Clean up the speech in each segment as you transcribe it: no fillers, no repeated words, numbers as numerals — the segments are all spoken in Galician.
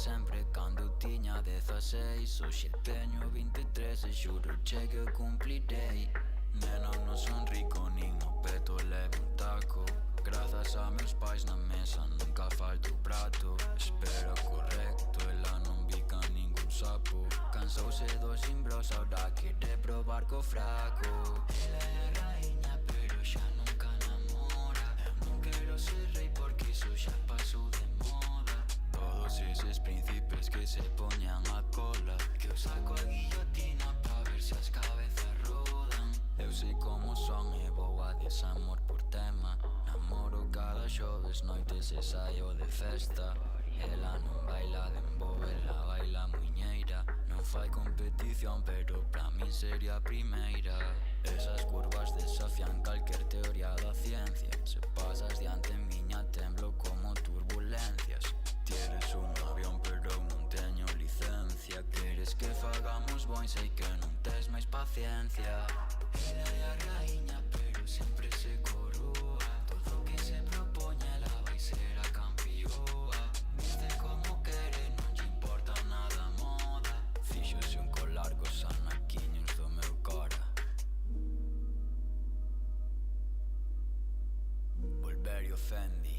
sempre cando tiña 16. Hoxe teño 23 e xuro che que cumplirei. Nena, non son rico nin no peto levo un taco. Grazas a meus pais na mesa nunca falta o prato. Espera correcto, ela non bica ningún sapo. Cansouse dos imbros, ahora quere probar co fraco. Ela é a raíña pero xa nunca namora. Eu non quero ser rei porque iso xa pasou de moda. Todos eses príncipes que se poñan a cola, que eu saco a guillotina pa ver se as cabezas rodan. Eu sei como son e vou a desamor por tema. Namoro cada xoves, noites e saio de festa. Ela non baila dembow, ela baila muiñeira. Non fai competición, pero pra min sería a primeira. Esas curvas desafian calquer teoría da ciencia. Se pasas diante miña temblo como turbulencias. Tienes un avión pero eu non teño licencia. Queres que fagamos boin, sei que non tes máis paciencia. Ela é a raíña pero sempre se coroa. Todo o que se propoña ela vai ser a campioa. Viste como quere, non lle importa nada a moda. Fíxose un colar cos anaquiños do meu cora. Volverio Fendi.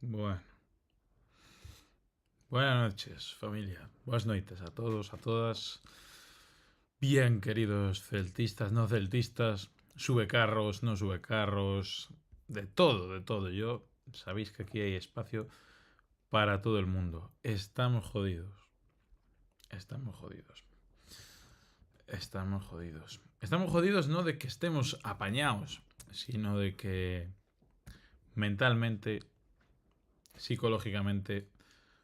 Bueno. Buenas noches, familia. Buenas noites a todos, a todas. Bien, queridos celtistas, no celtistas, sube carros, no sube carros, de todo, de todo. Yo, sabéis que aquí hay espacio para todo el mundo. Estamos jodidos. Estamos jodidos. Estamos jodidos. Estamos jodidos no de que estemos apañados, sino de que mentalmente, psicológicamente,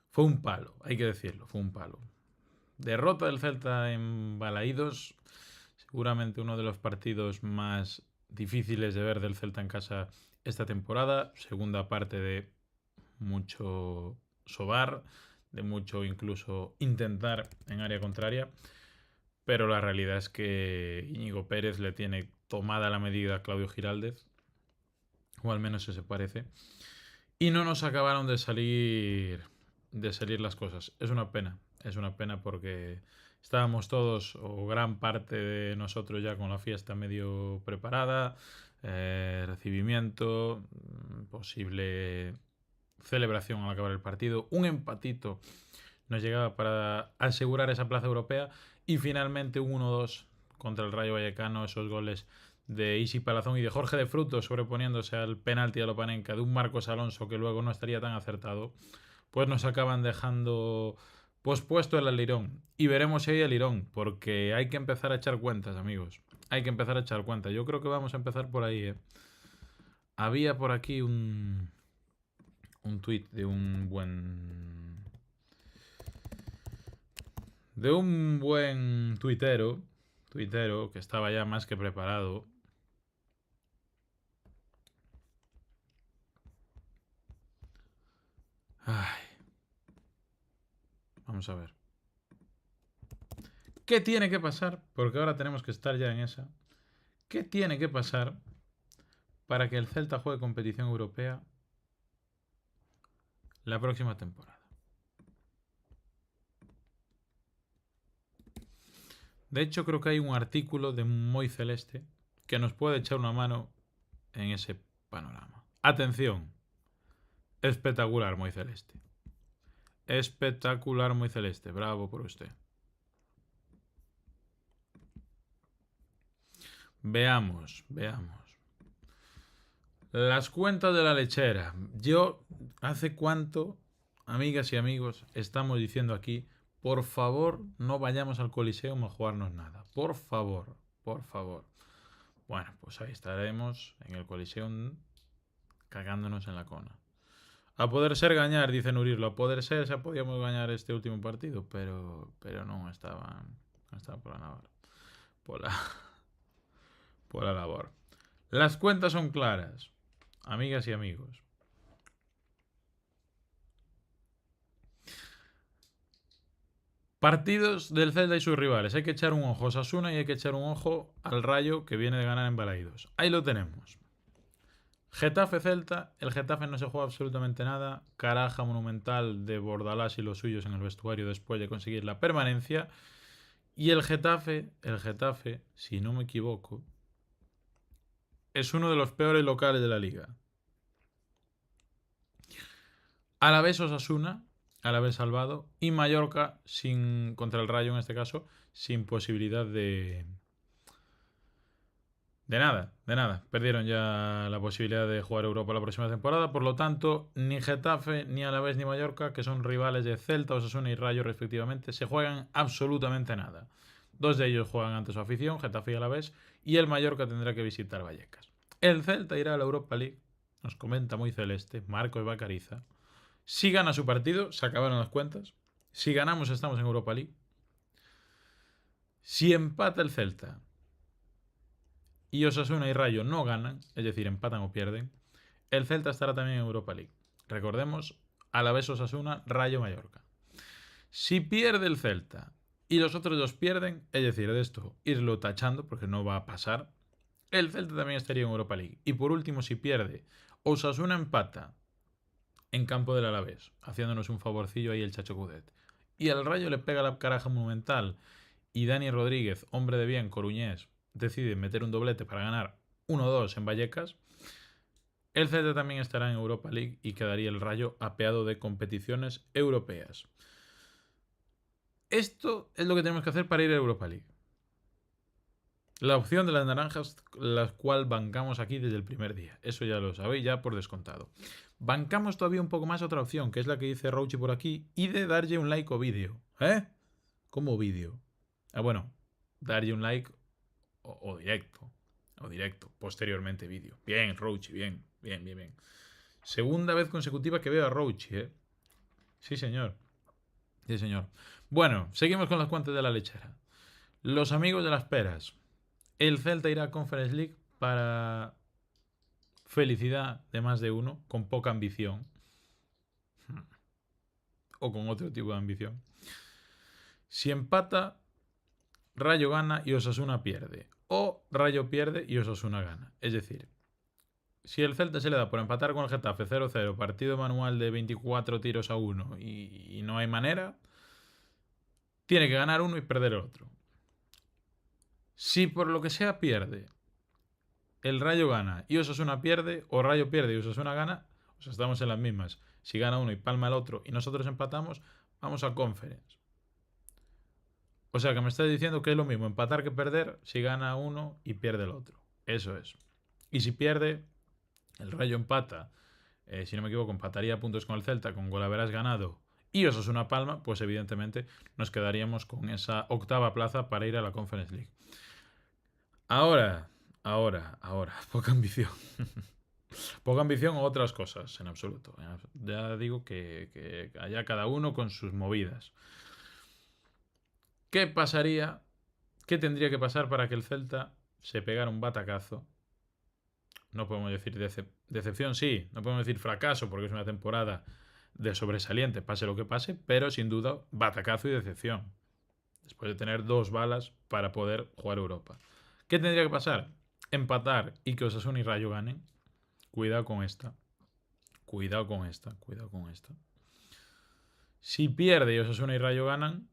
fue un palo, hay que decirlo, fue un palo. Derrota del Celta en Balaídos, seguramente uno de los partidos más difíciles de ver del Celta en casa esta temporada. Segunda parte de mucho sobar, de mucho incluso intentar en área contraria. Pero la realidad es que Íñigo Pérez le tiene tomada la medida a Claudio Giraldez, o al menos eso se parece. Y no nos acabaron de salir las cosas. Es una pena porque estábamos todos, o gran parte de nosotros, ya con la fiesta medio preparada, recibimiento, posible celebración al acabar el partido, un empatito nos llegaba para asegurar esa plaza europea y finalmente un 1-2 contra el Rayo Vallecano, esos goles de Isi Palazón y de Jorge de Frutos sobreponiéndose al penalti de Lopanenka de un Marcos Alonso que luego no estaría tan acertado, pues nos acaban dejando pospuesto el alirón. Y veremos si hay alirón, porque hay que empezar a echar cuentas, amigos. Hay que empezar a echar cuentas. Yo creo que vamos a empezar por ahí, ¿eh? Había por aquí un tuit de un buen tuitero que estaba ya más que preparado. Ay. Vamos a ver. ¿Qué tiene que pasar? Porque ahora tenemos que estar ya en esa. ¿Qué tiene que pasar para que el Celta juegue competición europea la próxima temporada? De hecho, creo que hay un artículo de Moi Celeste que nos puede echar una mano en ese panorama. Atención. Espectacular, Moi Celeste. Espectacular, Moi Celeste. Bravo por usted. Veamos. Las cuentas de la lechera. Yo, ¿hace cuánto, amigas y amigos, estamos diciendo aquí por favor, no vayamos al Coliseum a jugarnos nada. Por favor, por favor. Bueno, pues ahí estaremos en el Coliseum cagándonos en la cona. A poder ser gañar, dice Nurirlo. A poder ser, ya podíamos gañar este último partido, pero no estaba por la labor. Por la labor. Las cuentas son claras, amigas y amigos. Partidos del Celta y sus rivales. Hay que echar un ojo a Osasuna y hay que echar un ojo al Rayo que viene de ganar en Balaídos. Ahí lo tenemos. Getafe-Celta. El Getafe no se juega absolutamente nada. Caraja monumental de Bordalás y los suyos en el vestuario después de conseguir la permanencia. Y el Getafe, si no me equivoco, es uno de los peores locales de la liga. Alavés Osasuna, Alavés salvado, y Mallorca contra el Rayo en este caso, sin posibilidad de nada. Perdieron ya la posibilidad de jugar Europa la próxima temporada, por lo tanto, ni Getafe, ni Alavés, ni Mallorca, que son rivales de Celta, Osasuna y Rayo respectivamente, se juegan absolutamente nada. Dos de ellos juegan ante su afición, Getafe y Alavés, y el Mallorca tendrá que visitar Vallecas. El Celta irá a la Europa League, nos comenta muy celeste, Marcos Bacariza. Si gana su partido, se acabaron las cuentas. Si ganamos, estamos en Europa League. Si empata el Celta y Osasuna y Rayo no ganan, es decir, empatan o pierden, el Celta estará también en Europa League. Recordemos, Alavés Osasuna, Rayo Mallorca. Si pierde el Celta y los otros dos pierden, es decir, de esto irlo tachando porque no va a pasar, el Celta también estaría en Europa League. Y por último, si pierde, Osasuna empata en campo del Alavés, haciéndonos un favorcillo ahí el Chacho Cudet, y al Rayo le pega la caraja monumental y Dani Rodríguez, hombre de bien, coruñés, decide meter un doblete para ganar 1-2 en Vallecas, el Celta también estará en Europa League y quedaría el Rayo apeado de competiciones europeas. Esto es lo que tenemos que hacer para ir a Europa League. La opción de las naranjas, la cual bancamos aquí desde el primer día. Eso ya lo sabéis, ya por descontado. Bancamos todavía un poco más otra opción, que es la que dice Rouchi por aquí, y de darle un like o vídeo. ¿Eh? ¿Cómo vídeo? Bueno, darle un like o directo. O directo, posteriormente vídeo. Bien, Rouchi, bien. Segunda vez consecutiva que veo a Rouchi, ¿eh? Sí, señor. Bueno, seguimos con las cuentas de la lechera. Los amigos de las peras. El Celta irá a Conference League para felicidad de más de uno, con poca ambición. O con otro tipo de ambición. Si empata, Rayo gana y Osasuna pierde. O Rayo pierde y Osasuna gana. Es decir, si el Celta se le da por empatar con el Getafe 0-0, partido manual de 24 tiros a 1 y no hay manera, tiene que ganar uno y perder el otro. Si por lo que sea pierde, el Rayo gana y Osasuna pierde, o Rayo pierde y Osasuna gana, o sea, estamos en las mismas. Si gana uno y palma el otro y nosotros empatamos, vamos a Conference. O sea, que me estás diciendo que es lo mismo empatar que perder si gana uno y pierde el otro. Eso es. Y si pierde, el Rayo empata, si no me equivoco, empataría a puntos con el Celta, con golaveras ganado, y Osasuna palma, pues evidentemente nos quedaríamos con esa octava plaza para ir a la Conference League. Ahora, poca ambición. Poca ambición o otras cosas, en absoluto. Ya digo que allá cada uno con sus movidas. ¿Qué pasaría? ¿Qué tendría que pasar para que el Celta se pegara un batacazo? No podemos decir decepción, sí. No podemos decir fracaso, porque es una temporada de sobresaliente, pase lo que pase, pero sin duda batacazo y decepción. Después de tener 2 balas para poder jugar Europa. ¿Qué tendría que pasar? Empatar y que Osasuna y Rayo ganen. Cuidado con esta. Si pierde y Osasuna y Rayo ganan.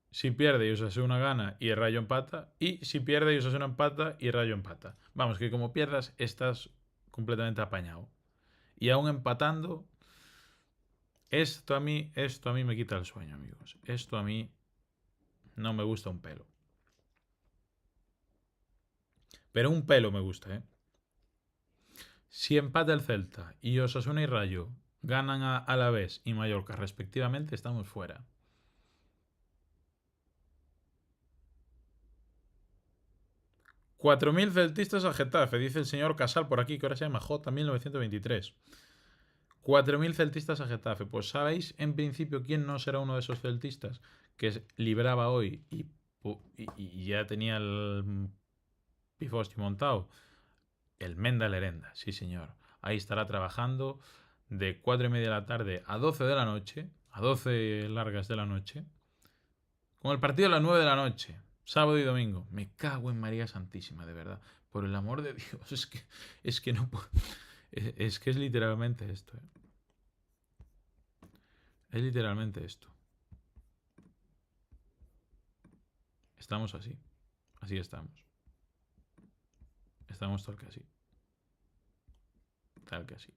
Si pierde y Osasuna gana y el Rayo empata. Y si pierde y Osasuna empata y el Rayo empata. Vamos, que como pierdas estás completamente apañado. Y aún empatando, esto a mí me quita el sueño, amigos. Esto a mí no me gusta un pelo. Pero un pelo me gusta, ¿eh? Si empata el Celta y Osasuna y Rayo ganan a Alavés y Mallorca respectivamente, estamos fuera. 4.000 celtistas a Getafe, dice el señor Casal por aquí, que ahora se llama J1923. 4.000 celtistas a Getafe. Pues ¿sabéis en principio quién no será uno de esos celtistas? Que libraba hoy y ya tenía el Pifosti montado. El Menda Lerenda, sí señor. Ahí estará trabajando de 4:30 de la tarde a 12 de la noche, a 12 largas de la noche, con el partido a las 9 de la noche, sábado y domingo. Me cago en María Santísima, de verdad. Por el amor de Dios, es que no puedo. Es que es literalmente esto. Es literalmente esto. Estamos así. Así estamos. Estamos tal que así. Tal que así.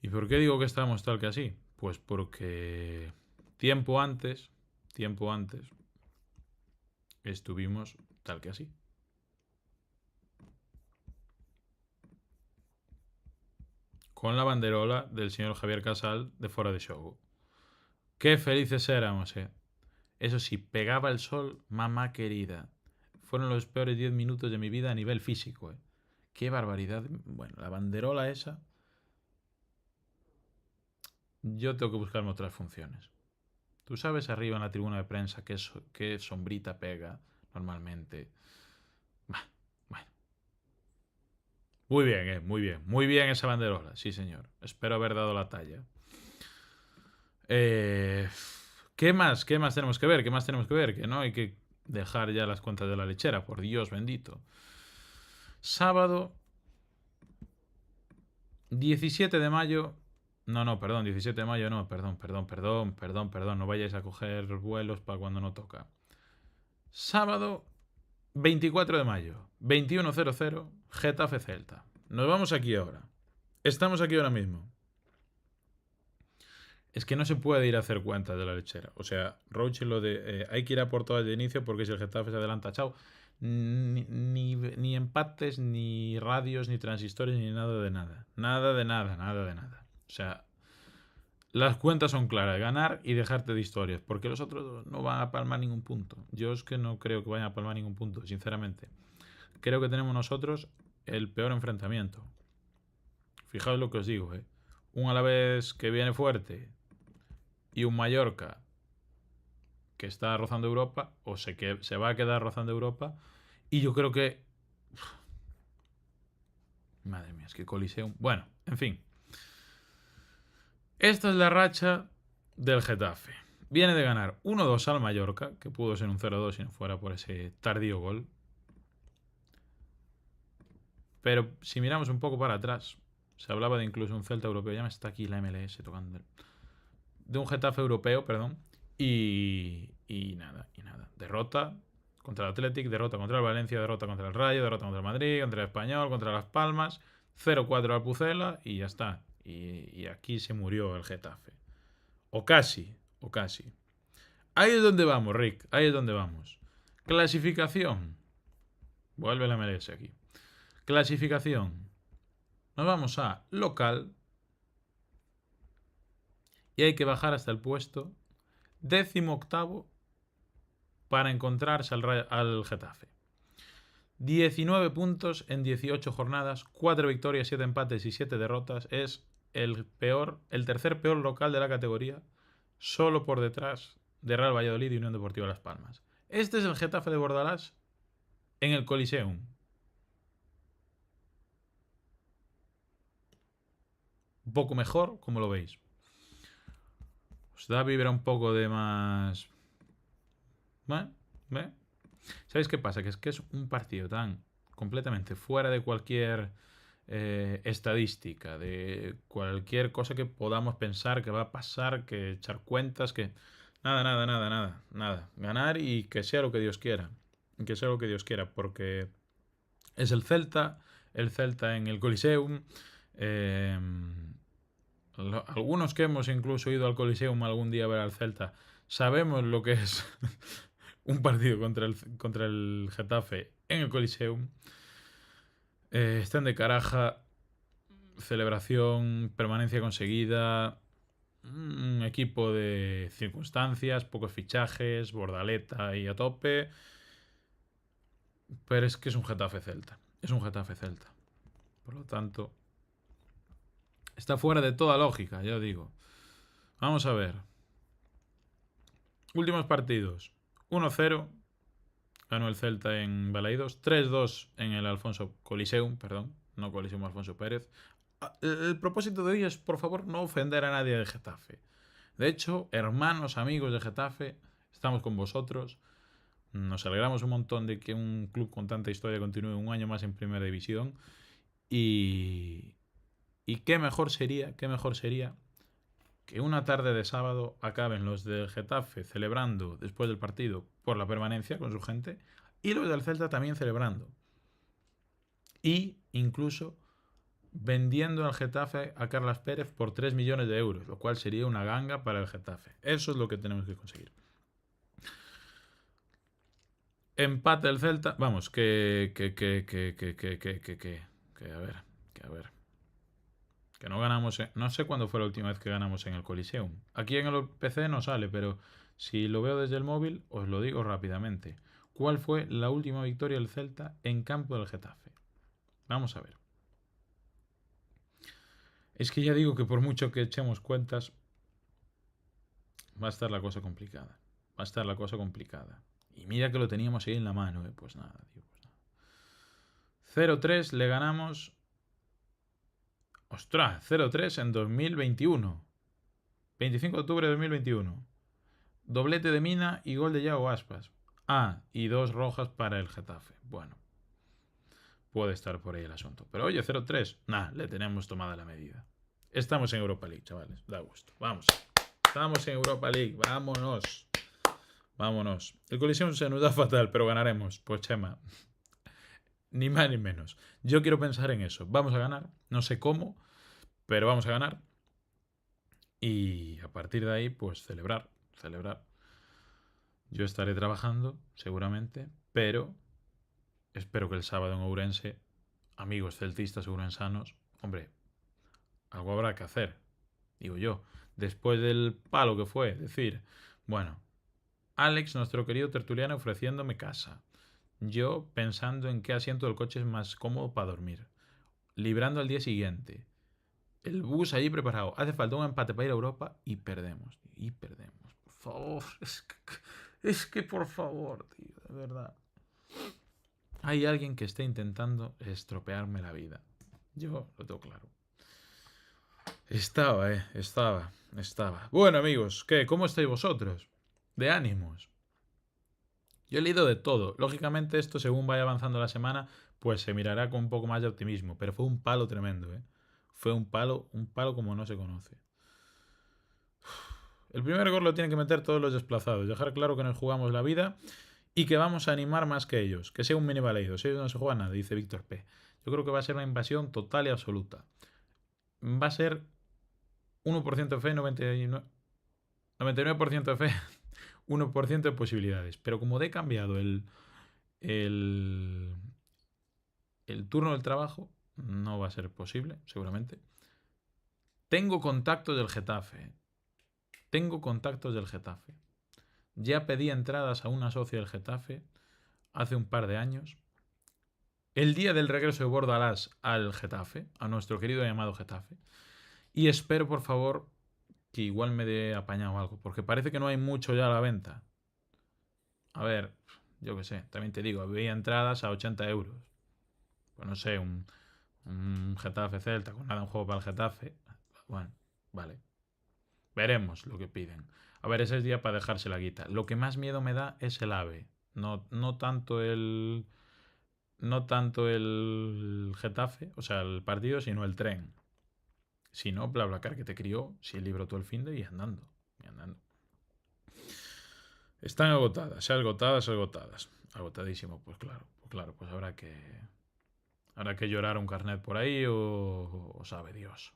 ¿Y por qué digo que estamos tal que así? Pues porque tiempo antes, estuvimos tal que así. Con la banderola del señor Javier Casal de Fora de Xogo. Qué felices éramos, Eso sí, pegaba el sol, mamá querida. Fueron los peores 10 minutos de mi vida a nivel físico, Qué barbaridad. Bueno, la banderola esa. Yo tengo que buscarme otras funciones. Tú sabes arriba en la tribuna de prensa qué sombrita pega normalmente. Bueno. Muy bien, muy bien. Muy bien esa banderola, sí señor. Espero haber dado la talla. ¿Qué más? ¿Qué más tenemos que ver? ¿Qué más tenemos que ver? Que no hay que dejar ya las cuentas de la lechera, por Dios bendito. Sábado 17 de mayo. No, perdón, 17 de mayo no, perdón, no vayáis a coger vuelos para cuando no toca. Sábado 24 de mayo, 21:00, Getafe Celta. Nos vamos aquí ahora. Estamos aquí ahora mismo. Es que no se puede ir a hacer cuentas de la lechera. O sea, Roche lo de hay que ir a por todas de inicio porque si el Getafe se adelanta, chao. Ni empates, ni radios, ni transistores, ni nada de nada. Nada de nada. O sea, las cuentas son claras, ganar y dejarte de historias, porque los otros no van a palmar ningún punto. Yo es que no creo que vayan a palmar ningún punto, sinceramente. Creo que tenemos nosotros el peor enfrentamiento. Fijaos lo que os digo, Un Alavés que viene fuerte y un Mallorca que está rozando Europa, o que se va a quedar rozando Europa, y yo creo que... Madre mía, es que Coliseum... Bueno, en fin. Esta es la racha del Getafe. Viene de ganar 1-2 al Mallorca, que pudo ser un 0-2 si no fuera por ese tardío gol. Pero si miramos un poco para atrás, se hablaba de incluso un Celta europeo. Ya me está aquí la MLS tocando. De un Getafe europeo, perdón. Y nada. Derrota contra el Athletic, derrota contra el Valencia, derrota contra el Rayo, derrota contra el Madrid, contra el Español, contra Las Palmas. 0-4 al Pucela y ya está. Y aquí se murió el Getafe. O casi. Ahí es donde vamos, Rick. Ahí es donde vamos. Clasificación. Vuelve la MLS aquí. Clasificación. Nos vamos a local. Y hay que bajar hasta el puesto 18º para encontrarse al Getafe. 19 puntos en 18 jornadas, 4 victorias, 7 empates y 7 derrotas. Es el tercer peor local de la categoría, solo por detrás de Real Valladolid y Unión Deportiva Las Palmas. Este es el Getafe de Bordalás en el Coliseum. Un poco mejor, como lo veis. Os da vibra un poco de más... ¿Sabéis qué pasa? Que es un partido tan completamente fuera de cualquier estadística, de cualquier cosa que podamos pensar que va a pasar, que echar cuentas, que... Nada. Ganar y que sea lo que Dios quiera. Que sea lo que Dios quiera, porque es el Celta en el Coliseum. Algunos que hemos incluso ido al Coliseum algún día a ver al Celta, sabemos lo que es un partido contra el Getafe en el Coliseum. Están de caraja, celebración, permanencia conseguida, un equipo de circunstancias, pocos fichajes, Bordaleta y a tope. Pero es que es un Getafe Celta. Es un Getafe Celta. Por lo tanto, está fuera de toda lógica, ya digo. Vamos a ver. Últimos partidos. 1-0. Ganó el Celta en Balaidos. 3-2 en el Alfonso Coliseum, perdón. No Coliseum Alfonso Pérez. El propósito de hoy es, por favor, no ofender a nadie de Getafe. De hecho, hermanos, amigos de Getafe, estamos con vosotros. Nos alegramos un montón de que un club con tanta historia continúe un año más en Primera División. Y qué mejor sería que una tarde de sábado acaben los del Getafe celebrando después del partido por la permanencia con su gente y los del Celta también celebrando. Y incluso vendiendo al Getafe a Carlas Pérez por 3 millones de euros, lo cual sería una ganga para el Getafe. Eso es lo que tenemos que conseguir. Empate el Celta. Vamos, a ver. Que no ganamos. No sé cuándo fue la última vez que ganamos en el Coliseum. Aquí en el PC no sale, pero si lo veo desde el móvil, os lo digo rápidamente. ¿Cuál fue la última victoria del Celta en campo del Getafe? Vamos a ver. Es que ya digo que por mucho que echemos cuentas, va a estar la cosa complicada. Va a estar la cosa complicada. Y mira que lo teníamos ahí en la mano, pues nada, tío, pues nada. 0-3 le ganamos. Ostras, 0-3 en 2021. 25 de octubre de 2021. Doblete de Mina y gol de Yago Aspas. Ah, y 2 rojas para el Getafe. Bueno, puede estar por ahí el asunto. Pero oye, 0-3. Nah, le tenemos tomada la medida. Estamos en Europa League, chavales. Da gusto. Vamos. Estamos en Europa League. Vámonos. Vámonos. El Coliseum se nos da fatal, pero ganaremos. Pues Chema. Ni más ni menos. Yo quiero pensar en eso. Vamos a ganar. No sé cómo, pero vamos a ganar. Y a partir de ahí, pues celebrar. Yo estaré trabajando, seguramente, pero espero que el sábado en Ourense, amigos celtistas ourensanos, hombre, algo habrá que hacer, digo yo. Después del palo que fue, decir, bueno, Alex, nuestro querido tertuliano, ofreciéndome casa. Yo pensando en qué asiento del coche es más cómodo para dormir. Librando al día siguiente. El bus allí preparado. Hace falta un empate para ir a Europa y perdemos. Por favor. Es que por favor, tío. De verdad. Hay alguien que está intentando estropearme la vida. Yo lo tengo claro. Estaba. Bueno, amigos, ¿qué? ¿Cómo estáis vosotros? De ánimos. Yo he leído de todo. Lógicamente esto, según vaya avanzando la semana, pues se mirará con un poco más de optimismo. Pero fue un palo tremendo, ¿eh? Fue un palo como no se conoce. El primer gol lo tienen que meter todos los desplazados. Dejar claro que nos jugamos la vida y que vamos a animar más que ellos. Que sea un mini Balaidos. Ellos no se juegan nada, dice Víctor P. Yo creo que va a ser una invasión total y absoluta. Va a ser 1% de fe, 99% de fe, 1% de posibilidades. Pero como he cambiado el turno del trabajo, no va a ser posible, seguramente. Tengo contactos del Getafe. Ya pedí entradas a una socia del Getafe hace un par de años. El día del regreso de Bordalás al Getafe, a nuestro querido llamado Getafe. Y espero, por favor, que igual me dé apañado algo, porque parece que no hay mucho ya a la venta. A ver, yo qué sé, también te digo, había entradas a 80 euros. Pues no sé, un Getafe Celta con nada, un juego para el Getafe. Bueno, vale. Veremos lo que piden. A ver, ese es día para dejarse la guita. Lo que más miedo me da es el AVE. No tanto el Getafe, o sea, el partido, sino el tren. Si no, BlaBlaCar que te crió, si el libro todo el fin de y andando. Están agotadas, agotadísimo, pues claro, pues habrá que llorar un carnet por ahí o sabe Dios.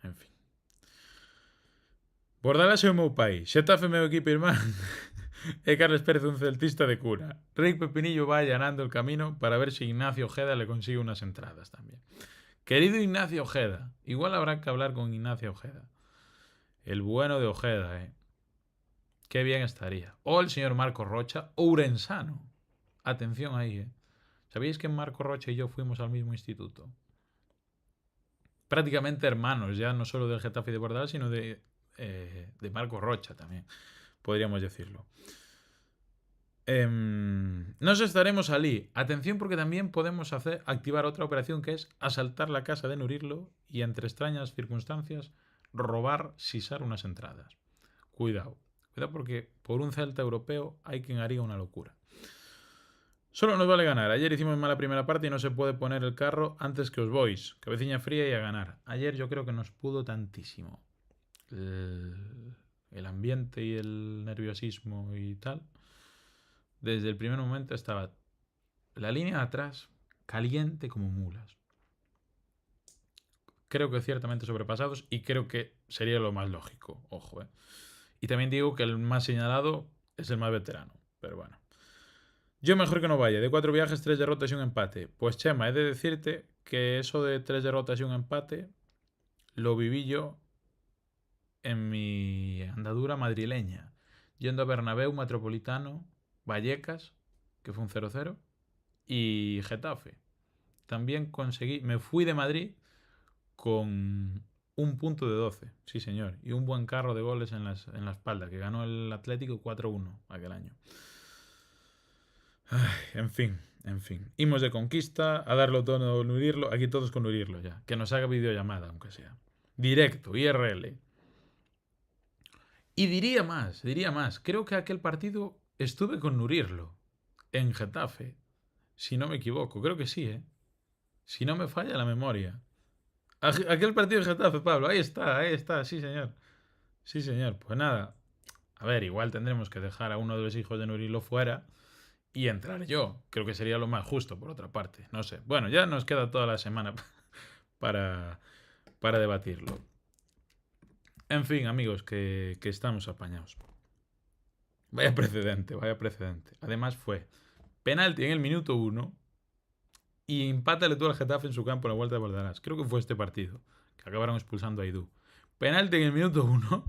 En fin. Bordalás é o meu pai, Xetafe meu equipo irmán e Carles Pérez un celtista de cura. Rick Pepinillo va allanando el camino para ver si Ignacio Ojeda le consigue unas entradas también. Querido Ignacio Ojeda, igual habrá que hablar con Ignacio Ojeda. El bueno de Ojeda, Qué bien estaría. O el señor Marco Rocha, ourensano. Atención ahí, ¿eh? ¿Sabíais que Marco Rocha y yo fuimos al mismo instituto? Prácticamente hermanos, ya no solo del Getafe y de Bordal, sino de Marco Rocha también, podríamos decirlo. Nos estaremos allí. Atención porque también podemos activar otra operación que es asaltar la casa de Nurirlo y entre extrañas circunstancias robar, sisar unas entradas. Cuidado. Cuidado porque por un Celta europeo hay quien haría una locura. Solo nos vale ganar. Ayer hicimos mala primera parte y no se puede poner el carro antes que os bois. Cabecilla fría y a ganar. Ayer yo creo que nos pudo tantísimo el ambiente y el nerviosismo y tal. Desde el primer momento estaba la línea de atrás caliente como mulas. Creo que ciertamente sobrepasados y creo que sería lo más lógico. Ojo, ¿eh? Y también digo que el más señalado es el más veterano. Pero bueno. Yo mejor que no vaya. De 4 viajes, 3 derrotas y un empate. Pues Chema, he de decirte que eso de 3 derrotas y un empate lo viví yo en mi andadura madrileña. Yendo a Bernabéu, Metropolitano, Vallecas, que fue un 0-0, y Getafe. También conseguí, me fui de Madrid con un punto de 12, sí señor, y un buen carro de goles en la espalda, que ganó el Atlético 4-1 aquel año. Ay, en fin. Imos de conquista, a darlo todo, unirlo, aquí todos con unirlo ya. Que nos haga videollamada, aunque sea. Directo, IRL. Y diría más. Creo que aquel partido estuve con Nurirlo en Getafe. Si no me equivoco, creo que sí, ¿eh? Si no me falla la memoria. Aquel partido de Getafe, Pablo. Ahí está, sí, señor. Sí, señor. Pues nada. A ver, igual tendremos que dejar a uno de los hijos de Nurirlo fuera y entrar yo. Creo que sería lo más justo, por otra parte. No sé. Bueno, ya nos queda toda la semana para debatirlo. En fin, amigos, que estamos apañados. Vaya precedente. Además fue penalti en el minuto 1 y empátale tú al Getafe en su campo en la vuelta de Bordalás. Creo que fue este partido, que acabaron expulsando a Aidú. Penalti en el minuto 1,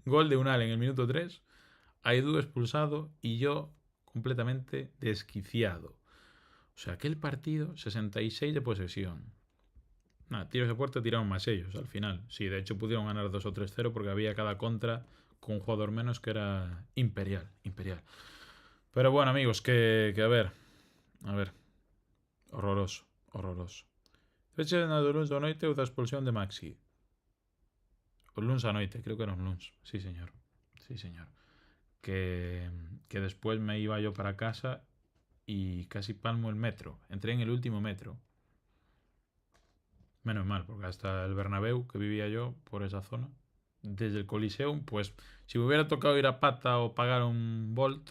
gol de Unal en el minuto 3, Aidú expulsado y yo completamente desquiciado. O sea, aquel partido, 66 de posesión. Nada, tiros de puerta tiraron más ellos al final. Sí, de hecho pudieron ganar 2 o 3-0 porque había cada contra con un jugador menos que era imperial. Pero bueno, amigos, que a ver. Horroroso. Fecha de luns da noite ou da expulsión de Maxi. O luns a noite, creo que era un luns. Sí, señor. Que después me iba yo para casa y casi palmo el metro. Entré en el último metro. Menos mal, porque hasta el Bernabéu, que vivía yo por esa zona, desde el Coliseum, pues si me hubiera tocado ir a pata o pagar un Bolt,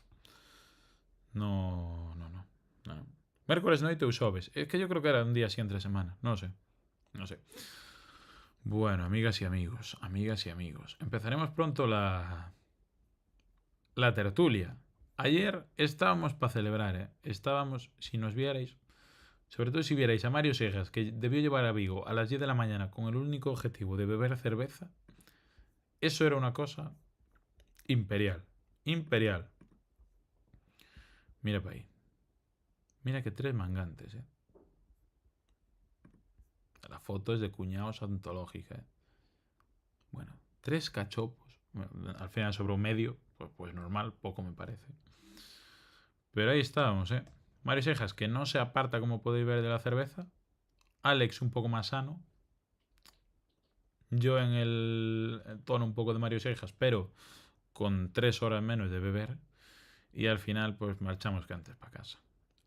no. Mércoles noite ou xoves. Es que yo creo que era un día así entre semana. No sé. Bueno, amigas y amigos. Empezaremos pronto la tertulia. Ayer estábamos para celebrar, ¿eh? Estábamos, si nos vierais, sobre todo si vierais a Mario Segas, que debió llevar a Vigo a las 10 de la mañana con el único objetivo de beber cerveza, eso era una cosa imperial. Mira para ahí. Mira que 3 mangantes, ¿eh? La foto es de cuñados antológica, ¿eh? Bueno, 3 cachopos. Bueno, al final sobre un medio, pues normal, poco me parece. Pero ahí estábamos, ¿eh? Mario Sejas, que no se aparta, como podéis ver, de la cerveza. Alex, un poco más sano. Yo en el tono un poco de Mario Sejas, pero con 3 horas menos de beber. Y al final, pues marchamos que antes para casa.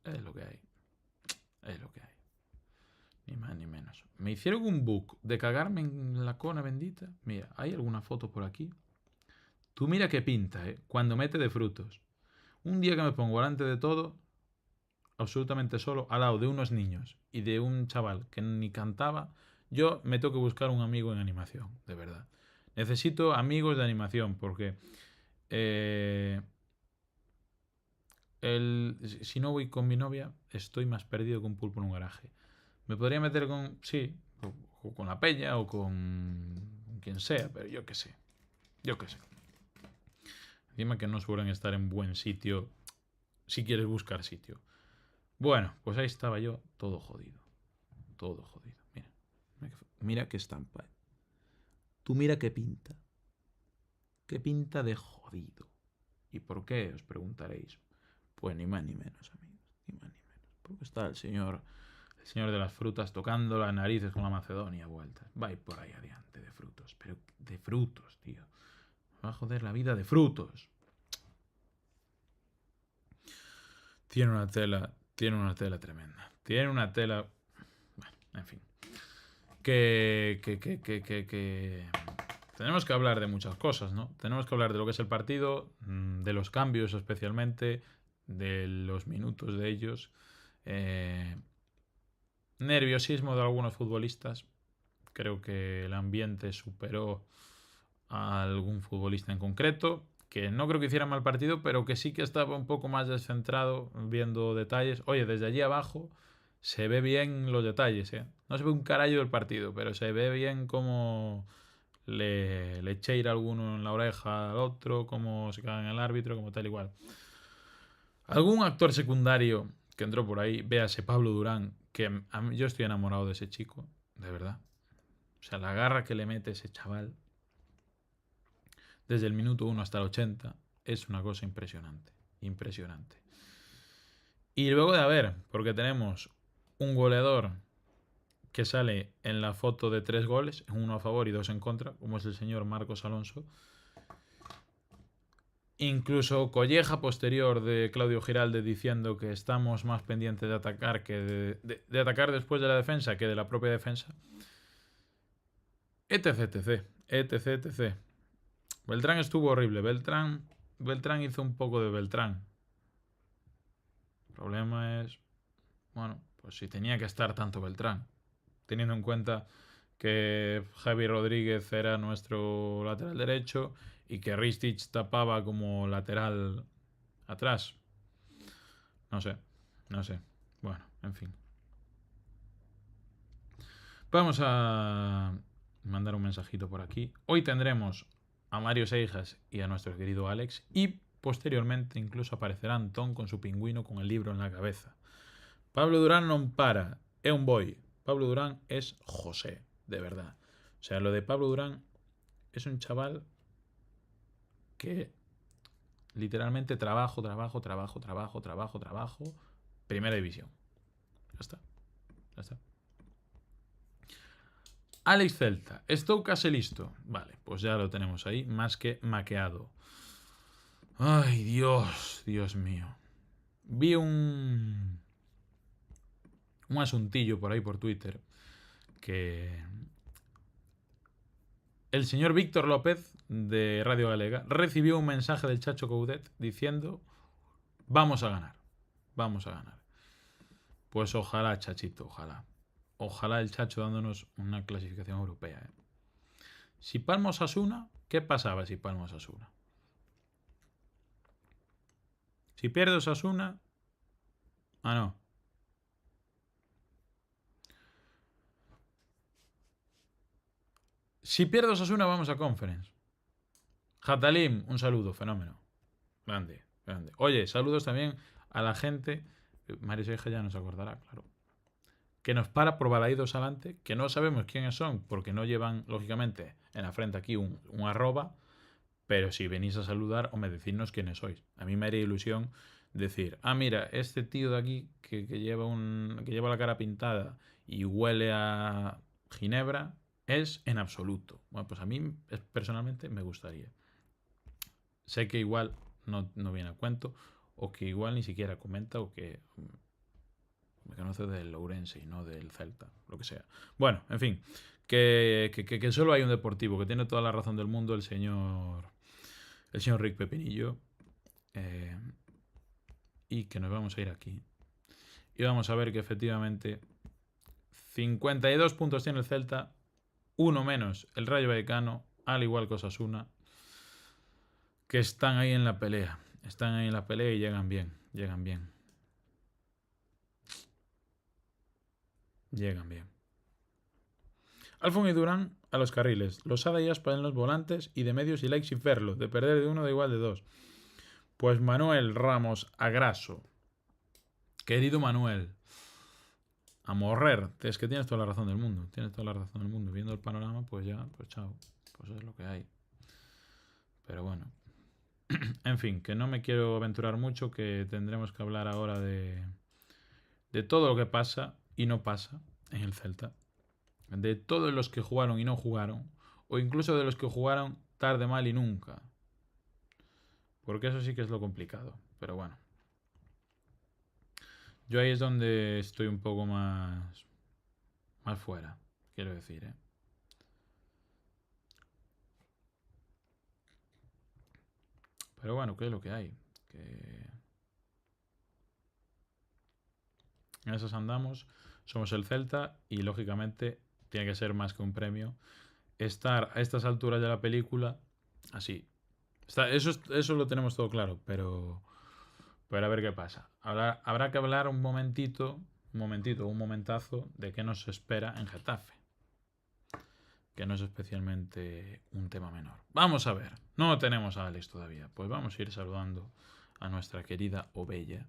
Es lo que hay. Ni más ni menos. Me hicieron un book de cagarme en la cona bendita. Mira, hay alguna foto por aquí. Tú mira qué pinta, ¿eh? Cuando mete de frutos. Un día que me pongo delante de todo, absolutamente solo, al lado de unos niños y de un chaval que ni cantaba, yo me tengo que buscar un amigo en animación, de verdad. Necesito amigos de animación porque si no voy con mi novia, estoy más perdido que un pulpo en un garaje. Me podría meter con, sí, o con la peña o con quien sea, pero yo qué sé. Encima que no suelen estar en buen sitio si quieres buscar sitio. Bueno, pues ahí estaba yo, todo jodido. Todo jodido. Mira qué estampa. Tú mira qué pinta. Qué pinta de jodido. ¿Y por qué? Os preguntaréis. Pues ni más ni menos, amigos. Ni más ni menos. Porque está el señor de las frutas tocando las narices con la Macedonia a vueltas. Va por ahí adiante de frutos. Pero de frutos, tío. Va a joder la vida de frutos. Tiene una tela tremenda. Tiene una tela... Bueno, en fin. Que tenemos que hablar de muchas cosas, ¿no? Tenemos que hablar de lo que es el partido, de los cambios especialmente, de los minutos de ellos, nerviosismo de algunos futbolistas. Creo que el ambiente superó a algún futbolista en concreto, que no creo que hiciera mal partido, pero que sí que estaba un poco más descentrado viendo detalles. Oye, desde allí abajo se ve bien los detalles, ¿eh? No se ve un carallo del partido, pero se ve bien cómo le cheira alguno en la oreja al otro, cómo se caga en el árbitro, como tal igual. Algún actor secundario que entró por ahí, véase Pablo Durán, que yo estoy enamorado de ese chico, de verdad. O sea, la garra que le mete ese chaval desde el minuto 1 hasta el 80 es una cosa impresionante. Impresionante. Y luego de haber, porque tenemos un goleador que sale en la foto de 3 goles, uno a favor y 2 en contra, como es el señor Marcos Alonso. Incluso colleja posterior de Claudio Giralde diciendo que estamos más pendientes de atacar que de atacar después de la defensa que de la propia defensa. Etc, etc, etc, etc. Beltrán estuvo horrible. Beltrán hizo un poco de Beltrán. El problema es, bueno, pues si tenía que estar tanto Beltrán, teniendo en cuenta que Javi Rodríguez era nuestro lateral derecho y que Ristich tapaba como lateral atrás. No sé. Bueno, en fin. Vamos a mandar un mensajito por aquí. Hoy tendremos a Mario Seijas y a nuestro querido Alex, y posteriormente incluso aparecerá Antón con su pingüino con el libro en la cabeza. Pablo Durán non para, é un boy. Pablo Durán es José, de verdad. O sea, lo de Pablo Durán es un chaval que literalmente trabajo, primera división. Ya está. Alex Celta, estou case listo. Vale, pues ya lo tenemos ahí, más que maqueado. Ay, Dios mío. Vi un asuntillo por ahí por Twitter que el señor Víctor López de Radio Galega recibió un mensaje del Chacho Coudet diciendo: vamos a ganar. Pues ojalá, Chachito, ojalá. Ojalá el Chacho dándonos una clasificación europea. Si Palma Osasuna, ¿qué pasaba si Palma Osasuna? Si pierde Osasuna... Ah, no. Si pierde Osasuna, vamos a Conference. Jatalim, un saludo, fenómeno. Grande. Oye, saludos también a la gente... Mario Seija ya nos acordará, claro. Que nos para por Balaídos adelante, que no sabemos quiénes son, porque no llevan, lógicamente, en la frente aquí un arroba, pero si venís a saludar, o me decidnos quiénes sois. A mí me haría ilusión decir, mira, este tío de aquí que lleva la cara pintada y huele a ginebra, es en absoluto. Bueno, pues a mí personalmente me gustaría. Sé que igual no viene a cuento, o que igual ni siquiera comenta, o que me conoce del Ourense y no del Celta, lo que sea. Bueno, en fin, que solo hay un deportivo, que tiene toda la razón del mundo el señor Rick Pepinillo, y que nos vamos a ir aquí. Y vamos a ver que efectivamente 52 puntos tiene el Celta, 1 menos el Rayo Vallecano, al igual que Osasuna, que están ahí en la pelea. Y llegan bien. Alfon y Durán a los carriles. Losada y Aspa en los volantes. Y de medios y likes y Ferlo. De perder de uno da igual de dos. Pues Manuel Ramos Agraso. Querido Manuel. A morrer. Es que tienes toda la razón del mundo. Tienes toda la razón del mundo. Viendo el panorama, pues ya, pues chao. Pues es lo que hay. Pero bueno. En fin, que no me quiero aventurar mucho, que tendremos que hablar ahora de todo lo que pasa y no pasa en el Celta. De todos los que jugaron y no jugaron. O incluso de los que jugaron tarde, mal y nunca. Porque eso sí que es lo complicado. Pero bueno. Yo ahí es donde estoy un poco más fuera, quiero decir, ¿eh? Pero bueno, ¿qué es lo que hay? Que en esas andamos. Somos el Celta y lógicamente tiene que ser más que un premio estar a estas alturas de la película así. Eso lo tenemos todo claro, pero a ver qué pasa. Habrá que hablar un momentazo de qué nos espera en Getafe. Que no es especialmente un tema menor. Vamos a ver. No tenemos a Alex todavía. Pues vamos a ir saludando a nuestra querida Ovella.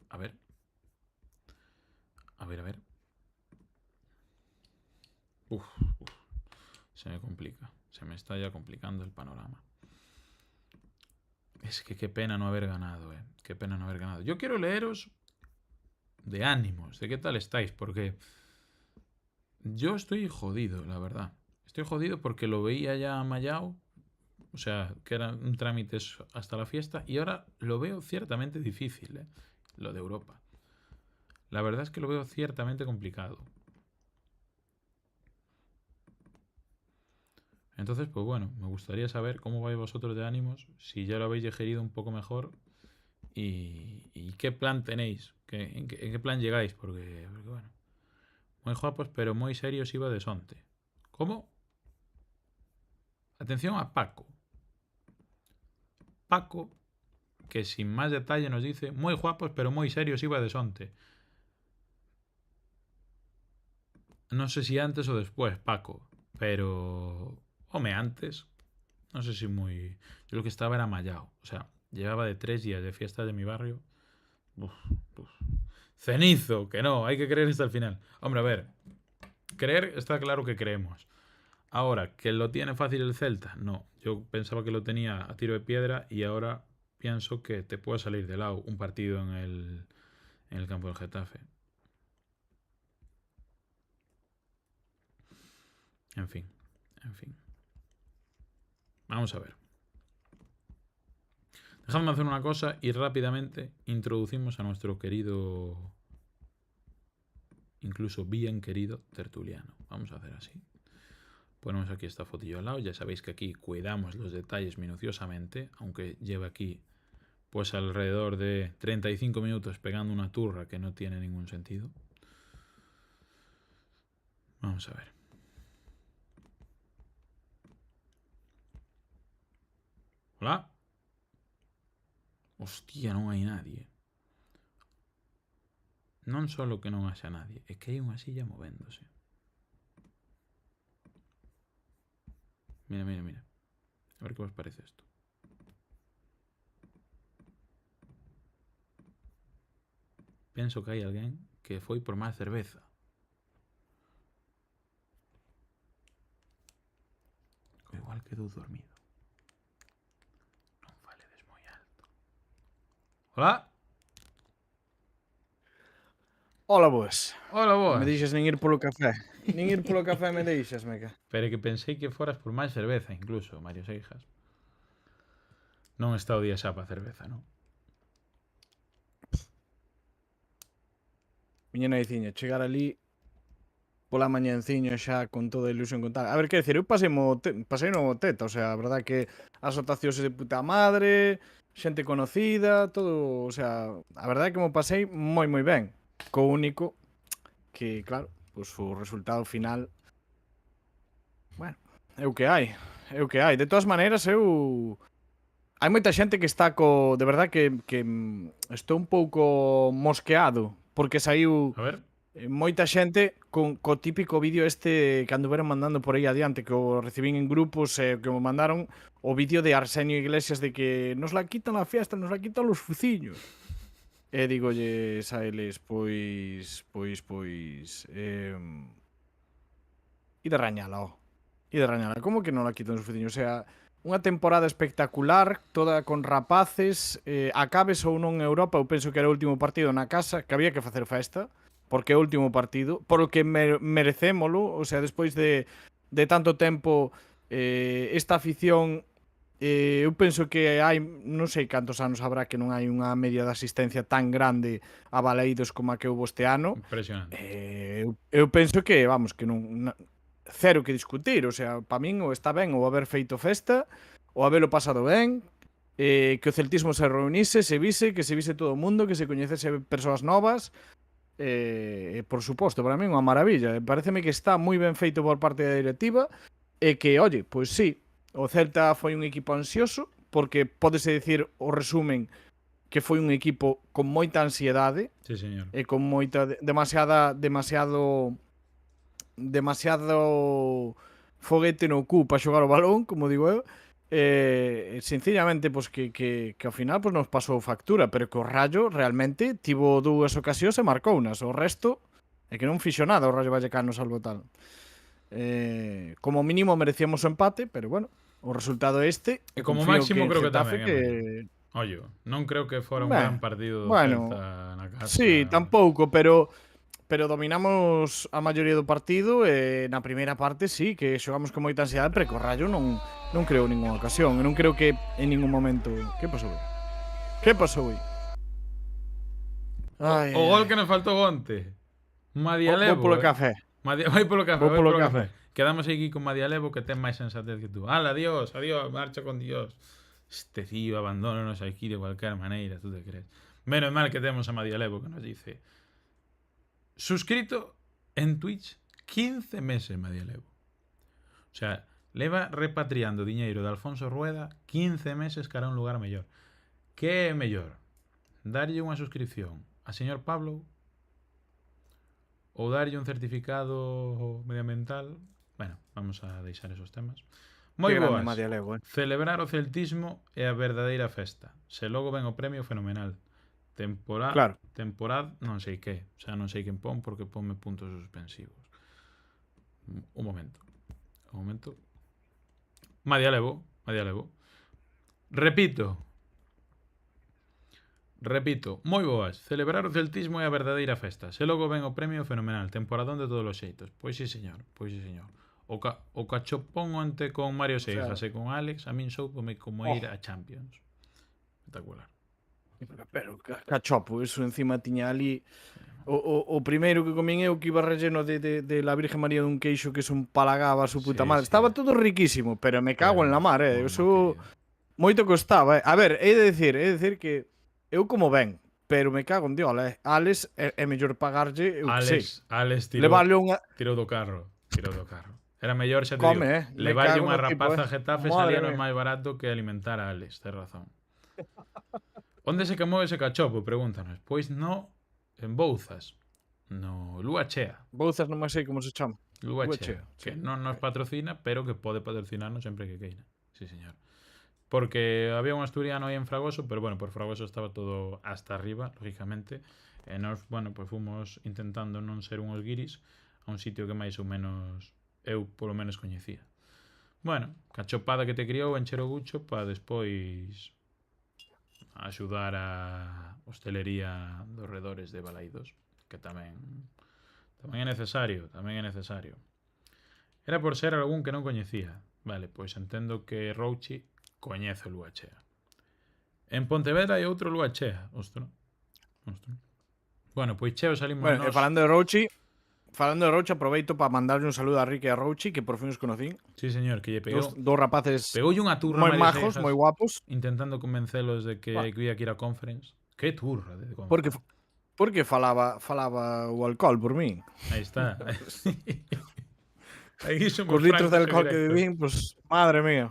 A ver. A ver. Uf. Se me complica. Se me está ya complicando el panorama. Es que qué pena no haber ganado, eh. Qué pena no haber ganado. Yo quiero leeros de ánimos, de qué tal estáis, porque yo estoy jodido, la verdad. Estoy jodido porque lo veía ya a Mayao, o sea, que era un trámite hasta la fiesta, y ahora lo veo ciertamente difícil, lo de Europa. La verdad es que lo veo ciertamente complicado. Entonces, pues bueno, me gustaría saber cómo vais vosotros de ánimos, si ya lo habéis digerido un poco mejor y qué plan tenéis, en qué plan llegáis, porque bueno, muy guapos pero muy serios iba de sonte. ¿Cómo? Atención a Paco. Paco, que sin más detalle nos dice, muy guapos pero muy serios iba de sonte. No sé si antes o después, Paco, pero... Home, antes. No sé si muy... Yo lo que estaba era mallao. O sea, llevaba de 3 días de fiesta de mi barrio. Uf. Cenizo, que no, hay que creer hasta el final. Hombre, a ver. Creer está claro que creemos. Ahora, ¿que lo tiene fácil el Celta? No. Yo pensaba que lo tenía a tiro de piedra y ahora pienso que te puede salir de lado un partido en el campo del Getafe. En fin. Vamos a ver. Dejadme hacer una cosa y rápidamente introducimos a nuestro querido, incluso bien querido, tertuliano. Vamos a hacer así. Ponemos aquí esta fotillo al lado. Ya sabéis que aquí cuidamos los detalles minuciosamente, aunque lleva aquí pues alrededor de 35 minutos pegando una turra que no tiene ningún sentido. Vamos a ver. Hola. Hostia, non hai nadie. Non solo que non haxa nadie, é que hai unha silla movéndose. Mira. A ver que vos parece isto. Penso que hai alguén que foi por máis cerveza. O igual quedou dormido. Non faledes moi alto. Hola. Hola, boas. Hola, boas. Me dixes nin ir polo café. Nin ir polo café me deixas, meca. Pero que pensei que foras por máis cerveza, incluso, Mario Seijas. Non está o día xa para cerveza, non? Miña naiciña, chegar ali pola mañanciño xa con toda a ilusión con tal. A ver, que decir, eu pasei no teta, o sea, a verdade que as otacións de puta madre, xente conocida, todo, o sea, a verdade que mo pasei moi ben. Co único que, claro, pues o resultado final, bueno, é o que hai. De todas maneiras, hai moita xente que está de verdade que estou un pouco mosqueado porque saiu A ver. moita xente co típico vídeo este que anduveron mandando por aí adiante, que o recibín en grupos, que me mandaron o vídeo de Arsenio Iglesias de que nos la quitan la fiesta, nos la quitan los fuciños. E digolles a eles, ide rañala, ó. Ide rañala. Como que non la quitan os fuciños? O sea, unha temporada espectacular, toda con rapaces, acabes ou non en Europa, eu penso que era o último partido na casa, que había que facer festa, porque é o último partido, por o que merecémolo, o sea, despois de tanto tempo, esta afición, eu penso que hai, non sei cantos anos habrá que non hai unha media de asistencia tan grande a Balaídos como a que houve este ano. Impresionante. Eu penso que, vamos, que non cero que discutir, o sea, para min o está ben o haber feito festa, o habelo pasado ben, que o celtismo se reunise, se vise, que se vise todo o mundo, que se coñecese persoas novas. Por suposto, para min unha maravilla. Pareceme que está moi ben feito por parte da directiva e que, oye, pois sí, o Celta foi un equipo ansioso, porque pódese dicir o resumen que foi un equipo con moita ansiedade Sí, señor. e con moita demasiado foguete no cu para xogar o balón, como digo eu. Sencillamente, pois que ao final pois nos pasou factura, pero que o Rayo realmente tivo 2 ocasións e marcou unas. O resto é que non fixo nada o Rayo Vallecano, salvo tal. Como mínimo merecíamos o empate, pero bueno, o resultado é este. E como Confío máximo creo que Getafe tamén. Oye, non creo que fora un Ben, gran partido do bueno, Celta na casa. sí, tampouco, pero dominamos a maioría do partido e na primeira parte sí, que xogamos con moita ansiedade, pero que o Rayo non creou ninguna ocasión. Eu non creo que en ningún momento... Que pasou aí? Que pasou aí? Ai, O gol que nos faltou onte. Madialevo. Vou polo café. Vai polo café, Vou vai polo polo café. Quedamos aquí con Madialevo, que ten máis sensatez que tú. Ala, adiós, marcha con Dios. Este tío abandónanos aquí de cualquier maneira, tú te crees. Menos mal que temos a Madialevo que nos dice: suscrito en Twitch 15 meses Madialevo. O sea, leva repatriando diñeiro de Alfonso Rueda 15 meses cara a un lugar mellor. Que é mellor? Darlle unha suscripción a señor Pablo ou darlle un certificado medioambiental? Bueno, vamos a deixar esos temas. Moi boas. Celebrar o celtismo é a verdadeira festa. Se logo ven o premio, fenomenal. Temporada, non sei que. O sea, non sei quen pon porque ponme puntos suspensivos. Un momento. Madialevo. Repito. Moi boas. Celebrar o celtismo é a verdadeira festa. Se logo ven o premio, fenomenal. Temporadón de todos os xeitos. Pois sí, señor. O cachopón onte con Mario Seijas e con Alex, a min soupome como ir a Champions. Espectacular. Pero cachopo, eso encima tiña ali o primeiro que comín eu que iba relleno de la Virgen María dun queixo que se empalagaba a su puta madre. Estaba todo riquísimo, pero me cago en la mar, eso moito costaba. A ver, he de decir que eu como ben, pero me cago en Dios, Alex é mellor pagarlle, eu que sei. Alex tirou do carro. Era mellor, xa te digo, levarlle unha rapaza a Getafe salía non máis barato que alimentar a Alex, tes razón. Onde se quemou ese cachopo? Pregúntanos. Pois no, en Bouzas. No Lúa Chea. Bouzas non sei como se chama. Lúa Chea. Que non nos patrocina, pero que pode patrocinarnos sempre que queira. Sí, señor. Porque había un asturiano aí en Fragoso, pero bueno, por Fragoso estaba todo hasta arriba, lógicamente. E nos, bueno, pues fomos intentando non ser unhos guiris a un sitio que máis ou menos eu polo menos coñecía. Bueno, cachopada que te criou encher o gucho para despois axudar a hostelería dos redores de Balaídos, que tamén é necesario. Era por ser algún que non coñecía. Vale, pois entendo que Rouchi coñece o Lúa Chea. En Pontevedra hai outro Lúa Chea. Ostras. Bueno, pois cheo salimos nos... Falando de Rouchi, aproveito para mandarle un saludo a Ricky e a Rouchi, que por fin os conocín. Sí, señor, que lle pegou. Dos rapaces pegoulle unha turra moi majos, moi guapos. Intentando convencelos de que había que ir a conference. Que turra de conference. Porque falaba o alcohol por min. Aí está. Aí somos os litros de alcohol que bebín, pues, madre mía.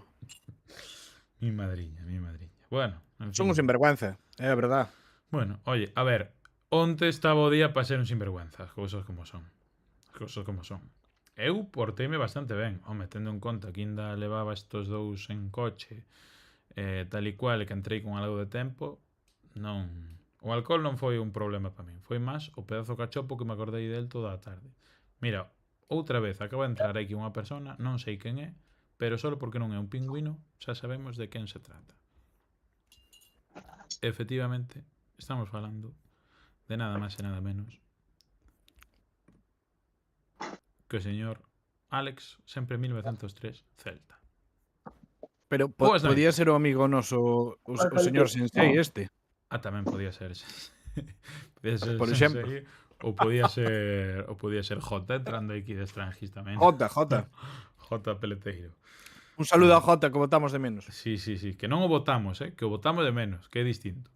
Mi madriña. Bueno, son un sinvergüenza, é a verdad. Bueno, oye, a ver, Onte estaba o día para ser un sinvergüenza, as cousas como son. As cousas como son. Eu porteime bastante ben, home, tendo en conta que ainda levaba estos dous en coche, tal e cual, e que entrei con algo de tempo, non... O alcohol non foi un problema para min, foi máis o pedazo cachopo que me acordei del toda a tarde. Mira, outra vez, acaba de entrar aquí unha persona, non sei quen é, pero só porque non é un pingüino, xa sabemos de quen se trata. Efectivamente, estamos falando de nada máis e nada menos que o señor Alex, sempre 1903, Celta. Pero Boas podía noites. ser o amigo noso, o señor Sensei este. Tamén podía ser podía ser Por exemplo. Sensei, ou podía ser Jota entrando aquí de estranjis tamén. Jota. Jota Peleteiro. Un saludo a Jota, que votamos de menos. Sí, que non o votamos, que o votamos de menos, que é distinto.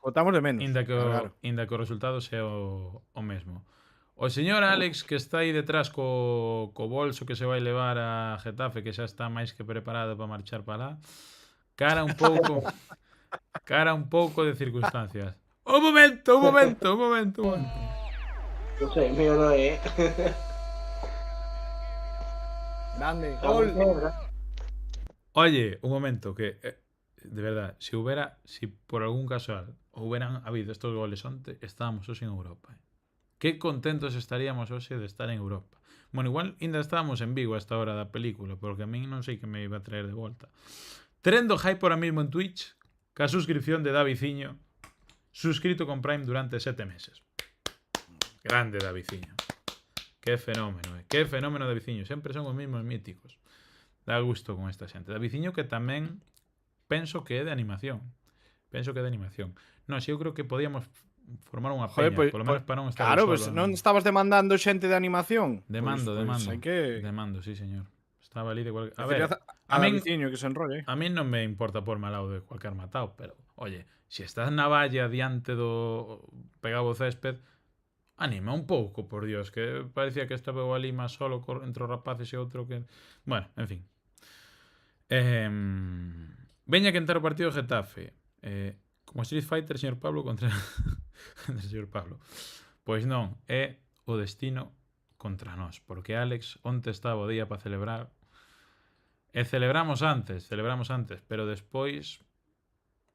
Votamos de menos. Inda que Claro. o resultado sea o mesmo. O señor Alex, que está aí detrás co bolso que se vai levar a Getafe, que xa está máis que preparado para marchar para lá, cara un pouco de circunstancias. Un momento. Non sei, mío non é. Grande. Gol. Oye, un momento, que de verdad, si por algún casual hubieran habido estos goles onte, estábamos hoxe en Europa. Qué contentos estaríamos hoxe de estar en Europa. Bueno, igual ainda estábamos en Vigo a esta hora da película, porque a min non sei que me iba a traer de volta. Trendo hype ahora mismo en Twitch, ca suscripción de Daviciño, suscrito con Prime durante 7 meses. Grande Daviciño. Qué fenómeno, Qué fenómeno Daviciño. Sempre son os mismos míticos. Dá gusto con esta xente. Daviciño que tamén penso que é de animación. Non, si eu creo que podíamos formar unha peña, polo menos para non estar Claro, solo. pues non estabas demandando xente de animación. Demando. Hai que... Demando, sí, señor. Estaba ali de cualquier... A Decirle ver, a Daviciño que se enrolle. a min non me importa por malado de cualquier matao, pero, oye, se estás na valla diante do pegado césped, anima un pouco, por Dios, que parecía que estaba ali máis solo entre os rapaces e outro que... Bueno, en fin. Veña que entrar o partido de Getafe. Como Street Fighter, señor Pablo, contra o señor Pablo. Pois non, é o destino contra nós, porque Alex onte estaba o día para celebrar e celebramos antes, pero despois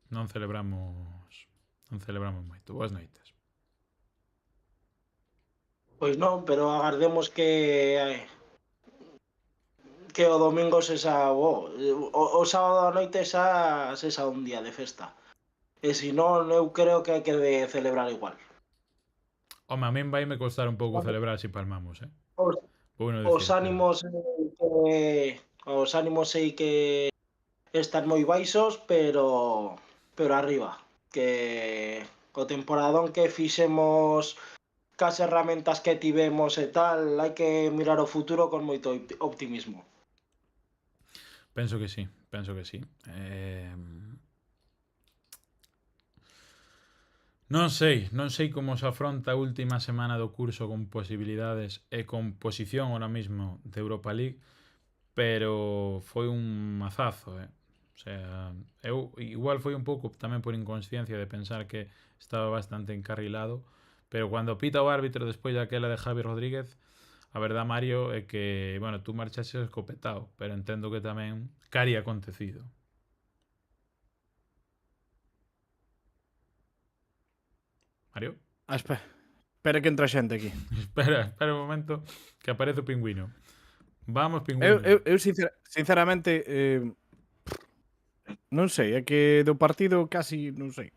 non celebramos moito. Boas noites. Pois non, pero agardemos que o domingo sexa o sábado a noite sexa un día de festa. E se non, eu creo que hai que celebrar igual. Home, a min vai me costar un pouco celebrar se palmamos, Os ánimos sei que están moi baixos, pero arriba, que o temporadón que fixemos cas herramentas que tivemos e tal, hai que mirar o futuro con moito optimismo. Penso que sí. Non sei como se afronta a última semana do curso con posibilidades e con posición ahora mismo de Europa League, pero foi un mazazo, O sea, eu igual foi un pouco tamén por inconsciencia de pensar que estaba bastante encarrilado, pero cando pita o árbitro despois daquela de Javi Rodríguez, a verdad, Mario, é que, bueno, tú marchaste escopetado, pero entendo que tamén cari acontecido. Mario? Espera que entra xente aquí. Espera un momento que aparece o pingüino. Vamos, pingüino. Eu sinceramente non sei, é que do partido casi non sei.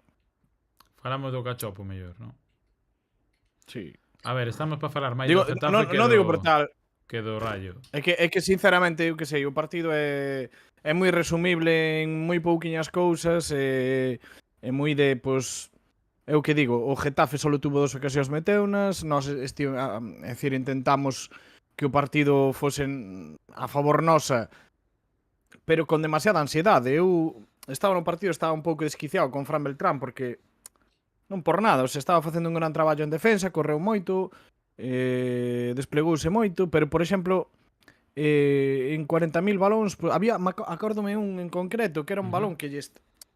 Falamos do cachopo mellor, non? Sí. A ver, estamos para falar máis Digo, do Getafe non digo por tal. Que do Rayo. É que sinceramente, eu que sei, o partido é moi resumible en moi pouquiñas cousas, é moi de, pois, eu que digo, o Getafe só tuvo 2 ocasións meteunas, nós intentamos que o partido fose a favor nosa, pero con demasiada ansiedade. Eu estaba no partido, estaba un pouco desquiciado con Fran Beltrán, porque non por nada, estaba facendo un gran traballo en defensa, correu moito, desplegouse moito, pero, por exemplo, en 40.000 balóns, acórdome un en concreto, que era un balón que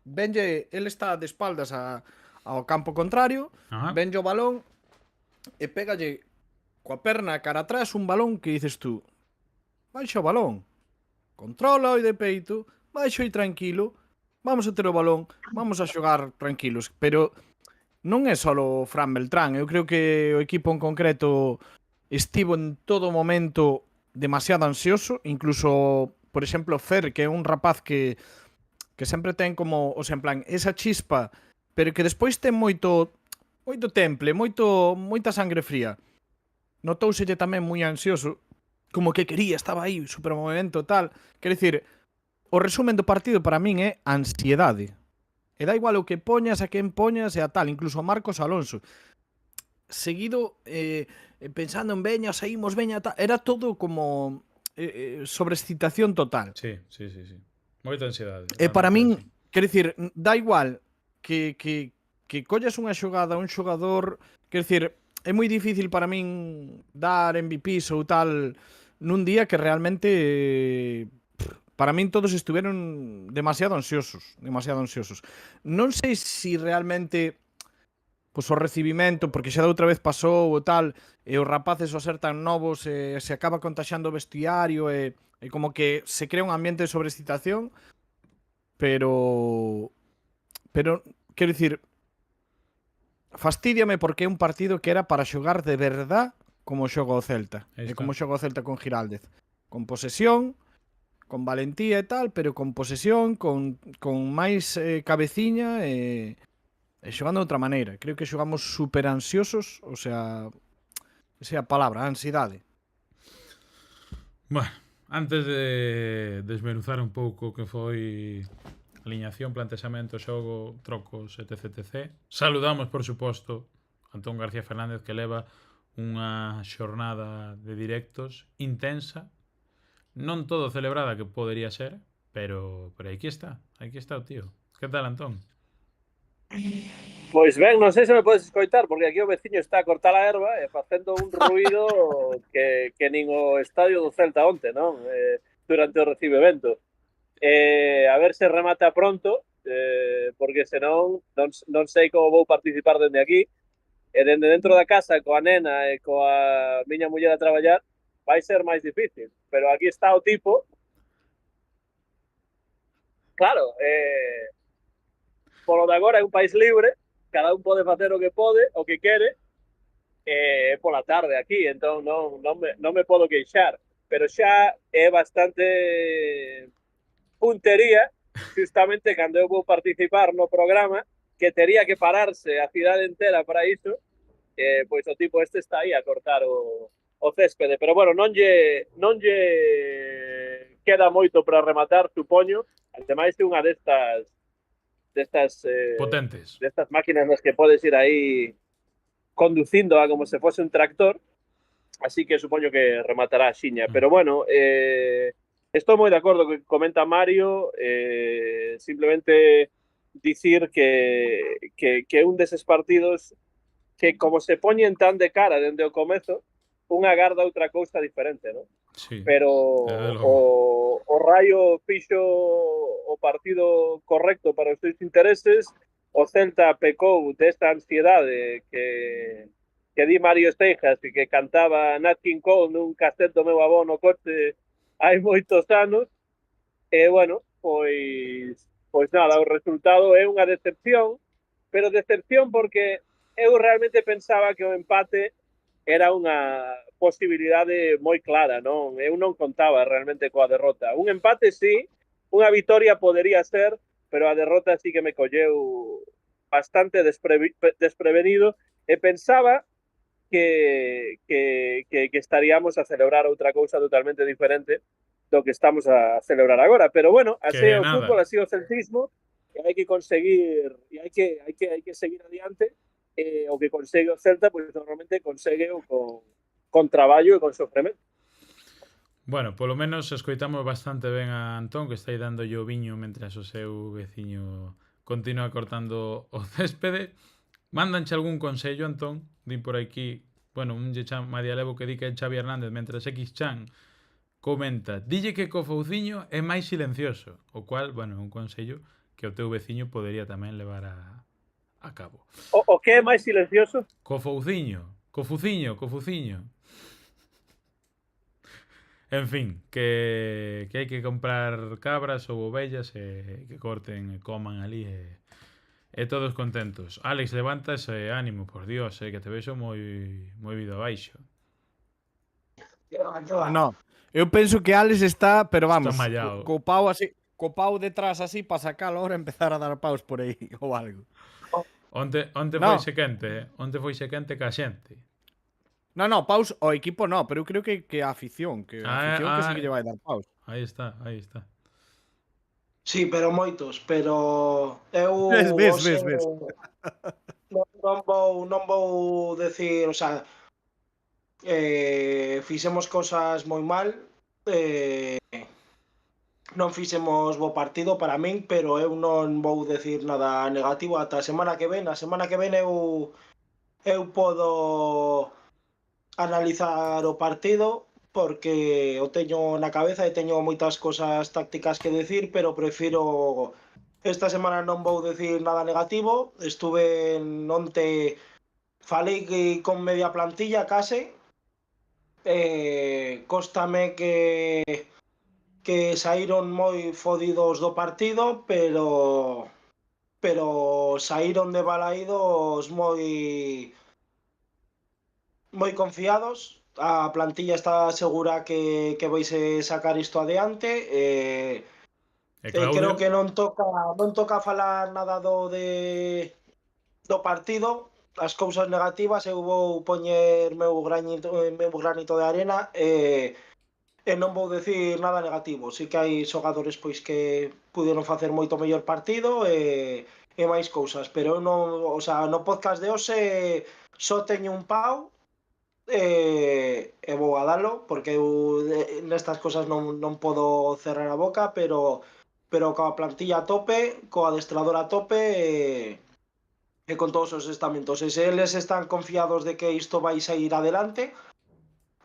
venlle, el está de espaldas a ao campo contrario, Ajá. venlle o balón e pégalle coa perna cara atrás un balón que dices tú, baixa o balón, controla o de peito, baixo e tranquilo, vamos a ter o balón, vamos a xogar tranquilos, pero non é só o Fran Beltrán, eu creo que o equipo en concreto estivo en todo momento demasiado ansioso, incluso, por exemplo, Fer, que é un rapaz que sempre ten como, o sea, en plan, esa chispa, pero que despois ten moito temple, moita sangre fría. Notouselle tamén moi ansioso, como que quería, estaba aí, super movimento, tal. Quer dicir, o resumen do partido para min é ansiedade. E da igual o que poñas, a quen poñas e a tal, incluso a Marcos Alonso. Seguido, pensando en veña, saímos, veña, tal. Era todo como sobreexcitación total. Sí. Moita ansiedade. E para realmente min, así. quer dicir, da igual que collas unha xogada a un xogador, quer dicir, é moi difícil para min dar MVPs ou tal nun día que realmente para min todos estuveron demasiado ansiosos. Non sei se realmente pois o recibimento, porque xa da outra vez pasou ou tal, e os rapaces ao ser tan novos se acaba contaxando o vestiario e como que se crea un ambiente de sobreexcitación, pero quero dicir, fastídiame porque é un partido que era para xogar de verdad como xoga o Celta. Aí E está. como xoga o Celta con Giraldez. Con posesión, con valentía e tal, pero con posesión, con máis cabeciña e xogando de outra maneira. Creo que xogamos super ansiosos, o sea, esa é a palabra, ansiedade. Bueno, antes de desmenuzar un pouco o que foi aliñación, plantexamento, xogo, trocos, etc. Saludamos, por suposto, a Antón García Fernández, que leva unha xornada de directos intensa, non todo celebrada que podería ser, pero aquí está o tío. Que tal, Antón? Pois ben, non sei se me podes escoitar, porque aquí o veciño está a cortar a erva e facendo un ruido que nin o estadio do Celta onte, non? Durante o recibimento. A ver se remata pronto, porque senón non sei como vou participar dende aquí, e dende dentro da casa coa nena e coa miña muller a traballar vai ser máis difícil, pero aquí está o tipo. Claro, polo de agora é un país libre, cada un pode facer o que pode, o que quere, pola tarde aquí, entón non me podo queixar, pero xa é bastante puntería, justamente cando eu vou participar no programa, que tería que pararse a cidade entera para iso, pois o tipo este está aí a cortar o céspede, pero bueno, non lle queda moito para rematar, supoño, ademais de unha destas potentes, destas máquinas nas que podes ir aí conducindo a como se fose un tractor, así que supoño que rematará a xiña, pero bueno, estou moi de acordo que comenta Mario, simplemente dicir que un deses partidos que como se poñen tan de cara dende o comezo, unha agarda outra cousa diferente, non? sí, Pero o Raio fixo o partido correcto para os seus intereses, o Celta pecou desta ansiedade que di Mario Esteijas e que cantaba Nat King Cole nun cassette do meu avó no coche hai moitos anos, e bueno, pois nada, o resultado é unha decepción, pero decepción porque eu realmente pensaba que o empate era unha posibilidade moi clara, non? Eu non contaba realmente coa derrota. Un empate sí, unha vitoria podería ser, pero a derrota sí que me colleu bastante desprevenido e pensaba que estaríamos a celebrar outra cousa totalmente diferente do que estamos a celebrar agora. Pero bueno, así é o fútbol, así o celtismo, e hai que conseguir, e hai que seguir adiante. O que consegue o Celta, pois normalmente consegue con traballo e con sofrimento. Bueno, polo menos escoitamos bastante ben a Antón, que está aí dando o viño mentras o seu veciño continúa cortando o céspede. Mándanche algún consello, Antón? Din por aquí, bueno, un Chan Madialevo que di que é Xavi Hernández, mentras X-Chan comenta, dille que co fouciño é máis silencioso, o cual, bueno, un consello que o teu veciño podería tamén levar a acabo. O que é máis silencioso? Co fuciño. En fin, que hai que comprar cabras ou ovellas e que corten e coman ali e todos contentos. Alex, levanta ese ánimo, por Dios, que te vexo moi vido abaixo. Que va. No, eu penso que Alex está, pero Está vamos, mallado. co pau así, co pau detrás así para sacalo ahora e empezar a dar paus por aí ou algo. Onte No. foise quente, onte foise quente ca xente. No, paus ao equipo no, pero eu creo que a afición, que sí que lle vai dar paus. Aí está. Sí, pero moitos, pero eu Ves. non vou decir, o sea, fixemos cosas moi mal, non fixemos bo partido para min, pero eu non vou decir nada negativo ata a semana que ven. A semana que ven eu podo analizar o partido porque o teño na cabeza e teño moitas cosas tácticas que decir, pero prefiro esta semana non vou decir nada negativo. Estuve onte falei con media plantilla case. Cóstame que saíron moi fodidos do partido, pero saíron de Balaídos moi confiados. A plantilla está segura que vais sacar isto adiante. Creo que non toca falar nada do partido, as cousas negativas. Eu vou poñer meu granito de arena e non vou decir nada negativo. Si que hai xogadores pois que puderon facer moito mellor partido e máis cousas, pero eu non, o sea, no podcast de hoxe só teño un pau e vou a dalo porque eu nestas cosas non podo cerrar a boca, pero coa plantilla a tope, co adestrador a tope e con todos os estamentos. E se eles están confiados de que isto vai sair adelante,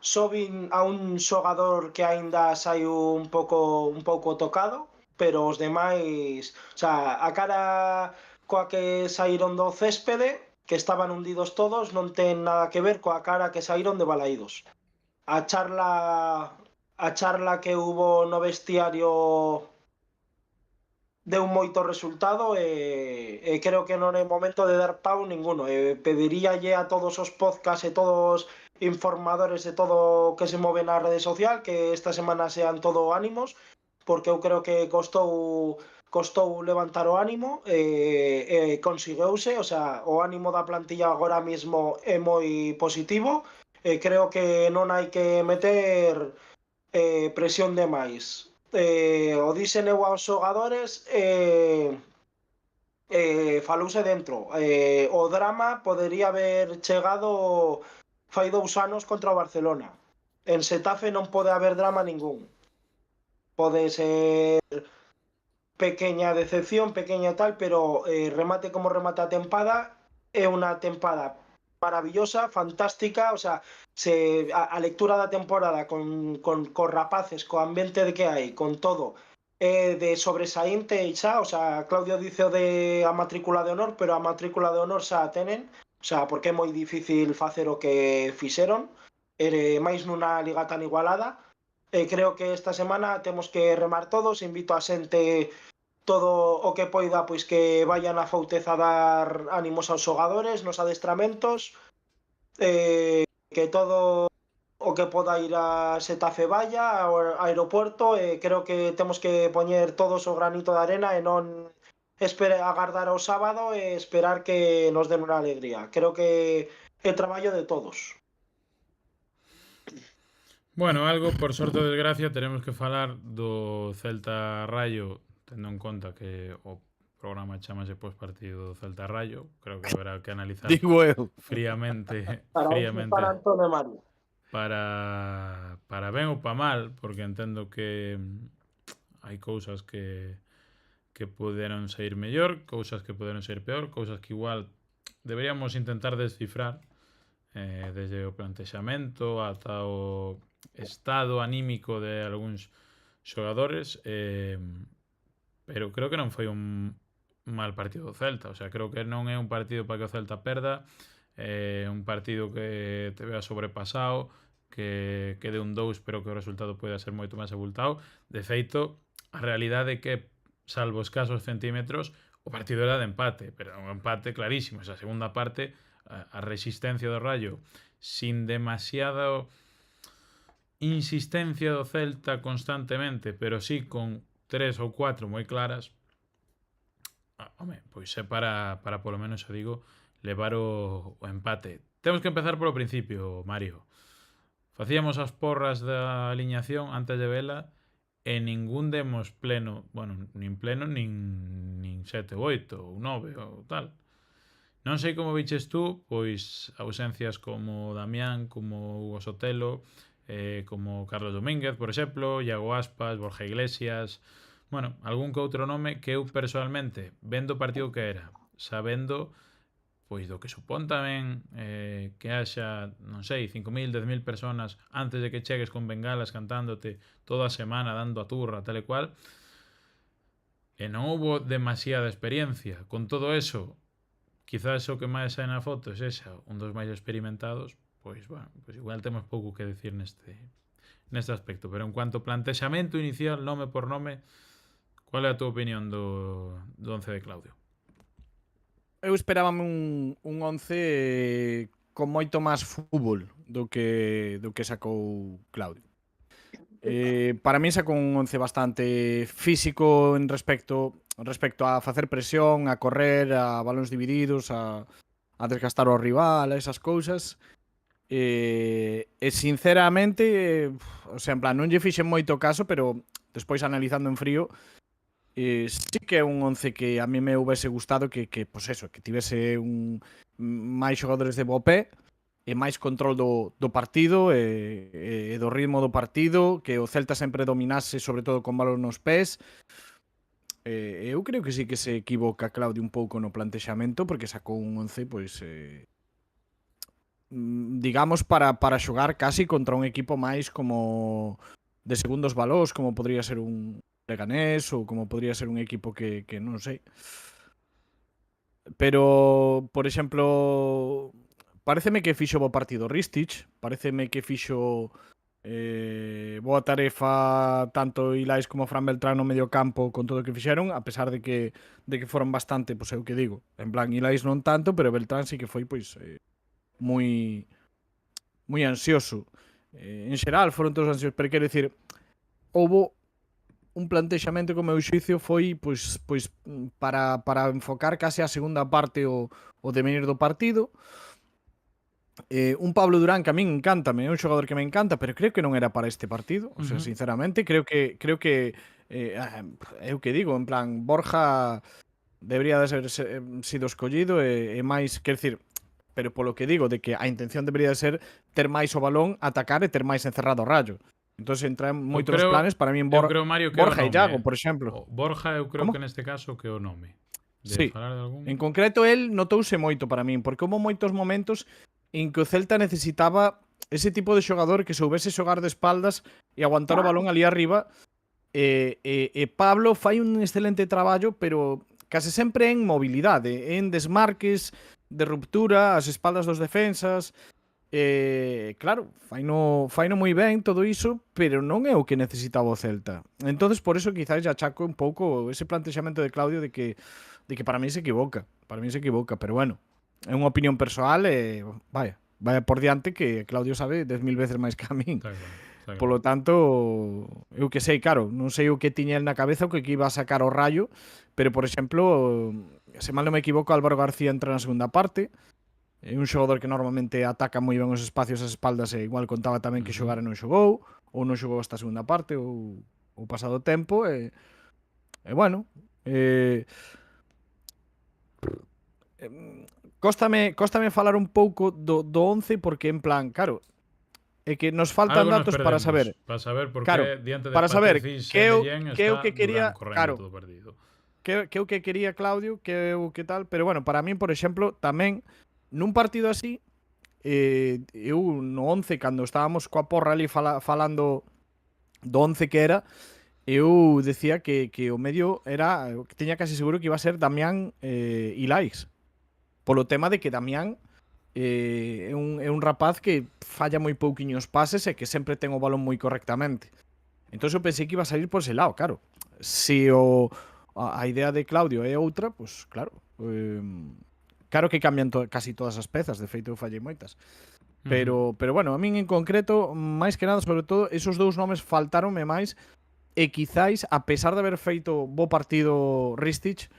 só vin a un xogador que aínda sai un pouco tocado, pero os demais, o sea, a cara coa que saíron do céspede, que estaban hundidos todos, non ten nada que ver coa cara que saíron de Balaídos. A charla que hubo no vestiario deu moito resultado e creo que non é momento de dar pau ninguno. Pediríalle a todos os podcasts e todos informadores e todo que se move na rede social que esta semana sean todo ánimos, porque eu creo que costou levantar o ánimo e consegueuse, o sea, o ánimo da plantilla agora mesmo é moi positivo e creo que non hai que meter presión de máis. O dixen eu aos xogadores falouse dentro. O drama podería haber chegado fai 2 anos contra o Barcelona. En Xetafe non pode haber drama ningún. Pode ser pequeña decepción, pequeña tal, pero remate como remata a tempada, é unha tempada maravillosa, fantástica. O sea, a lectura da temporada con rapaces, co ambiente de que hai, con todo, de sobresaínte xa. O sea, Claudio dice o de a matrícula de honor, pero a matrícula de honor xa a tenen, o sea, porque é moi difícil facer o que fixeron, máis nunha liga tan igualada. Creo que esta semana temos que remar todos. Invito a xente todo o que poida pois que vayan a Foutez a dar ánimos aos xogadores nos adestramentos, que todo o que poda ir a Xetafe vaya ao aeropuerto. Creo que temos que poñer todos o granito de arena e non agardar ao sábado e esperar que nos den unha alegría. Creo que é traballo de todos. Bueno, algo, por sorte ou desgracia, teremos que falar do Celta Rayo, tendo en conta que o programa chamase Postpartido do Celta Rayo. Creo que haberá que analizar Digo eu. fríamente Para Antonio Mario. para ben ou para mal, porque entendo que hai cousas que poderon sair mellor, cousas que poderon sair peor, cousas que igual deberíamos intentar descifrar desde o plantexamento ata o estado anímico de algúns xogadores, pero creo que non foi un mal partido do Celta. O sea, creo que non é un partido para que o Celta perda, un partido que te vea sobrepasado, que quede un 2, pero que o resultado poida ser moito máis abultado. De feito, a realidade é que, salvo escasos centímetros, o partido era de empate, pero un empate clarísimo. Esa segunda parte, a resistencia do Rayo, sin demasiada insistencia do Celta constantemente, pero sí con 3 ou 4 moi claras, home, pois é para polo menos, eu digo, levar o empate. Temos que empezar polo principio, Mario. Facíamos as porras da aliñación antes de vela e ningún demos pleno, bueno, nin pleno, nin 7 ou 8 ou 9 ou tal. Non sei como viches tú, pois ausencias como Damián, como Hugo Sotelo, como Carlos Domínguez, por exemplo, Iago Aspas, Borja Iglesias, bueno, algún que outro nome que eu personalmente, vendo o partido que era, sabendo pois do que supón tamén que haxa, non sei, 5.000, 10.000 personas antes de que chegues con bengalas cantándote toda a semana, dando a turra, tal e cual, e non houbo demasiada experiencia. Con todo eso, quizás o que máis sai na foto é esa, un dos máis experimentados, pois, bueno, pois igual temos pouco que decir neste aspecto. Pero en cuanto ao plantexamento inicial, nome por nome, qual é a tua opinión do 11 de Claudio? Eu esperábame un 11 con moito máis fútbol do que sacou Claudio. Para mí sacou un 11 bastante físico en respecto a facer presión, a correr, a balóns divididos, a desgastar o rival, a esas cousas. E sinceramente, o sea, en plan, non lle fixen moito caso, pero despois analizando en frío, sí que é un 11 que a mí me houvese gustado que pues eso, que tivese máis xogadores de bo pé e máis control do partido e do ritmo do partido, que o Celta sempre dominase, sobre todo con balón nos pés. Eu creo que sí que se equivoca Claudio un pouco no plantexamento, porque sacou un 11 pois digamos para xogar casi contra un equipo máis como de segundos valós, como podría ser un Leganés ou como podría ser un equipo que non sei. Pero, por exemplo, pareceme que fixo bo partido Ristich, pareceme que fixo boa tarefa tanto Ilais como Fran Beltrán no medio campo con todo o que fixeron, a pesar de que foron bastante, pois eu que digo, en plan Ilais non tanto, pero Beltrán sí que foi pois moi ansioso. En xeral foron todos ansiosos, pero quero dicir, houbo un plantexamento que o meu xuicio foi pois para enfocar case a segunda parte o devenir do partido. Un Pablo Durán que a min encántame, é un xogador que me encanta, pero creo que non era para este partido. O sea, sinceramente, creo que eu que digo, en plan, Borja debería de ser sido escollido e máis, quer decir, pero polo que digo, de que a intención debería de ser ter máis o balón, atacar e ter máis encerrado o Rayo. Entón, entran moitos os planes, para mí en creo, Mario, que Borja e Iago, por exemplo. Borja, eu creo que neste caso que o nome. Sí, en concreto el notouse moito para min, porque houve moitos momentos en que o Celta necesitaba ese tipo de xogador que soubese xogar de espaldas e aguantar o balón ali arriba. E Pablo fai un excelente traballo, pero case sempre en mobilidade, en desmarques, de ruptura, as espaldas dos defensas. Claro, faino moi ben todo iso, pero non é o que necesitaba o Celta. Entonces por eso quizás ya achaco un pouco ese plantexamento de Claudio de que para mí se equivoca. Para mí se equivoca, pero bueno, é unha opinión persoal e vaya por diante que Claudio sabe 10.000 veces máis que a min. Polo tanto, eu que sei, claro, non sei o que tiña el na cabeza o que iba a sacar o Rayo, pero por exemplo, se mal non me equivoco, Álvaro García entra na segunda parte. É un xogador que normalmente ataca moi ben os espacios ás espaldas e igual contaba tamén que xogara non xogou, ou non xogou esta segunda parte ou pasado tempo e bueno, cóstame falar un pouco do 11 porque en plan, claro, é que nos faltan datos para saber porque claro, diante de para saber que eu que quería, claro, que eu que quería Claudio, que eu que tal, pero bueno, para min, por exemplo, tamén nun partido así, eu no 11, cando estábamos coa porra ali falando do 11 que era, eu decía que o medio era, que tiña casi seguro que iba a ser Damián Ilaix. Polo tema de que Damián é un rapaz que falla moi pouquiños pases e que sempre ten o balón moi correctamente. Entón eu pensei que iba a salir por ese lado, claro. Se a idea de Claudio é outra, pois claro. Claro que cambian casi todas as pezas, de feito eu fallei moitas. Pero bueno, a min en concreto, máis que nada, sobre todo, esos dous nomes faltaronme máis e quizáis, a pesar de haber feito bo partido Ristich,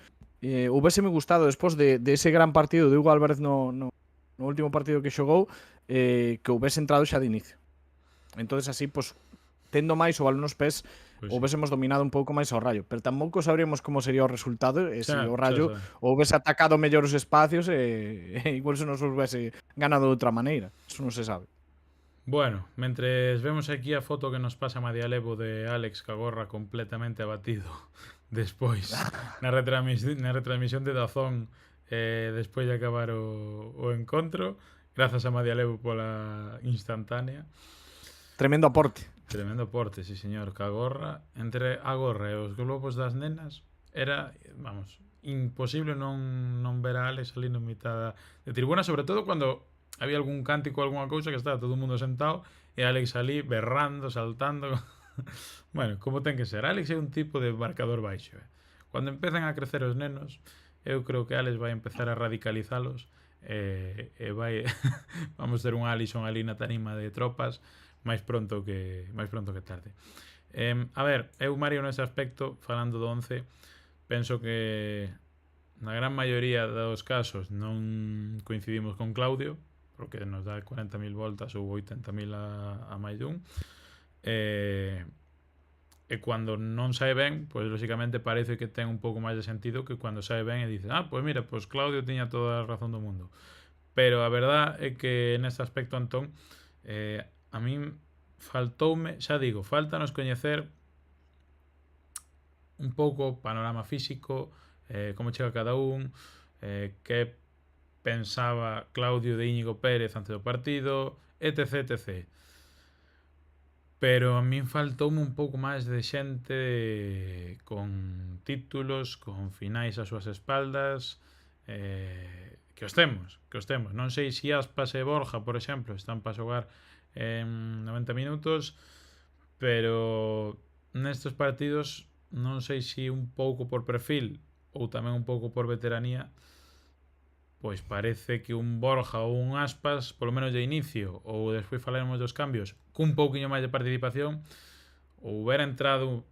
hubéseme gustado despois de ese gran partido de Hugo Álvarez no último partido que xogou, que houbese entrado xa de inicio. Entonces así, pues, tendo máis o balón nos pés, Pois sí. houbésemos dominado un pouco máis ao Rayo, pero tampouco sabríamos como sería o resultado e se Xa, o Rayo xa. houbese atacado mellor os espacios e igual se nos houbese ganado de outra maneira. Eso non se sabe. Bueno, mentres vemos aquí a foto que nos pasa Madialevo de Alex Cagorra completamente abatido despois na retransmisión de Dazón despois de acabar o encontro, grazas a Madialevo pola instantánea. Tremendo aporte. Tremendo porte, sí señor. Cagorra, entre a gorra e os globos das nenas era, vamos, imposible non ver a Alex ali na mitad de tribuna, sobre todo cando había algún cántico, alguna cousa que estaba todo o mundo sentado e Alex ali berrando, saltando. Bueno, como ten que ser. Alex é un tipo de marcador baixo. Cando empezan a crecer os nenos, eu creo que Alex vai empezar a radicalizalos e vai vamos ter un Alison ali na tarima de tropas máis pronto que tarde. A ver, eu, Mario, nese aspecto, falando do 11, penso que na gran maioría dos casos non coincidimos con Claudio, porque nos dá 40.000 voltas ou 80.000 a máis dun. E cando non sae ben, pois lógicamente parece que ten un pouco máis de sentido que cando sae ben e dices, pois mira, pois Claudio tiña toda a razón do mundo. Pero a verdad é que neste aspecto, Antón, a min faltoume, xa digo, faltanos coñecer un pouco o panorama físico, como chega cada un, que pensaba Claudio de Íñigo Pérez antes do partido, etc, etc. Pero a min faltoume un pouco máis de xente con títulos, con finais ás súas espaldas, que os temos. Non sei se Aspas e Borja, por exemplo, están para xogar en 90 minutos, pero nestes partidos non sei se un pouco por perfil ou tamén un pouco por veteranía, pois parece que un Borja ou un Aspas, polo menos de inicio, ou despois falaremos dos cambios, cun pouquiño máis de participación, ou hubiera entrado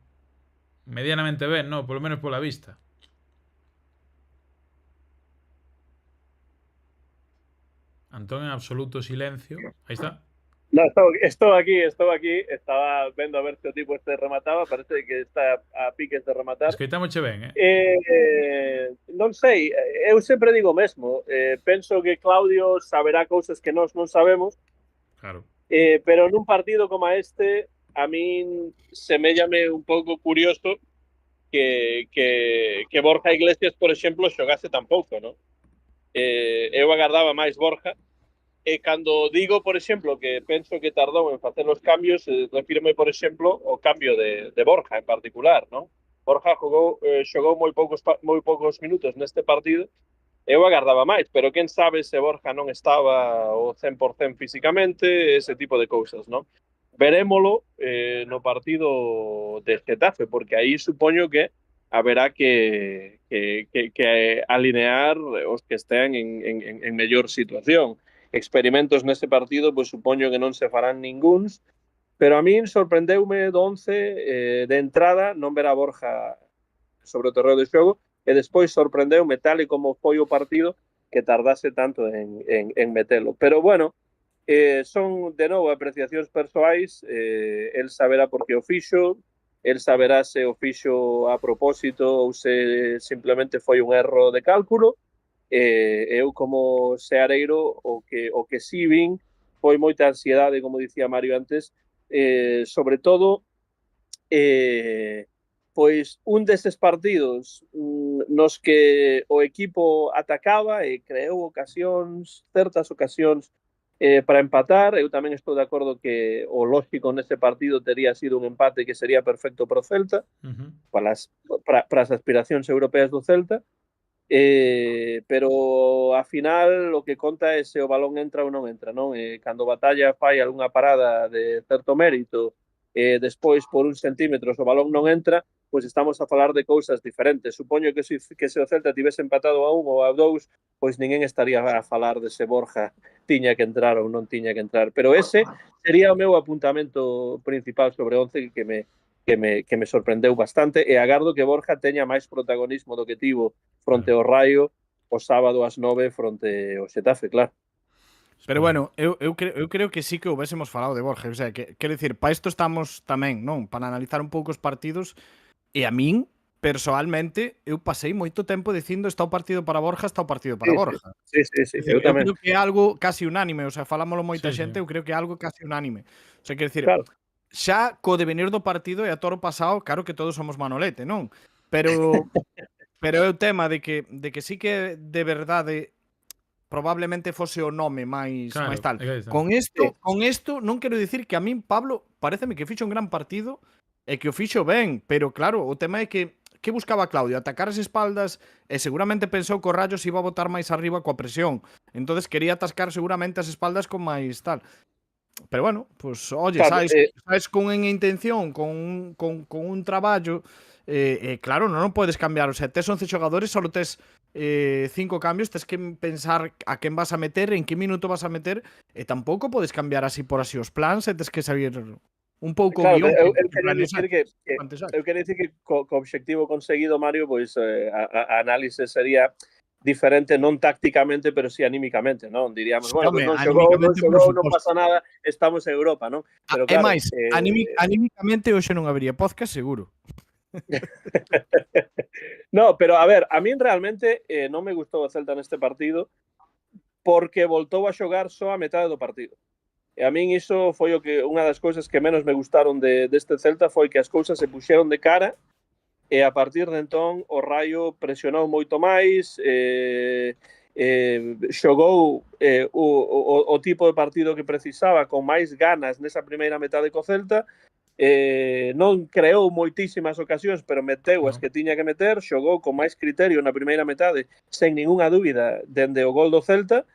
medianamente ben, no, polo menos pola vista. Antón en absoluto silencio. Aí está. No, estou aquí, estaba vendo a ver se o tipo este remataba, parece que está a piques de rematar. Escoitámoche ben, Non sei, eu sempre digo o mesmo, penso que Claudio saberá cousas que nós non sabemos, claro. Pero nun partido como este, a min seméllame un pouco curioso que Borja Iglesias, por exemplo, xogase tan pouco, non? Eu agardaba máis Borja, e cando digo, por exemplo, que penso que tardou en facer os cambios, refírome, por exemplo, ao cambio de Borja en particular, non? Borja xogou moi poucos minutos neste partido, eu agardaba máis, pero quen sabe se Borja non estaba ao 100% físicamente, ese tipo de cousas, non? Verémolo no partido de Getafe, porque aí supoño que haberá que alinear os que estén en mellor situación. Experimentos nese partido, pois supoño que non se farán ninguns, pero a min sorprendeume do 11 de entrada non ver a Borja sobre o terreo de xogo, e despois sorprendeume tal e como foi o partido que tardase tanto en metelo. Pero bueno, son de novo apreciacións persoais, el saberá por que o fixo, el saberá se o fixo a propósito ou se simplemente foi un erro de cálculo. Eu como seareiro o que si vin foi moita ansiedade, como dicía Mario antes, sobre todo pois un destes partidos nos que o equipo atacaba e creou certas ocasións para empatar. Eu tamén estou de acordo que o lógico nese partido tería sido un empate que sería perfecto para o Celta, para as aspiracións europeas do Celta, pero a final o que conta é se o balón entra ou non entra, non? Cando Batalla fai algunha parada de certo mérito, despois por uns centímetros o balón non entra, pois estamos a falar de cousas diferentes. Supoño que se o Celta tivese empatado a 1 ou a 2, pois ninguén estaría a falar de se Borja tiña que entrar ou non tiña que entrar. Pero ese sería o meu apuntamento principal sobre 11 que me sorprendeu bastante, e agardo que Borja teña máis protagonismo do que tivo fronte ao Raio o sábado ás 9 fronte ao Xetafe, claro. Pero bueno, eu creo que sí que houbésemos falado de Borja. O sea, que, quero dicir, para isto estamos tamén, non? Para analizar un pouco os partidos. E a min, personalmente, eu pasei moito tempo dicindo está o partido para Borja, está o partido para Borja. Sí. Eu creo que é algo casi unánime. O sea, falámoslo moita xente, eu creo que é algo casi unánime. O sea, quero dicir, claro. Xa co devenir do partido e a toro pasado, claro que todos somos Manolete, non? Pero é o tema de que sí que de verdade probablemente fose o nome máis tal. Con isto non quero dicir que a min Pablo paréceme que fixo un gran partido e que o fixo ben, pero claro, o tema é que buscaba Claudio? Atacar as espaldas e seguramente pensou que o Rayo se iba a botar máis arriba coa presión. Entonces quería atascar seguramente as espaldas con máis tal. Pero bueno, pues oye, claro, sabes con unha intención, con un traballo, claro, non podes cambiar. O sea, tes 11 xogadores, só tes 5 cambios, tes que pensar a quen vas a meter, en que minuto vas a meter, e tampouco podes cambiar así por así os plans, e tes que saber un pouco claro, guión. Eu quero dicir que co obxectivo conseguido, Mario, pois a análise sería diferente, non tácticamente, pero sí anímicamente, non? Diríamos, bueno, pues non xogou, non pasa nada, estamos en Europa, non? Pero claro, máis, anímicamente hoxe non habería podcast, seguro. No, pero a ver, a min realmente non me gustou o Celta neste partido porque voltou a xogar só a metade do partido. E a min iso foi o que unha das cousas que menos me gustaron deste Celta foi que as cousas se puxeron de cara. E a partir de entón o Raio presionou moito máis, xogou o tipo de partido que precisaba con máis ganas nesa primeira metade co Celta, non creou moitísimas ocasións, pero meteu as que tiña que meter, xogou con máis criterio na primeira metade, sen ningunha dúbida, dende o gol do Celta,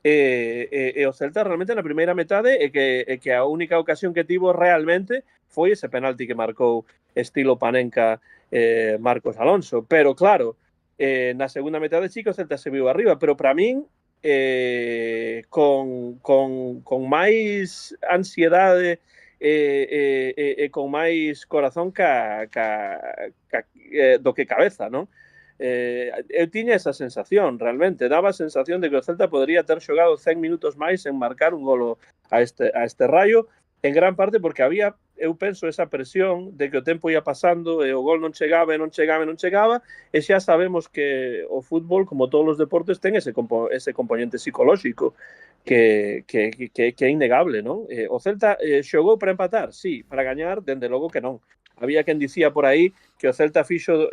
e o Celta realmente na primeira metade é que a única ocasión que tivo realmente foi ese penalti que marcou estilo Panenka Marcos Alonso, pero claro, na segunda metade sí que o Celta se viu arriba, pero para min con máis ansiedade e con máis corazón do que cabeza, non? Eu tiña esa sensación, realmente, daba a sensación de que o Celta podría ter xogado 100 minutos máis en marcar un golo a este Raio, en gran parte porque había, eu penso, esa presión de que o tempo ia pasando e o gol non chegaba, e xa sabemos que o fútbol, como todos os deportes, ten ese componente psicolóxico que é innegable, non? O Celta xogou para empatar, sí, para gañar, dende logo que non. Había quen dicía por aí que o Celta fixo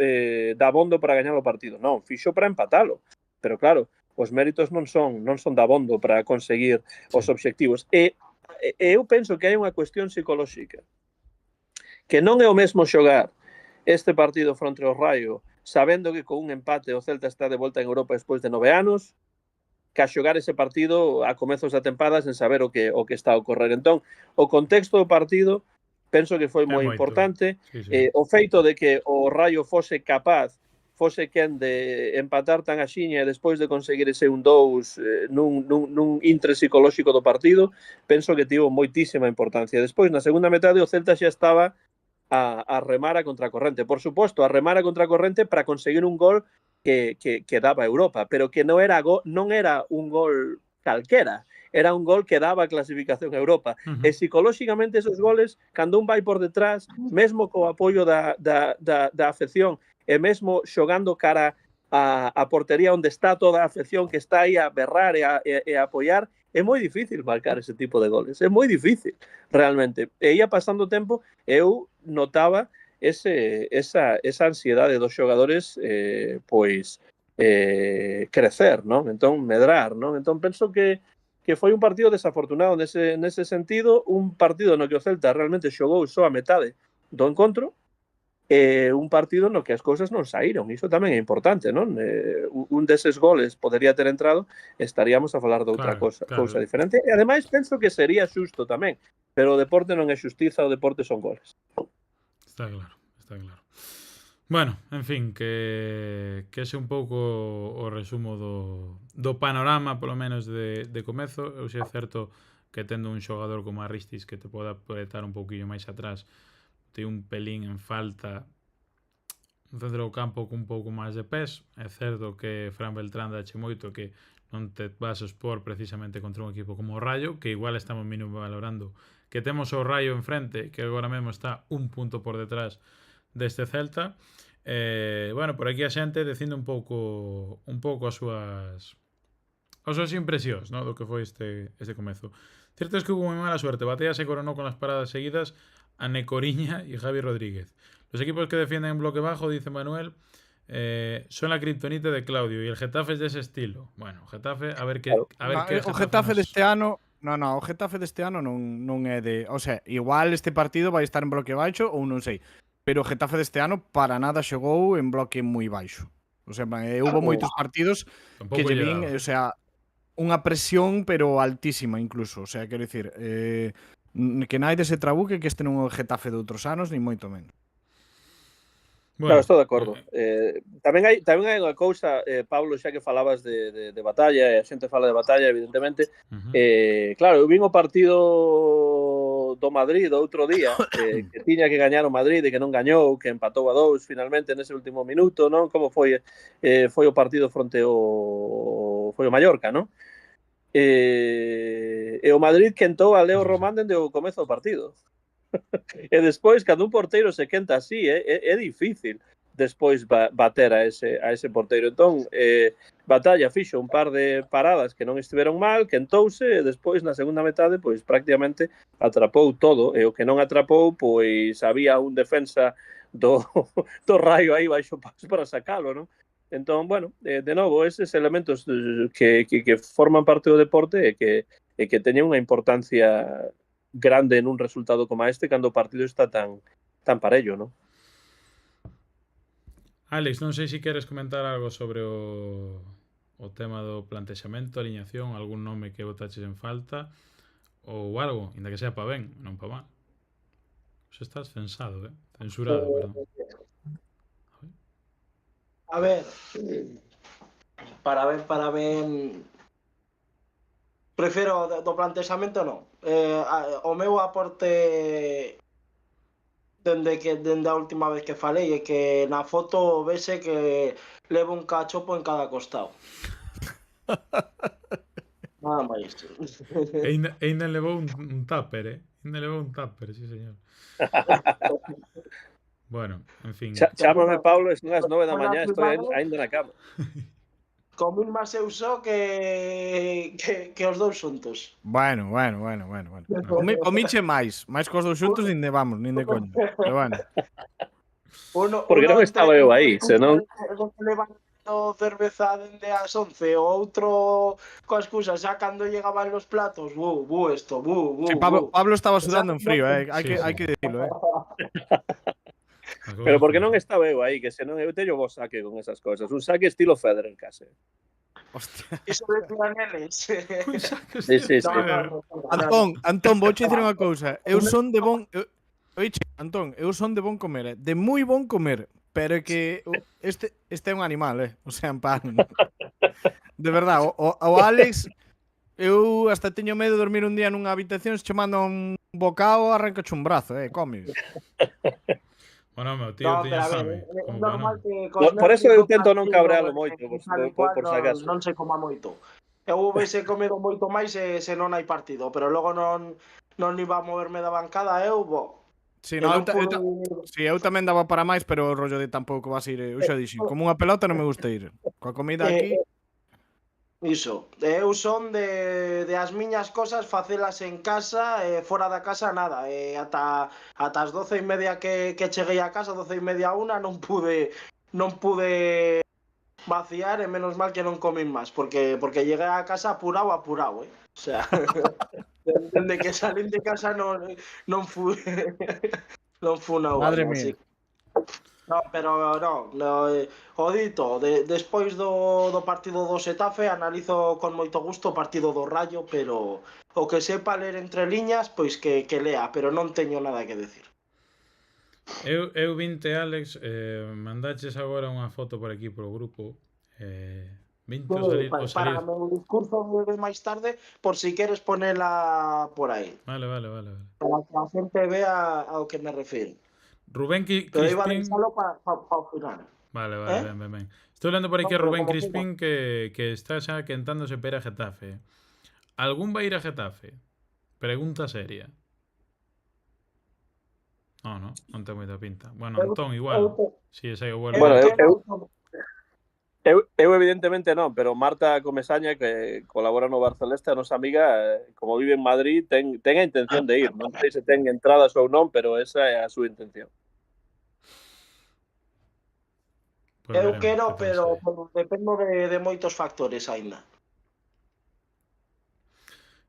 dabondo para gañar o partido. Non, fixo para empatalo. Pero claro, os méritos non son dabondo para conseguir os obxectivos. E eu penso que hai unha cuestión psicolóxica que non é o mesmo xogar este partido fronte ao Raio sabendo que con un empate o Celta está de volta en Europa despois de 9 anos que a xogar ese partido a comezos da tempada sen saber o que está a ocorrer. Entón, o contexto do partido penso que foi moi importante. O feito de que o Raio fose quen de empatar tan axiña e despois de conseguir ese 1-2 nun intre psicolóxico do partido, penso que tivo moitísima importancia. Despois, na segunda metade, o Celta xa estaba a remar a contracorrente. Por suposto, a remar a contracorrente para conseguir un gol que daba a Europa, pero que non era un gol calquera. Era un gol que daba a clasificación a Europa. E psicolóxicamente esos goles, cando un vai por detrás, mesmo co apoio da afección, e mesmo xogando cara a portería onde está toda a afección que está aí a berrar e a apoiar, é moi difícil marcar ese tipo de goles. É moi difícil, realmente. E ia pasando o tempo, eu notaba esa ansiedade dos xogadores crecer, non? Entón, medrar, non? Entón, penso que que foi un partido desafortunado nese sentido, un partido no que o Celta realmente xogou só a metade do encontro, un partido no que as cousas non saíron. Iso tamén é importante, non? Un deses goles podería ter entrado, estaríamos a falar de outra cousa diferente. E ademais penso que sería xusto tamén, pero o deporte non é xustiza, o deporte son goles. Está claro, está claro. Bueno, en fin, que ese un pouco o resumo do panorama, polo menos de comezo. Eu sei certo que tendo un xogador como Aristis que te poda proyectar un pouquillo máis atrás, te un pelín en falta un centro do campo cun pouco máis de pés. É certo que Fran Beltrán dache moito que non te vas a expor precisamente contra un equipo como o Rayo, que igual estamos mínimo valorando que temos o Rayo enfrente, que agora mesmo está un punto por detrás deste Celta. Bueno, por aquí a xente dicindo un pouco as súas impresións, ¿no? Do que foi este comezo. Cierto es que hubo moi mala suerte. Batalla se coronó con las paradas seguidas a Necoriña y Javi Rodríguez. Los equipos que defienden en bloque bajo, dice Manuel, son la kriptonita de Claudio, y el Getafe es de ese estilo. Bueno, Getafe, a ver que o Getafe deste ano o Getafe deste ano non é de, o sea, igual este partido vai estar en bloque baixo ou non sei, pero o Getafe deste ano para nada xogou en bloque moi baixo. O sea, houve moitos partidos que lle vin, o sea, unha presión pero altísima incluso, o sea, quero dicir, que naide se trabuque que este non é o Getafe de outros anos, ni moito menos. Bueno, claro, estou de acordo. Tamén hai unha cousa, Pablo, xa que falabas de Batalla, e a xente fala de Batalla, evidentemente. Claro, eu vin o partido do Madrid do outro día, que tiña que gañar o Madrid e que non gañou, que empatou a 2 finalmente nese último minuto, non? Como foi o partido fronte o Mallorca, non? E o Madrid quentou a Leo Román dende o comezo do partido. E despois, cando un porteiro se quenta así, é difícil despois bater a ese porteiro. Entón, Batalla fixo un par de paradas que non estiveron mal, quentouse, e despois na segunda metade, pois prácticamente atrapou todo, e o que non atrapou, pois había un defensa do Raio aí baixo paso para sacalo, non? Entón, bueno, de novo, eses elementos que forman parte do deporte e que teñen unha importancia grande en un resultado como este cando o partido está tan parello, ¿no? Alex, non sei se queres comentar algo sobre o tema do plantexamento, aliñación, algún nome que botaches en falta ou algo, inda que sea pa ben, non pa mal. Xa estás censado, censurado, perdón. A ver, para ben prefiro do plantexamento non. O meu aporte dende a última vez que falei é que na foto vese que levo un cachopo en cada costado. Nada máis. Ainda levou un tupper, Ainda levou un tupper, sí, señor. Bueno, en fin. Chámame, Pablo, son as 9 da mañá, estou ainda na cama. Comín máis eu só que os dous xuntos. Bueno. Comiche máis cos dous xuntos nin de coño. Pero bueno. Porque non estaba eu aí, senón levando cerveza dende as 11, o outro coas cousas xa cando llegaban los platos, esto. Sí, Pablo estaba sudando en frío, hai que dicilo, Pero porque non estaba eu aí, que senón eu teño bo saque con esas cousas. Un saque estilo Federer, case. Hostia. Iso de planeles. Sí. Antón, vouche dicir unha cousa. Eu son de bon... Oiche, Antón, eu son de bon comer, de moi bon comer, pero que este é un animal, o sea, en pan. De verdad, o Alex, eu hasta teño medo de dormir un día nunha habitación se chamando un bocado, arrancache un brazo, come. Bueno, meu tío tiña fame. Por eso eu tento non cabrealo moito, por si acaso. Non se coma moito. Eu houvese comido moito máis se non hai partido, pero logo non iba a moverme da bancada, eu eu tamén daba para máis, pero o rollo de tampouco vas ir, eu xa dixen, como unha pelota non me gusta ir. Coa comida aquí... Iso, eu son de as miñas cosas facelas en casa, fora da casa nada, ata as 12:30 que cheguei a casa, 12:30 a 1, non pude vaciar e menos mal que non comen máis, porque lleguei a casa apurado, O sea, dende que salín de casa non fui non fui unha Madre guaina, así mía. que no, pero o dito, despois do partido do Xetafe analizo con moito gusto o partido do Rayo, pero o que sepa ler entre liñas, pois que lea, pero non teño nada que decir. Eu vinte, Alex, mandaches agora unha foto por aquí polo grupo. Vinte o salir, o Para salir. o meu discurso de máis tarde, por si queres ponela por aí, Vale. para que a xente vea ao que me refiro. Rubén Pero iba a Crispín. deixalo para o final. Vale, ¿Eh? ben. Estou lendo por aquí a No, pero Rubén como Crispín que está xa quentándose para ir a Getafe. Algún vai ir a Getafe? Pregunta seria. Non ten moita pinta. Bueno, Antón igual. Si ese é o vuelo. Bueno, quero- Eu evidentemente non, pero Marta Comesaña, que colabora no Barceleste, a nosa amiga, como vive en Madrid, ten a intención de ir. Non sei se ten entradas ou non, pero esa é a súa intención. Pois Eu veremos quero, que tal pero sae. dependo de moitos factores aínda.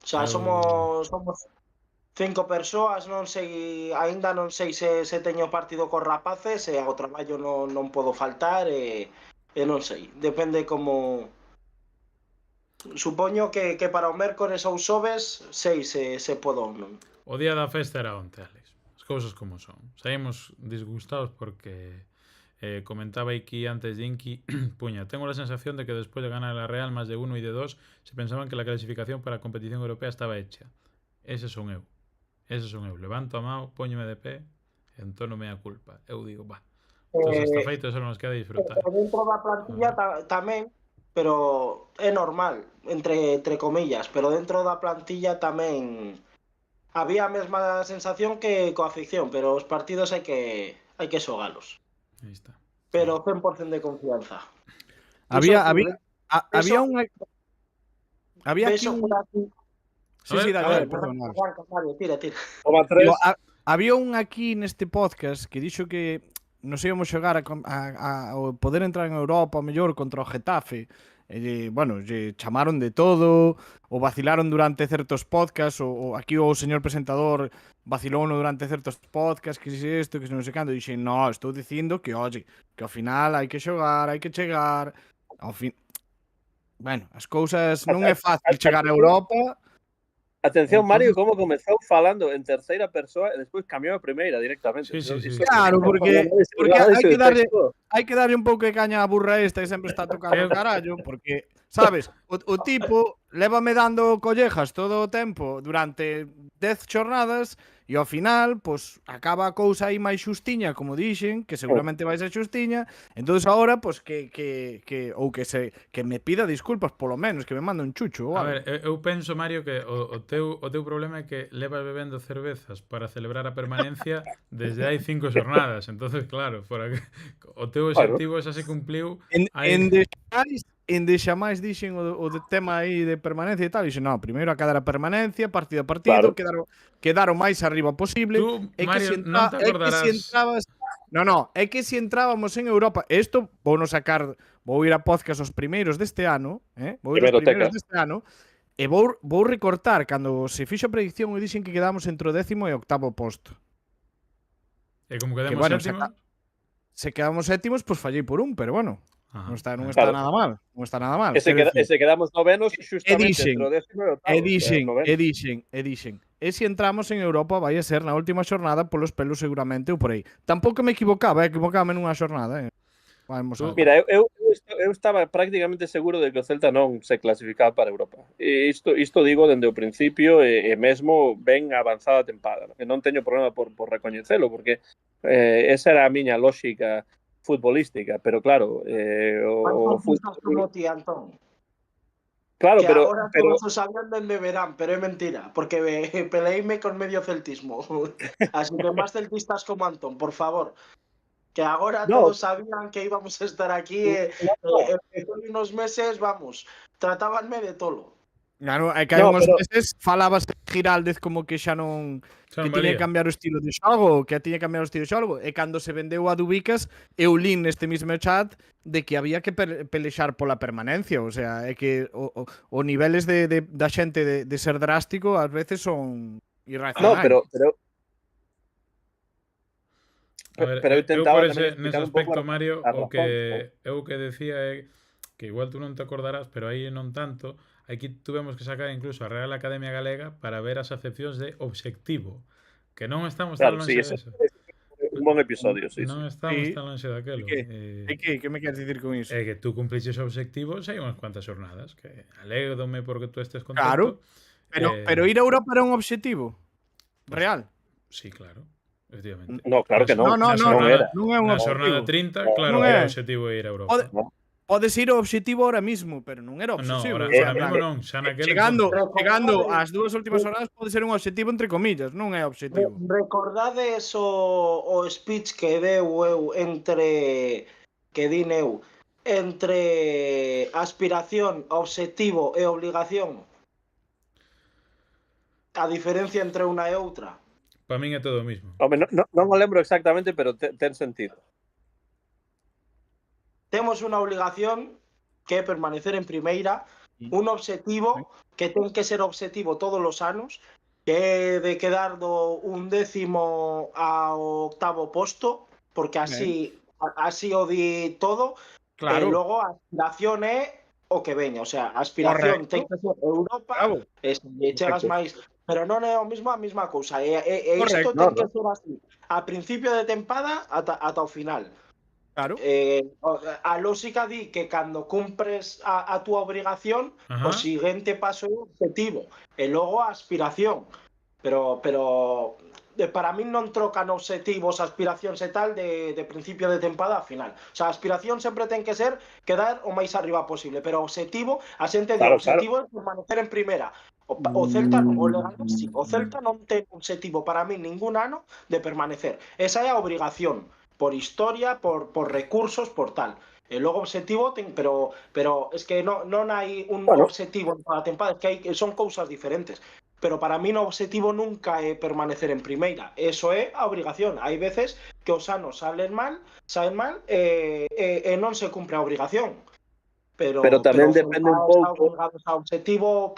O sea, Eu- somos 5 persoas, aínda non sei se teño partido cos rapaces e ao traballo non podo faltar e non sei, depende como. Supoño que para o mércores ou xoves sei se podo ou non. O día da festa era onte, Alex. As cousas como son. Saímos disgustados porque comentaba aquí antes Dinky, puña, tengo la sensación de que después de ganar la Real más de 1 y de 2, se pensaban que la clasificación para a competición europea estaba hecha. Ese son eu. Levanto a mão, póñome de pé, e entono mea culpa. Eu digo, va. Entón, hasta feito, só nos queda disfrutar. Dentro da plantilla tamén, pero é normal, entre comillas, pero dentro da plantilla tamén había a mesma sensación que coa afición, pero os partidos hai que xogalos. Aí está. Pero 100% de confianza. Había Eso- unha... Había aquí Vexo un... por aquí. Sí, A ver, dale, a ver, perdón. Arranca, Mario, tira. Toma Digo, 3. había un aquí neste podcast que dixo que nos íamos xogar a poder entrar en Europa o mellor contra o Getafe. Bueno, lle chamaron de todo, o vacilaron durante certos podcasts, o aquí o señor presentador vacilou durante certos podcasts, que se isto, que se non sei cando, dixen, no, estou dicindo que, oye, que ao final hai que xogar, hai que chegar, ao fin... Bueno, as cousas non é fácil chegar a Europa. Atención, Entonces- Mario, como comezou falando en terceira persoa e despois cambiou a primeira directamente. Sí. Claro, porque hai que darlle un pouco de caña á burra esta e sempre está tocando o carallo, porque, sabes, o tipo lévame dando collejas todo o tempo durante 10 xornadas e ao final, pois, acaba a cousa aí máis xustiña, como dixen, que seguramente vai ser xustiña, entonces agora, pois, que me pida disculpas, polo menos, que me mande un chucho ou A algo. ver, eu penso, Mario, que o teu problema é que levas bebendo cervezas para celebrar a permanencia desde hai 5 xornadas. Entonces, claro, o teu objetivo xa se cumpliu. En xamais dixen o de tema aí de permanencia e tal, dixen, no, primeiro a cadar a permanencia, partido a partido, quedar o máis arriba posible. Tú, Mario, non te acordarás. É que se entrábamos en Europa, isto vou ir a podcast os primeiros deste ano, vou ir os primeiros deste ano, e vou recortar cando se fixo a predicción e dixen que quedamos entre o 10º e o 8º posto. E como quedamos bueno, sétimos? Se quedamos sétimos, pois fallei por un, pero bueno, non está nada mal. Non está nada mal. E se quedamos novenos xustamente entre o 10º e o 8º. E dixen. E se entramos en Europa vai a ser na última xornada polos pelos seguramente ou por aí. Tampouco me equivocaba nunha xornada, Vamos a ver. Mira, eu estaba prácticamente seguro de que o Celta non se clasificaba para Europa. E isto digo dende o principio e mesmo ben avanzada a tempada. Que non teño problema por recoñecelo, porque esa era a miña lógica futbolística, pero claro, o como ti, Antón. Claro, que pero agora todos o sabían dende verán, pero é mentira, porque peleíme con medio celtismo. Así que máis celtistas como Antón, por favor. Que agora todos sabían que íbamos a estar aquí e unos meses, vamos, tratábanme de tolo. Claro, é que hai No, unhos pero- meses falabas de Giraldez como que xa non Xa que non tiña que valía. cambiar o estilo de xogo, que tiña que cambiar o estilo de xogo, e cando se vendeu a Dubicas, eu lín neste mismo chat de que había que pelexar pola permanencia, o sea, é que o niveles da xente de ser drástico ás veces son No, irracionais. A ver, pero eu eu tentaba por tamén nese explicar un pouco aspecto, Mario, as o razóns. que eu que decía é que igual tú non te acordarás, pero aí non tanto, aquí tuvemos que sacar incluso a Real Academia Galega para ver as acepcións de obxectivo, que non estamos tan Claro, sí, lonxe ese deso. é un bon episodio, sí, sí. Non estamos Sí. tan lonxe E daquelo. que me queres dicir con iso? É que tú cumpliches obxectivos hai unhas cuantas jornadas, que alégrome porque tú estés Claro, contento. pero ir a Europa era un obxectivo Pues, real. sí, claro, efectivamente. No, claro que non. No, non era. non é un Na xornada obxectivo. 30, claro Non que é. era o obxectivo ir a Europa. Pode- Podes ir ao obxectivo ahora mismo, pero non era No, obsesivo. ahora, O sea, ahora mismo non, xa naquel chegando, entonces. chegando ás dúas últimas horas pode ser un obxectivo entre comillas, non é obxectivo. Recordades o speech que deu eu entre aspiración, obxectivo e obligación? A diferencia entre unha e outra. Para min é todo o mismo. Home, non o lembro exactamente, pero ten sentido. Temos unha obligación que é permanecer en primeira, un obxectivo que ten que ser obxectivo todos os anos, que é de quedar do 11º ao 8º posto, porque así o di todo. Claro. E logo a aspiración é o que veña, o sea, a aspiración ten que ser Europa, Bravo. e se chegas máis, pero non é o mismo a mesma cousa, e isto Correcto. ten que ser así, a principio de tempada ata o final. Claro. A lógica di que cando cumpres a túa obrigación, Ajá. o seguinte paso é o objetivo, e logo a aspiración. Pero para min non trocan obxectivos, aspiracións e tal de principio de tempada a final. O sea, a aspiración sempre ten que ser quedar o máis arriba posible, pero o obxectivo, a xente di, o obxectivo é permanecer en primeira. O Celta non, o Leganés sí. O Celta non ten obxectivo para min ningún ano de permanecer. Esa é a obrigación, por historia, por recursos, por tal. E logo obxectivo ten, pero es que non hai un obxectivo en toda a tempada, es que son cousas diferentes. Pero para min o obxectivo nunca é permanecer en primeira. Eso é a obrigación. Hai veces que os anos saen mal e non se cumpre a obrigación. Pero tamén depende un pouco. O obxectivo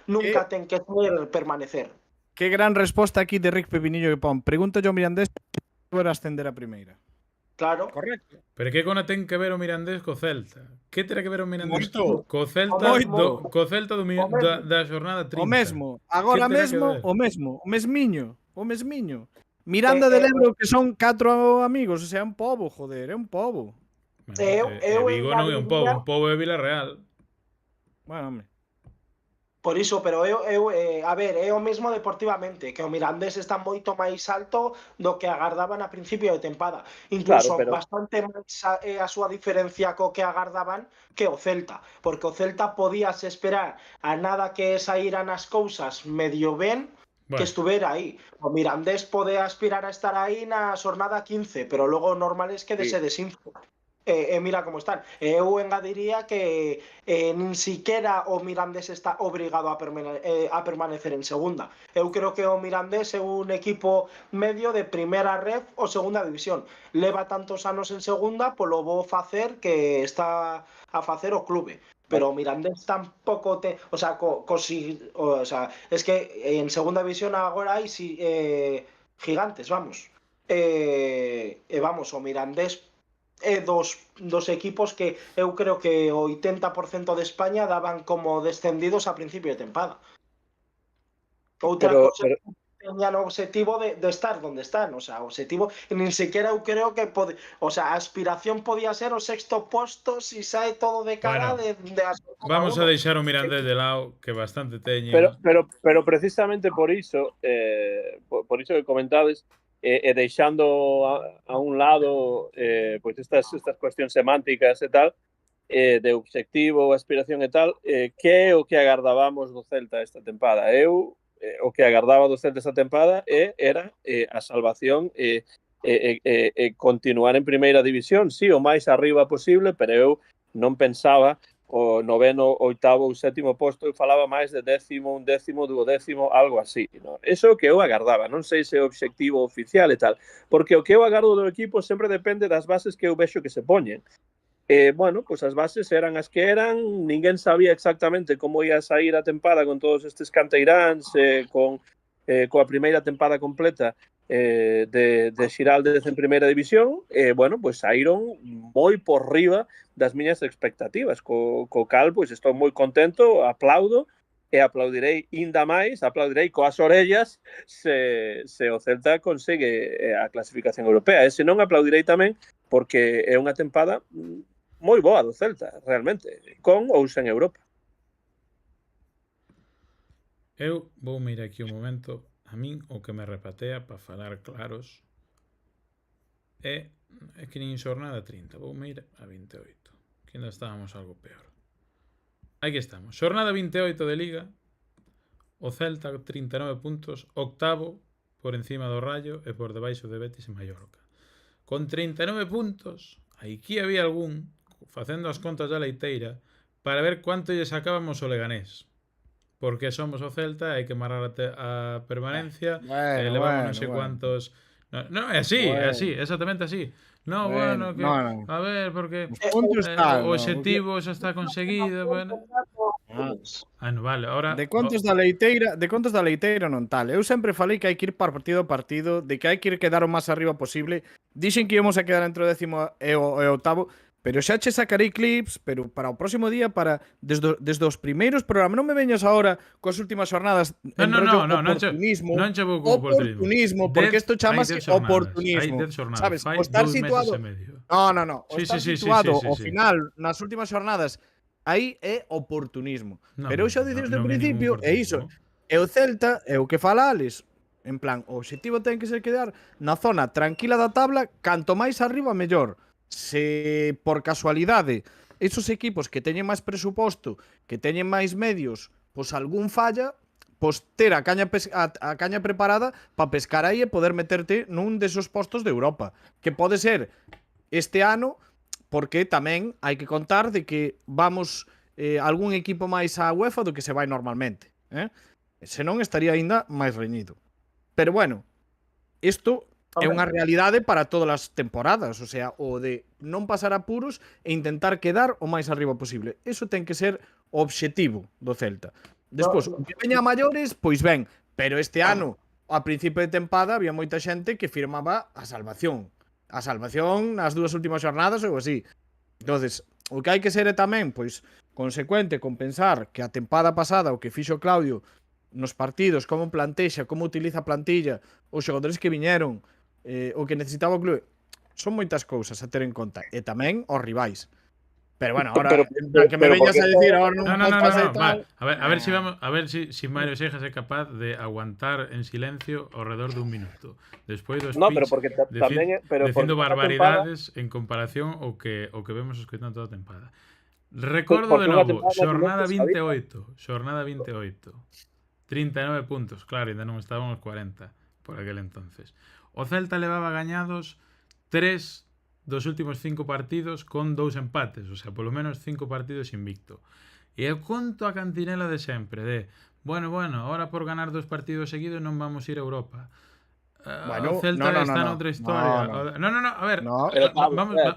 nunca ten que ser permanecer. Que gran resposta aquí de Rick Pepinillo que pon. Pregunta yo Mirandés para ascender a primeira. Claro. Correcto. Pero que cona ten que ver o Mirandés co Celta? Que terá que ver o Mirandés Moito. co Celta da xornada 30? O mesmo. Agora Que terá que mesmo, ver? o mesmo. O mesmiño. Miranda de Lebro, que son 4 amigos, o sea, un pobo, joder, é un pobo. Bueno, Vigo non é un pobo é Villarreal. Bueno, home. Por iso, pero a ver, é o mesmo deportivamente, que o Mirandés está moito máis alto do que agardaban a principio de tempada. Incluso bastante máis a súa diferencia co que agardaban que o Celta, porque o Celta podíase esperar a nada que saíran as cousas medio ben, que estuvera aí. O Mirandés pode aspirar a estar aí na xornada 15, pero logo o normal é que se desinfla. Mira como están. Eu engadiría que nin siquiera o Mirandés está obrigado a permanecer en segunda. Eu creo que o Mirandés é un equipo medio de primeira ref ou segunda división. Leva tantos anos en segunda polo bo facer que está a facer o clube. Pero o Mirandés tampouco te, o sea, es que en segunda división agora hai gigantes, vamos. Vamos, o Mirandés é dos equipos que eu creo que o 80% de España daban como descendidos a principio de tempada. Outra cosa que teñan o obxectivo de estar onde están, o sea, o obxectivo, nin sequera eu creo que o sea, a aspiración podía ser o 6º posto si sae todo de cara de vamos a deixar o Mirandés de lado, que bastante teñe. Pero precisamente por iso que comentades, e deixando a un lado pois estas cuestións semánticas e tal, de obxectivo, aspiración e tal, que é o que agardábamos do Celta esta tempada? Eu o que agardaba do Celta esta tempada era a salvación e continuar en primeira división, sí, o máis arriba posible, pero eu non pensaba o noveno, oitavo ou sétimo posto, eu falaba máis de 10º, 11º, 12º, algo así, non? Eso é o que eu agardaba, non sei se é o obxectivo oficial e tal, porque o que eu agardo do equipo sempre depende das bases que eu vexo que se poñen. Bueno, pois as bases eran as que eran, ninguén sabía exactamente como ia sair a tempada con todos estes canteiráns, coa primeira tempada completa de Xiraldez en primeira división, bueno, pois saíron moi por riba das miñas expectativas, co cal, pois estou moi contento, aplaudo, e aplaudirei inda máis, aplaudirei coas orellas se o Celta consegue a clasificación europea, e se non aplaudirei tamén porque é unha tempada moi boa do Celta, realmente, con ou sen Europa. Eu vou mirar aquí un momento. A min o que me repatea, para falar claros, é que nin xornada 30. Vou mirar a 28. Que ainda estábamos algo peor. Aquí estamos. Xornada 28 de Liga. O Celta 39 puntos. Octavo por encima do Rayo e por debaixo de Betis e Mallorca. Con 39 puntos, aquí había algún facendo as contas da leiteira para ver cuánto lle sacábamos o Leganés. Porque somos o Celta, hai que amarrar a permanencia, levamos non sei cuántos... No, é así, é así, exactamente así. No, bueno, que... A ver, porque o objetivo xa está conseguido, bueno... no, vale, ahora... De contos da leiteira non tal. Eu sempre falei que hai que ir partido a partido, de que hai que ir quedar o máis arriba posible. Dixen que íbamos a quedar entre o 10º e o 8º, pero xa che sacarei clips, pero para o próximo día, para desde os primeiros programas, non me veñas ahora coas últimas jornadas en rollo oportunismo. Non che vou co oportunismo, porque isto chamase oportunismo. Sabes, o estar situado... No. O estar situado ao final, nas últimas jornadas, aí é oportunismo. Pero eu xa dixen desde o principio, é iso. E o Celta, é o que fala Alex, en plan, o objetivo ten que ser quedar na zona tranquila da tabla, canto máis arriba, mellor. Se por casualidade esos equipos que teñen máis presuposto, que teñen máis medios, pois algún falla, pois ter a caña preparada para pescar aí e poder meterte nun desos postos de Europa, que pode ser este ano, porque tamén hai que contar de que vamos algún equipo máis á UEFA do que se vai normalmente, se non estaría aínda máis reñido. Pero bueno, isto é unha realidade para todas as temporadas, o sea, o de non pasar apuros e intentar quedar o máis arriba posible. Iso ten que ser o obxectivo do Celta. Despois, o que veña a maiores, pois ben, pero este ano, a principio de tempada, había moita xente que firmaba a salvación. A salvación nas dúas últimas jornadas ou así. Entonces, o que hai que ser é tamén, pois, consecuente con pensar que a tempada pasada o que fixo Claudio nos partidos, como plantexa, como utiliza a plantilla, os xogadores que viñeron, o que necesitaba o clube, son moitas cousas a ter en conta, e tamén os rivais. Pero bueno, ahora que me veñas a decir ahora non pasa tal. A ver si vamos, a ver si Mario Sejas é capaz de aguantar en silencio ao redor dun minuto. Despois dos dicindo barbaridades en comparación ao que vemos escoitando toda a tempada. Recordo de novo, xornada 28, 39 puntos, claro, ainda non estábamos 40 por aquel entonces. O Celta levaba gañados 3 dos últimos 5 partidos con 2 empates, o sea, polo menos 5 partidos invicto. E eu conto a cantinela de sempre, de, bueno, ahora por ganar 2 partidos seguidos non vamos ir a Europa. O Celta está noutra historia. No, a ver.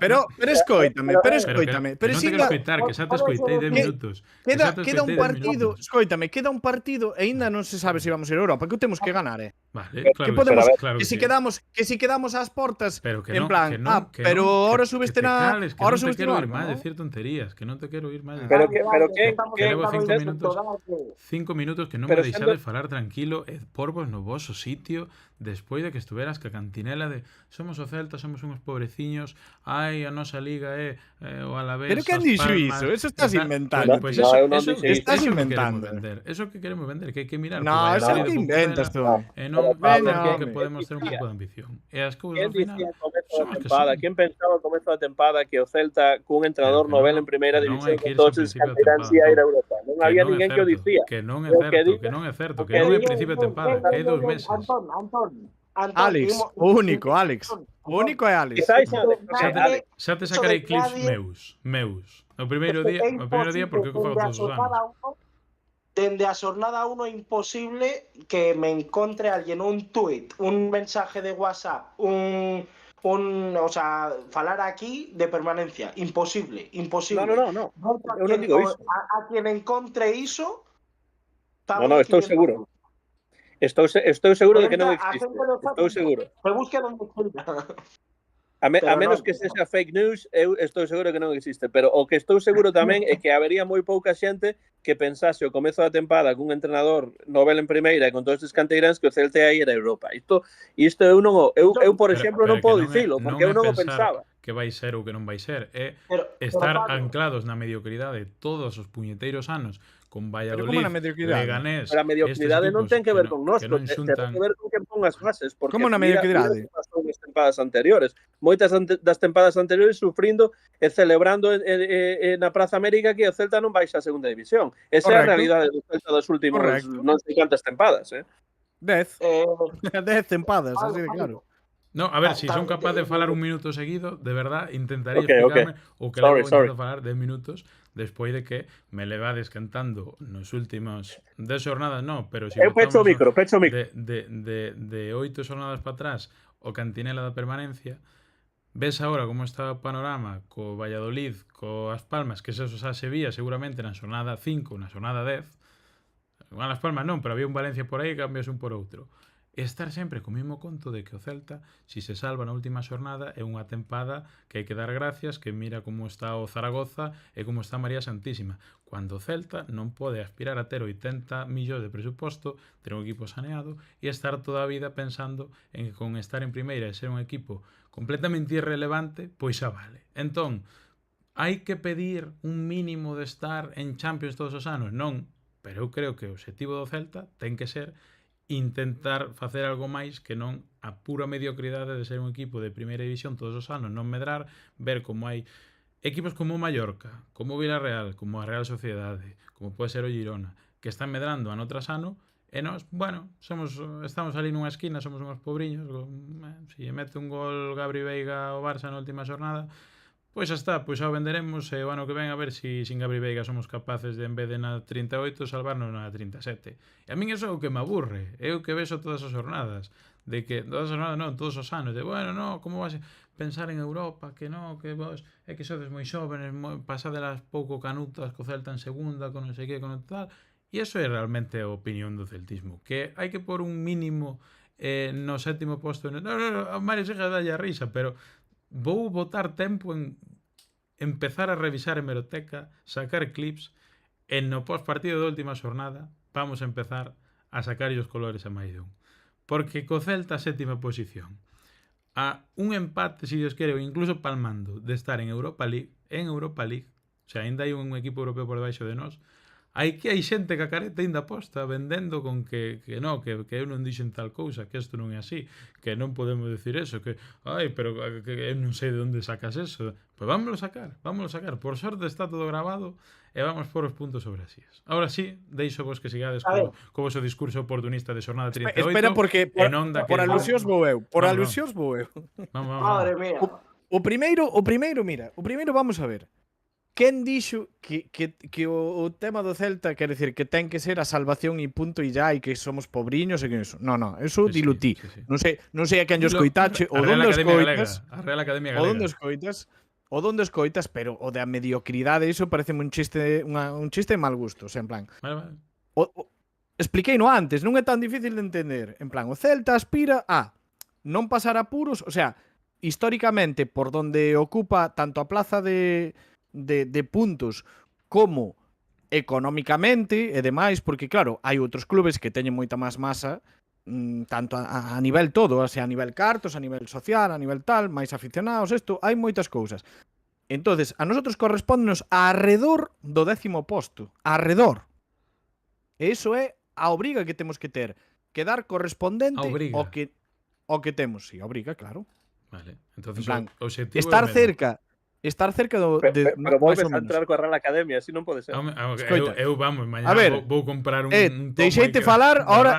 Pero escoítame. Pero non te quero escoitar, que xa te escoitei 10 minutos. Queda un partido, escoítame, queda un partido e ainda non se sabe se vamos a ir a Europa, que o temos que ganar, Vale, claro que si quedamos ás portas, en plan, pero ahora subiste na... Ahora subiste no arco, ¿no? Decir tonterías, que non te quero ir máis. Pero que levo 5 minutos que non me deixades falar tranquilo e porvos no voso sitio despois de que estuveras ca cantinela de somos o Celta, somos uns pobreciños, ai, a nosa liga é o Alavés. Pero que dixo iso? Eso estás inventando. Pois eso estás inventando. Eso que queremos vender, que hai que mirar. No, eso que inventas tú. E non que podemos ter un pouco de ambición. E as cousas ao final son as que son. Quen pensaba ao comezo da tempada que o Celta cun entrenador novel en primeira división con todos os canteráns ia ir a Europa? Non había ninguén que o dicía. Que non é certo, que non é principio de tempada, que hai 2 meses. Antón, Antón, Alex, o único, Alex. O único é Alex. Quizáis Alex, ok, Alex. Xa te Iso sacarei de clips nadie- meus. O primeiro día porque o que fago todos os anos. Dende a xornada 1 é imposible que me encontre alguén un tuit, un mensaje de WhatsApp, o sea, falar aquí de permanencia. Imposible. No. Eu non digo iso. A quien encontre iso, No, estou seguro. Estou seguro de que non existe. Estou seguro. Se busque donde quiera. A Pero menos non. que sexa fake news, eu estou seguro que non existe. Pero o que estou seguro tamén é que habería moi pouca xente que pensase o comezo da tempada cun entrenador novel en primeira e con todos estes canteiráns que o Celta ia ir a Europa. Isto eu non eu por exemplo non podo dicilo, porque eu non o pensaba. Que vai ser ou que non vai ser, é Pero, estar Pablo, anclados na mediocridade todos os puñeteiros anos con Valladolid, como na mediocridade? Leganés. Pero a mediocridade non ten que ver con nós, non ten xuntan. que ver con que pon as bases, porque Como na mediocridade? mira que pasou nas tempadas anteriores. Moitas das tempadas anteriores sufrindo e celebrando na Praza América que o Celta non baixa a segunda división. Esa é a Correcto. realidade do Celta das últimos Correcto. non sei cantas tempadas, 10. eh, 10 tempadas, así de claro. No, a ver, si son capaz de falar un minuto seguido, de verdad, intentaría explicarme o que levo intento falar 10 minutos despois de que me levades cantando nos últimos 10 xornadas, no, pero si eu pecho o micro. de 8 xornadas para atrás o cantinela da permanencia, ves agora como está o panorama co Valladolid, co As Palmas, que eso xa se vía seguramente na xornada 5, na xornada 10. Igual As Palmas non, pero había un Valencia por aí e cambias un por outro. Estar sempre co mesmo conto de que o Celta, si se salva na última xornada, é unha tempada que hai que dar gracias, que mira como está o Zaragoza e como está María Santísima. Cando o Celta non pode aspirar a ter 80 millóns de presuposto, ter un equipo saneado e estar toda a vida pensando en que con estar en primeira e ser un equipo completamente irrelevante, pois xa vale. Entón, hai que pedir un mínimo de estar en Champions todos os anos? Non, pero eu creo que o objetivo do Celta ten que ser intentar facer algo máis que non a pura mediocridade de ser un equipo de primeira división todos os anos, non medrar, ver como hai equipos como o Mallorca, como o Villarreal, como a Real Sociedade, como pode ser o Girona, que están medrando ano tras ano, e nós, bueno, estamos ali nunha esquina, somos unhos pobriños, se mete un gol Gabri Veiga ao Barça na última xornada, pois xa está, pois xa o venderemos e o ano que ven a ver se sin Gabri Veiga somos capaces de, en vez de na 38, salvarnos na 37. E a min iso é o que me aburre, é o que vexo todas as jornadas, de que, todas as jornadas non, todos os anos, de, bueno, no, como vas a pensar en Europa, que no, que vos, é que sodes moi xóvenes, pasadelas pouco canutas, co Celta en segunda, con non sei que, con tal, e iso é realmente a opinión do celtismo, que hai que pôr un mínimo no sétimo posto, no, a Mario Seja dalle a risa, pero vou botar tempo en empezar a revisar hemeroteca, sacar clips, e no post-partido da última xornada vamos a empezar a sacar os colores a máis dun. Porque co Celta sétima posición, a un empate, se Dios quere, ou incluso palmando de estar en Europa League, o sea, ainda hai un equipo europeo por debaixo de nós, hai xente que a careta ainda posta vendendo con que non, que eu non dixen tal cousa, que isto non é así, que non podemos decir eso, que pero que eu non sei de onde sacas eso. Pois vámoslo sacar. Por sorte está todo grabado e vamos por os puntos sobre as ías. Ahora sí, deixo vos que sigades co vosso discurso oportunista de xornada 38. Espera, porque por alusións vou eu. Vamos. Madre mía. O primeiro, mira, o primeiro vamos a ver. Quen dixo que o tema do Celta, quer decir, que ten que ser a salvación e punto e ya, e que somos pobriños e que eso. Non, eso dilutí. Sí. Non sei a quen yo escoitache, o donde escoitas, a Real Academia Galega. O donde escoitas, pero o da mediocridade, iso parece un chiste de mal gusto, o sea, en plan. Vale. Expliqueino antes, non é tan difícil de entender. En plan, o Celta aspira a non pasar apuros, o sea, históricamente por donde ocupa tanto a plaza de puntos como económicamente e demais, porque claro, hai outros clubes que teñen moita máis masa, tanto a nivel todo, a nivel cartos, a nivel social, a nivel tal, máis aficionados, hai moitas cousas. Entonces, a nosotros correspóndenos arredor do 10º posto, arredor. E iso é a obriga que temos que ter, que dar correspondente ao que temos, si, obriga, claro. Vale. Entonces, en plan, o objetivo estar cerca pero volves a entrar coa Real Academia, así non pode ser. Eu vamos, mañá vou comprar un tomo deixeite falar, ahora,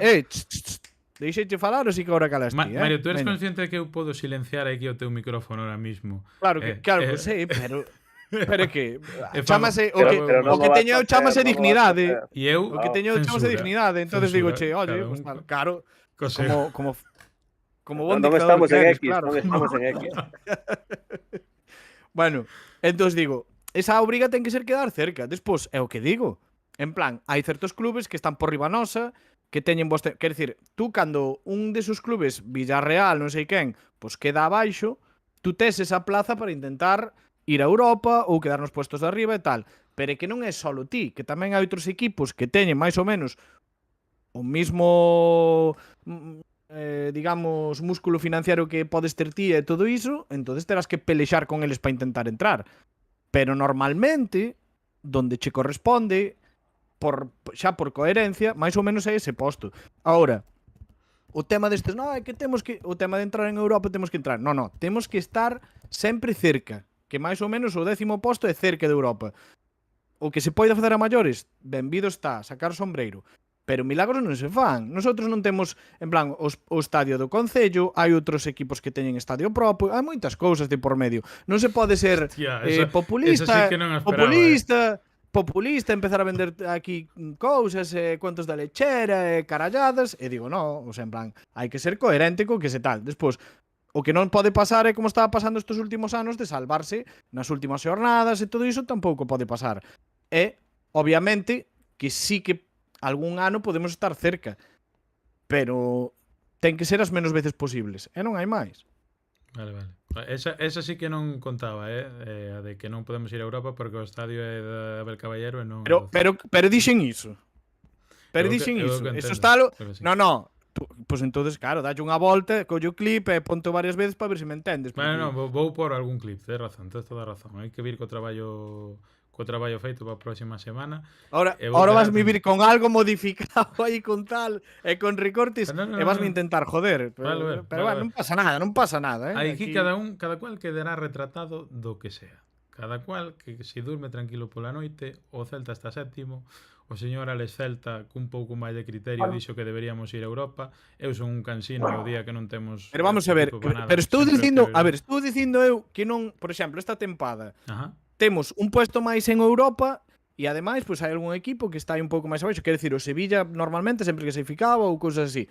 Deixeiche falar ou si que agora calas ti, Mario, tú eres Veña. consciente de que eu podo silenciar aquí o teu micrófono ahora mismo? Claro que sei, pero é que chámase o que Pero non o que o vas teño facer, chámase non o vas dignidade. facer. E eu O que teño chámase dignidade, entonces digo, che, oye, pues claro, como bon Non dictador estamos que en eres, X, claro. non estamos en X. Bueno, entonces digo, esa obriga ten que ser quedar cerca. Despois, é o que digo. En plan, hai certos clubes que están por riba nosa, que teñen quer decir, tú cando un desos clubes, Villarreal, non sei quen, pois queda abaixo, tú tes esa plaza para intentar ir a Europa ou quedar nos puestos de arriba e tal. Pero é que non é solo ti, que tamén hai outros equipos que teñen máis ou menos o mismo digamos, músculo financiero que podes ter ti e todo iso, entonces terás que pelexar con eles para intentar entrar. Pero normalmente, donde che corresponde, xa por coherencia, máis ou menos é ese posto. Ahora, o tema destes, no, é que temos que, o tema de entrar en Europa temos que entrar. No, temos que estar sempre cerca, que máis ou menos o 10º posto é cerca de Europa. O que se pode facer a maiores, benvido está, sacar sombreiro. Pero milagros non se fan. Nosotros non temos, en plan, o estadio do Concello, hai outros equipos que teñen estadio propio, hai moitas cousas de por medio. Non se pode ser Hostia, populista, esa sí que non a esperaba, populista, empezar a vender aquí cousas, cuentos da lechera, caralladas, e digo, no, o sea, en plan, hai que ser coherente co que se tal. Despois, o que non pode pasar é como estaba pasando estes últimos anos de salvarse nas últimas xornadas e todo iso tampouco pode pasar. E, obviamente, que sí que algún ano podemos estar cerca, pero ten que ser as menos veces posibles, e non hai máis. Vale. Esa sí que non contaba, a de que non podemos ir a Europa porque o estadio é de Abel Caballero e non... Pero dixen iso. Pero dixen eu iso. que Eso entendo, está lo... pero sí. No. Pois entonces, claro, dalle unha volta, collo o clip e ponto varias veces para ver se me entendes. Bueno, vou por algún clip, tens razón, tens toda a razón. Hai que vir co traballo feito para a próxima semana. Ahora vas vivir con algo modificado aí con tal e con recortes e vas me intentar joder. Pero bueno, non pasa nada, Aquí cada cual quedará retratado do que sea. Cada cual que se durme tranquilo pola noite, o Celta está 7º, o señor Alex Celta cun pouco máis de criterio dixo que deberíamos ir a Europa. Eu son un cansino o día que non temos... Pero vamos a ver, pero estou dicindo eu que non, por exemplo, esta tempada. Ajá. Temos un puesto máis en Europa e ademais pois hai algún equipo que está aí un pouco máis abaixo, quer decir, o Sevilla normalmente sempre que se ficaba ou cousas así.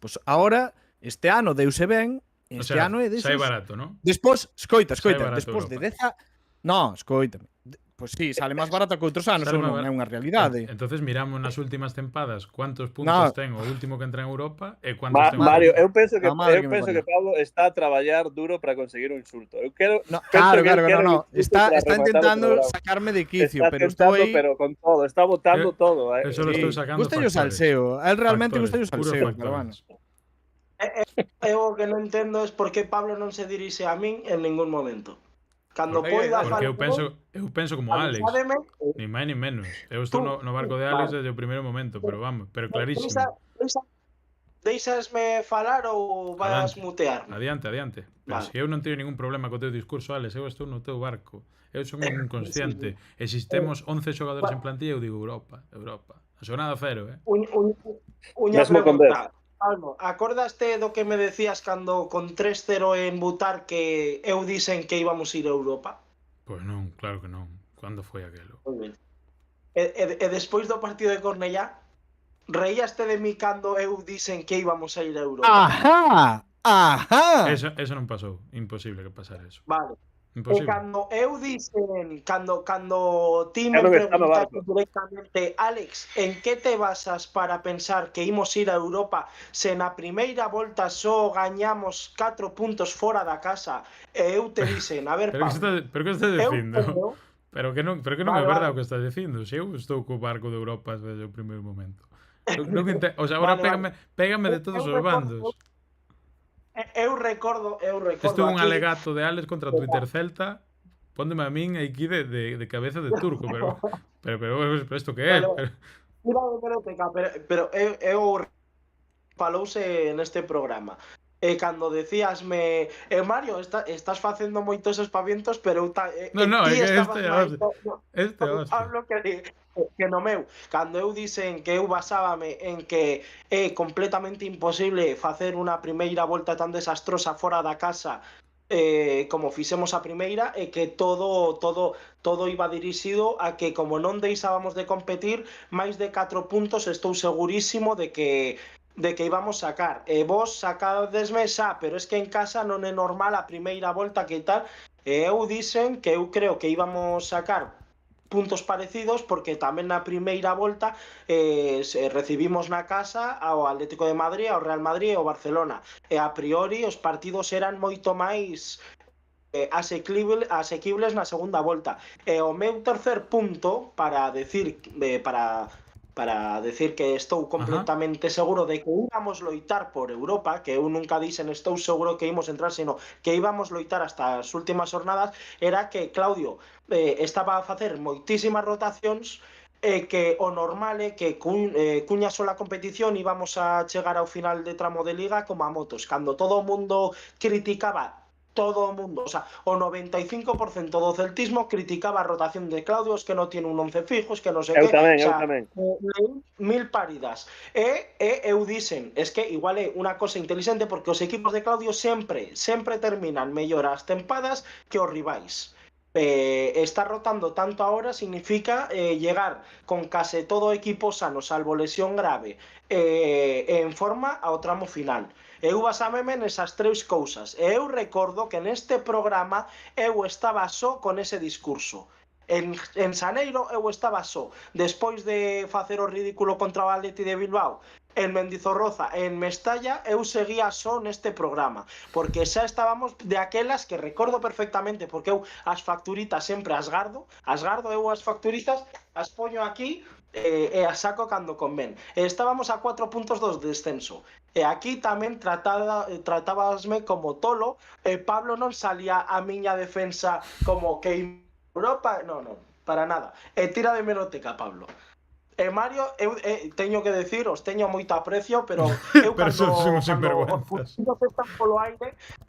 Pois agora este ano deuse ben, ano é deses. Sai barato, ¿no? Despois, escoita, Barato despois de Europa. No, escoítame. Pois sí, sale máis barato que outros anos, ou non é unha realidade. Entonces miramos nas últimas tempadas cuántos puntos ten o último que entra en Europa e cuántos ten Mario, eu penso que Pablo está a traballar duro para conseguir un insulto. Eu quero Claro, está intentando sacarme de quicio, pero estou aí, pero con todo, está botando todo, Eso lo estou sacando. Gusta o salseo, a él realmente gusta o salseo, pero bueno. Eu o que non entendo é por que Pablo non se dirixe a min en ningún momento. Cando poida porque eu penso como Alex, ni máis ni menos. Eu estou no barco de Alex desde o primeiro momento, pero vamos, pero clarísimo. Deixasme falar ou vas mutear? Adiante. Pero se eu non teño ningún problema co teu discurso, Alex, eu estou no teu barco. Eu son un inconsciente. Existemos 11 xogadores en plantilla, eu digo Europa. A xornada 0, Uña pregunta. Almo, acordaste do que me decías cando con 3-0 en Butarque eu dixen que íbamos ir a Europa? Pois non, claro que non. Cando foi aquelo? E despois do partido de Cornellá, reíaste de mí cando eu dixen que íbamos a ir a Europa? Ajá. Eso non pasou. Imposible que pasara eso. Vale. Imposible. E cando eu dixen, cando ti me preguntaste directamente, Alex, en que te basas para pensar que imos ir a Europa se na primeira volta só gañamos 4 puntos fora da casa e eu te dixen, a ver, pero que estás dicindo? Pero que non é verdade o que estás dicindo. Se eu estou co barco de Europa desde o primeiro momento. O sea, agora pégame de todos os bandos. Eu recordo Isto é un alegato de Alex contra Twitter Celta. Póndeme a min aquí de cabeza de turco, pero isto que é? Pero eu falouse neste programa. E cando decíasme, Mario, estás facendo moitos espavientos, pero eu No, é que este é que no meu, cando eu dixen que eu basábame en que é completamente imposible facer unha primeira volta tan desastrosa fora da casa como fixemos a primeira, e que todo iba dirixido a que, como non deixábamos de competir, máis de 4 puntos estou segurísimo de que íbamos sacar. E vos sacadesme xa, pero es que en casa non é normal a primeira volta que tal. E eu dixen que eu creo que íbamos sacar puntos parecidos, porque tamén na primeira volta recibimos na casa ao Atlético de Madrid, ao Real Madrid e ao Barcelona, e a priori os partidos eran moito máis asequibles na segunda volta. E o meu tercer punto para decir que estou completamente seguro de que íbamos loitar por Europa, que eu nunca dixen estou seguro que íbamos entrar, sino que íbamos loitar hasta as últimas jornadas, era que Claudio estaba a facer moitísimas rotacións, que o normal é que cuña sola competición íbamos a chegar ao final de tramo de liga como a motos, cando todo o mundo criticaba, todo o mundo, o sea, o 95% do celtismo criticaba a rotación de Claudio, es que non tiene un 11 fijos, que non sei que, tamén, o sea, eu tamén. mil paridas. E eu dixen, es que igual é unha cosa inteligente, porque os equipos de Claudio sempre terminan mellor as tempadas que os rivais. Estar rotando tanto ahora significa llegar con case todo o equipo sano, salvo lesión grave, en forma ao tramo final. Eu basámeme nesas tres cousas, e eu recordo que neste programa eu estaba só con ese discurso. En Xaneiro eu estaba só, despois de facer o ridículo contra o Atleti de Bilbao, en Mendizorroza e en Mestalla, eu seguía só neste programa, porque xa estábamos de aquelas que recordo perfectamente, porque eu as facturitas sempre as gardo eu as facturitas, as poño aquí e as saco cando convén. E estábamos a 4 puntos do descenso. E aquí tamén tratábasme como tolo, e Pablo non salía a miña defensa como que Europa, non, para nada. E tira de meroteca, Pablo. Mario, eu teño que decir, os teño moito aprecio, pero eu Pero son uns cando sinvergüenzas.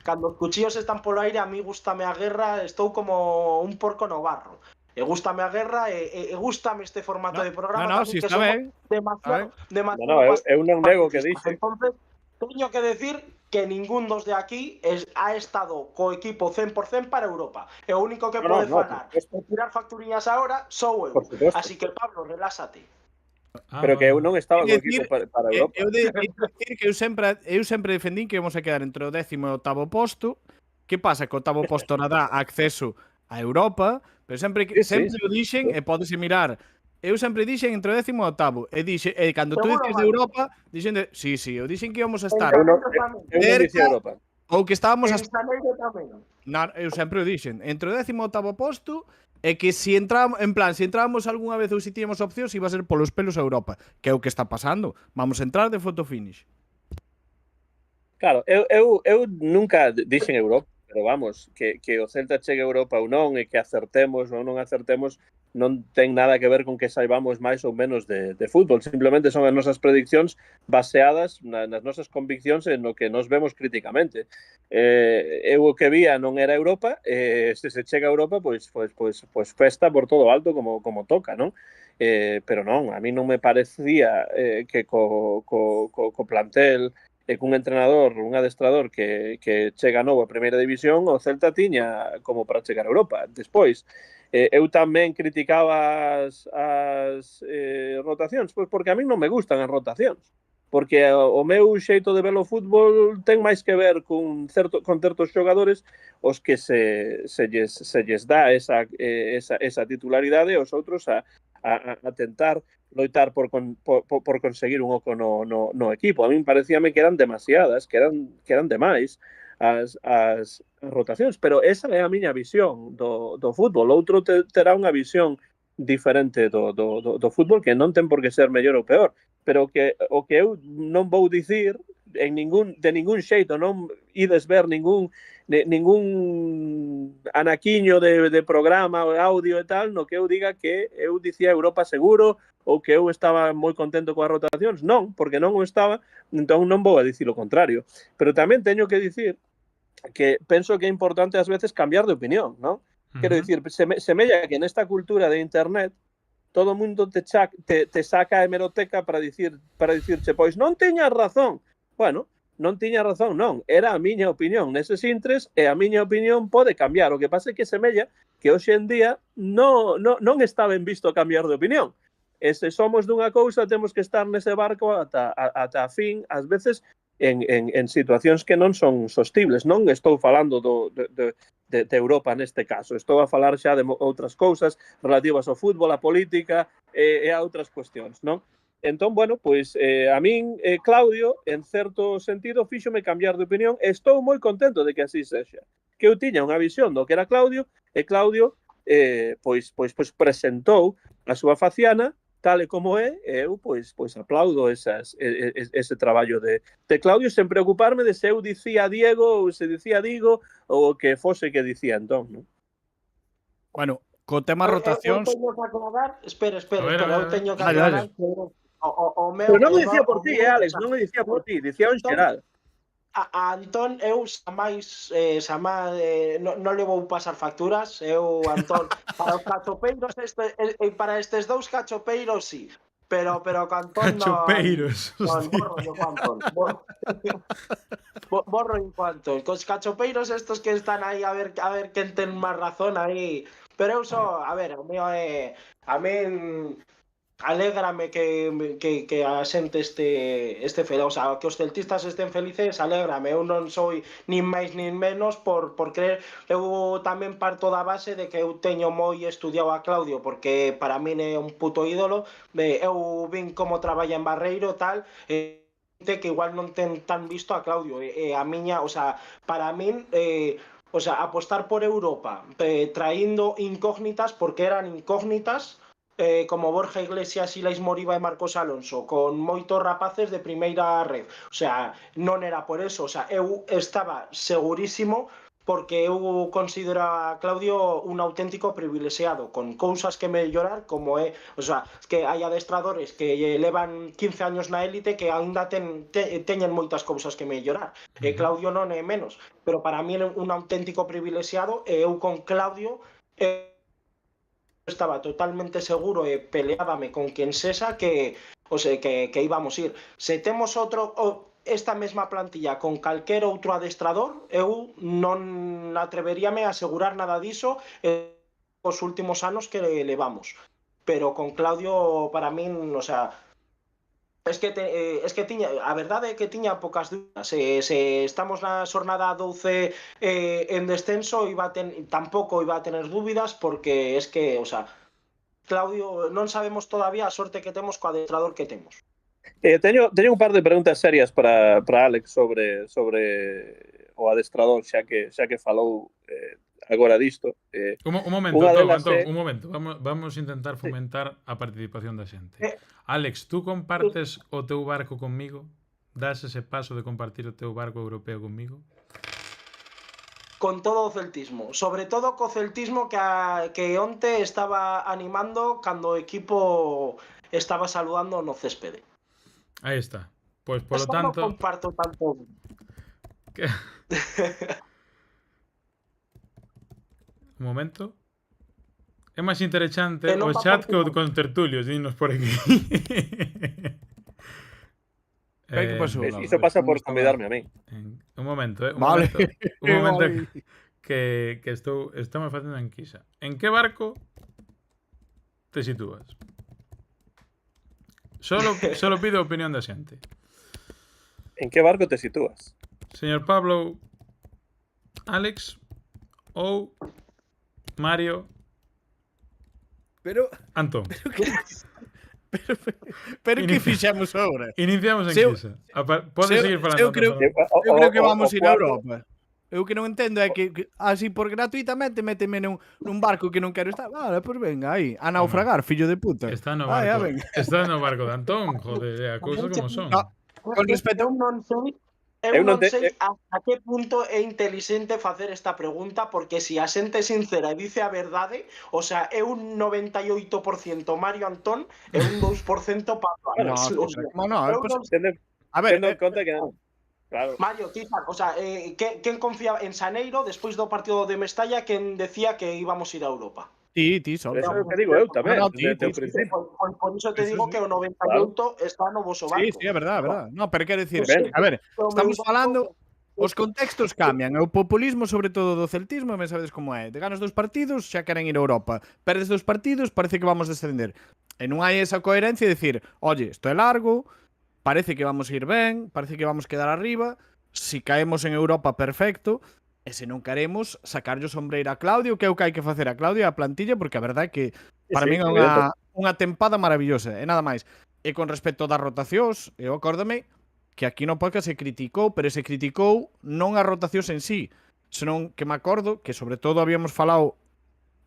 os cuchillos están polo aire, a mí gústame a guerra, estou como un porco no barro. E gústame a guerra e gústame este formato de programa, si que está ben. demasiado eu non nego que dixe. Entonces, teño que decir que ningún dos de aquí ha estado co equipo 100% para Europa. E o único que pode falar e tirar facturillas ahora sou eu. Así que, Pablo, reláxate. Pero que eu non estaba co equipo para Europa. Eu decir que eu sempre defendín que íbamos a quedar entre o 10º e o 8º posto. Que pasa? Que o 8º posto non dá acceso a Europa, pero sempre o dixen, e pódese mirar. Eu sempre dixen entre o 10º e o 8º. E cando tú dices de Europa, dixen de... Sí, eu dixen que íbamos a estar Eu non dicía Europa. ou que estábamos a... Non, eu sempre o dixen. Entre o 10º e o 8º posto, é que se entrábamos algunha vez ou se tíamos opcións, iba a ser polos pelos a Europa, que é o que está pasando. Vamos a entrar de photo finish. Claro, eu nunca dixen Europa, pero vamos, que o Celta chegue a Europa ou non, e que acertemos ou non acertemos, non ten nada que ver con que saibamos máis ou menos de fútbol. Simplemente son as nosas prediccións baseadas nas nosas conviccións en no que nos vemos críticamente. Eu o que vía non era Europa, se chega a Europa, pois festa por todo alto como toca, non? Pero non, a mí non me parecía que co plantel e cun entrenador, un adestrador que chega novo a Primeira División, o Celta tiña como para chegar a Europa. Despois, eu tamén criticaba as rotacións, pois porque a mí non me gustan as rotacións, porque o meu xeito de ver o fútbol ten máis que ver con certos xogadores os que se lles dá esa titularidade, e os outros a tentar loitar por conseguir un oco no equipo. A mí parecíame que eran demasiadas, que eran demais as rotacións, pero esa é a miña visión do fútbol. Outro terá unha visión diferente do fútbol, que non ten por que ser mellor ou peor, pero que o que eu non vou dicir de ningún xeito, non ides ver ningún anaquiño de programa, audio e tal, no que eu diga que eu dicía Europa seguro ou que eu estaba moi contento coas rotacións. Non, porque non o estaba, entón non vou a dicir o contrario. Pero tamén teño que dicir que penso que é importante ás veces cambiar de opinión, non? Quero dicir, semella que nesta cultura de internet todo o mundo te saca a hemeroteca para dicirche, pois non tiñas razón. Bueno, non tiña razón, non. Era a miña opinión neses intres e a miña opinión pode cambiar. O que pasa é que semella que hoxe en día non está ben visto cambiar de opinión. E se somos dunha cousa, temos que estar nese barco ata a fin, ás veces, en situacións que non son sostibles. Non estou falando de Europa neste caso. Estou a falar xa de outras cousas relativas ao fútbol, a política e a outras cuestións, non? Entón, bueno, pois a min, Claudio, en certo sentido, fíxome cambiar de opinión e estou moi contento de que así sexa. Que eu tiña unha visión do que era Claudio e Claudio pois presentou a súa faciana tal e como é, e eu pois aplaudo ese traballo de Claudio sen preocuparme de se eu dicía Diego ou se dicía Digo ou o que fose que dicía entón, non? Bueno, co tema rotacións... Eu teño que aclarar, espera, ver. eu teño que aclarar que o meu... Pero non o dicía por ti, Alex, non o dicía por ti, dicía en xeral. A Antón, eu xamais non le vou pasar facturas. Eu, Antón, para os cachopeiros para estes dous cachopeiros, sí. Pero co Antón Cachopeiros, non borro yo, Antón. Borro en cuanto. Cos cachopeiros estos que están aí a ver quen ten máis razón aí. Pero eu só, a ver, o mío é... A min... Alégrame que a xente este feliz, o sea, que os celtistas estén felices, alégrame. Eu non sou nin máis nin menos por creer. Eu tamén parto da base de que eu teño moi estudiado a Claudio, porque para min é un puto ídolo. Eu vin como traballa en Barreiro, tal, que igual non ten tan visto a Claudio. A miña, o sea, para min... o sea, apostar por Europa traindo incógnitas, porque eran incógnitas, como Borja Iglesias, Ilais Moriba e Marcos Alonso, con moitos rapaces de primeira red. O sea, non era por eso. O sea, eu estaba segurísimo, porque eu considero a Claudio un auténtico privilexiado, con cousas que mellorar, como é, o sea, que hai adestradores que levan 15 años na élite que aínda teñen moitas cousas que mellorar. E Claudio non é menos, pero para mí é un auténtico privilexiado, e eu con Claudio estaba totalmente seguro e peleábame con quen sexa que íbamos ir. Se temos esta mesma plantilla con calquer outro adestrador, eu non atreveríame a asegurar nada diso os últimos anos que levamos. Pero con Claudio, para min, o sea, es que tiña, a verdade é que tiña pocas dúbidas. Se estamos na xornada 12 en descenso, tampouco iba a tener dúbidas, porque es que, o sea, Claudio, non sabemos todavía a sorte que temos co adestrador que temos. Teño un par de preguntas serias para Alex sobre o adestrador, xa que falou agora disto. Un momento, Antón, un momento. Vamos a intentar fomentar a participación da xente. Alex, tú compartes o teu barco conmigo? Das ese paso de compartir o teu barco europeo conmigo? Con todo o celtismo, sobre todo co celtismo que onte estaba animando cando o equipo estaba saludando no céspede. Aí está. Pois, polo tanto... Non comparto tanto. Un momento. É máis interesante o chat que o con tertulios, dinos por aquí. Que pasou? Iso pasa por convidarme a mí. Un momento, un vale. momento que estamos facendo enquisa. En que barco te sitúas? Solo pido a opinión da xente. En que barco te sitúas? Señor Pablo, Alex ou Mario, Pero Antón. Pero que fixemos agora? Iniciamos enquisa. Podes seguir falando. Eu creo que vamos ir a Europa. Eu que non entendo é que así por gratuitamente méteme nun barco que non quero estar. Vale, pois venga, aí, a naufragar, fillo de puta. Está no barco de Antón, joder, a cousas como son. Con respecto Eu non sei a que punto é inteligente facer esta pregunta, porque se a xente sincera dice a verdade, o sea, é un 98% Mario Antón e un 2% Pablo Alex. A ver, tendo en conta que non. Claro. Mario, quizá, o sea, quen confiaba en Xaneiro, despois do partido de Mestalla, quen decía que íbamos a ir a Europa? Ti, só. Eso é o Pero, que digo eu tamén, No, ti, desde o ti, sí. principio. por iso te Sí, digo sí. que o 98 está no voso barco. Sí, é verdade, é verdade. No, pero quero dicir, Ben. a ver, O meu estamos barco- falando, os contextos cambian. O populismo, sobre todo do celtismo, me sabedes como é. Te ganas 2 partidos, xa queren ir a Europa. Perdes 2 partidos, parece que vamos descender. E non hai esa coherencia de decir, oye, isto é largo, parece que vamos a ir ben, parece que vamos quedar arriba, si caemos en Europa, perfecto, e se non queremos, sacarlle o sombreiro a Claudio, que é o que hai que facer a Claudio e a plantilla, porque a verdade é que para Sí, min é unha tempada maravillosa, e nada máis. E con respecto das rotacións, eu acórdame que aquí no podcast se criticou, pero se criticou non as rotacións en sí, senón que me acordo que sobre todo habíamos falado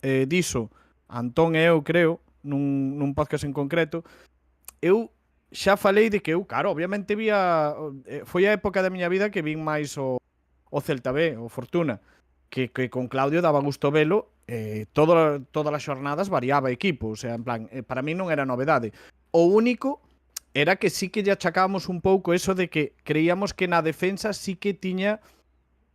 diso, Antón e eu creo, nun podcast en concreto, eu xa falei de que eu, claro, obviamente vía foi a época da miña vida que vin máis o Celta B, o Fortuna, que con Claudio daba gusto velo, todas as xornadas variaba equipo, o sea, en plan, para mí non era novedade. O único era que sí que lle achacábamos un pouco eso de que creíamos que na defensa sí que tiña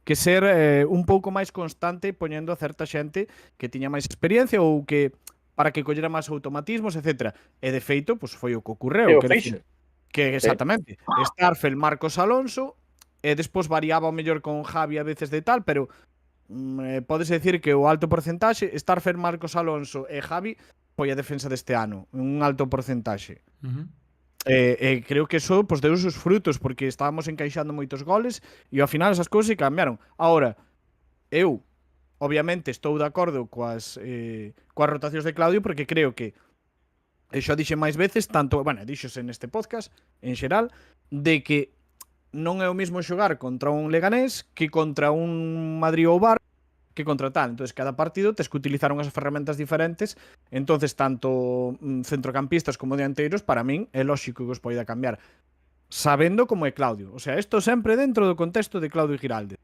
que ser un pouco máis constante poñendo a certa xente que tiña máis experiencia ou que para que collera máis automatismos, etc. E de feito, pois foi o que ocorreu. E o Quero fixo. dicir, que exactamente, Starfel, Marcos Alonso, e despois variaba o mellor con Javi a veces de tal, pero podes decir que o alto porcentaxe, Starfel, Marcos Alonso e Javi foi a defensa deste ano, un alto porcentaxe. Creo que eso pues, deu os seus frutos porque estábamos encaixando moitos goles e ao final esas cousas cambiaron. Ahora, eu obviamente estou de acordo coas rotacións de Claudio porque creo que xa dixe máis veces, tanto, bueno, dixose neste podcast en xeral, de que non é o mismo xogar contra un Leganés que contra un Madrid ou Bar que contra tal. Entonces, cada partido tes que utilizar unhas ferramentas diferentes. Entonces, tanto centrocampistas como dianteiros, para min, é lóxico que os poida cambiar. Sabendo como é Claudio. O sea, isto sempre dentro do contexto de Claudio Giralde.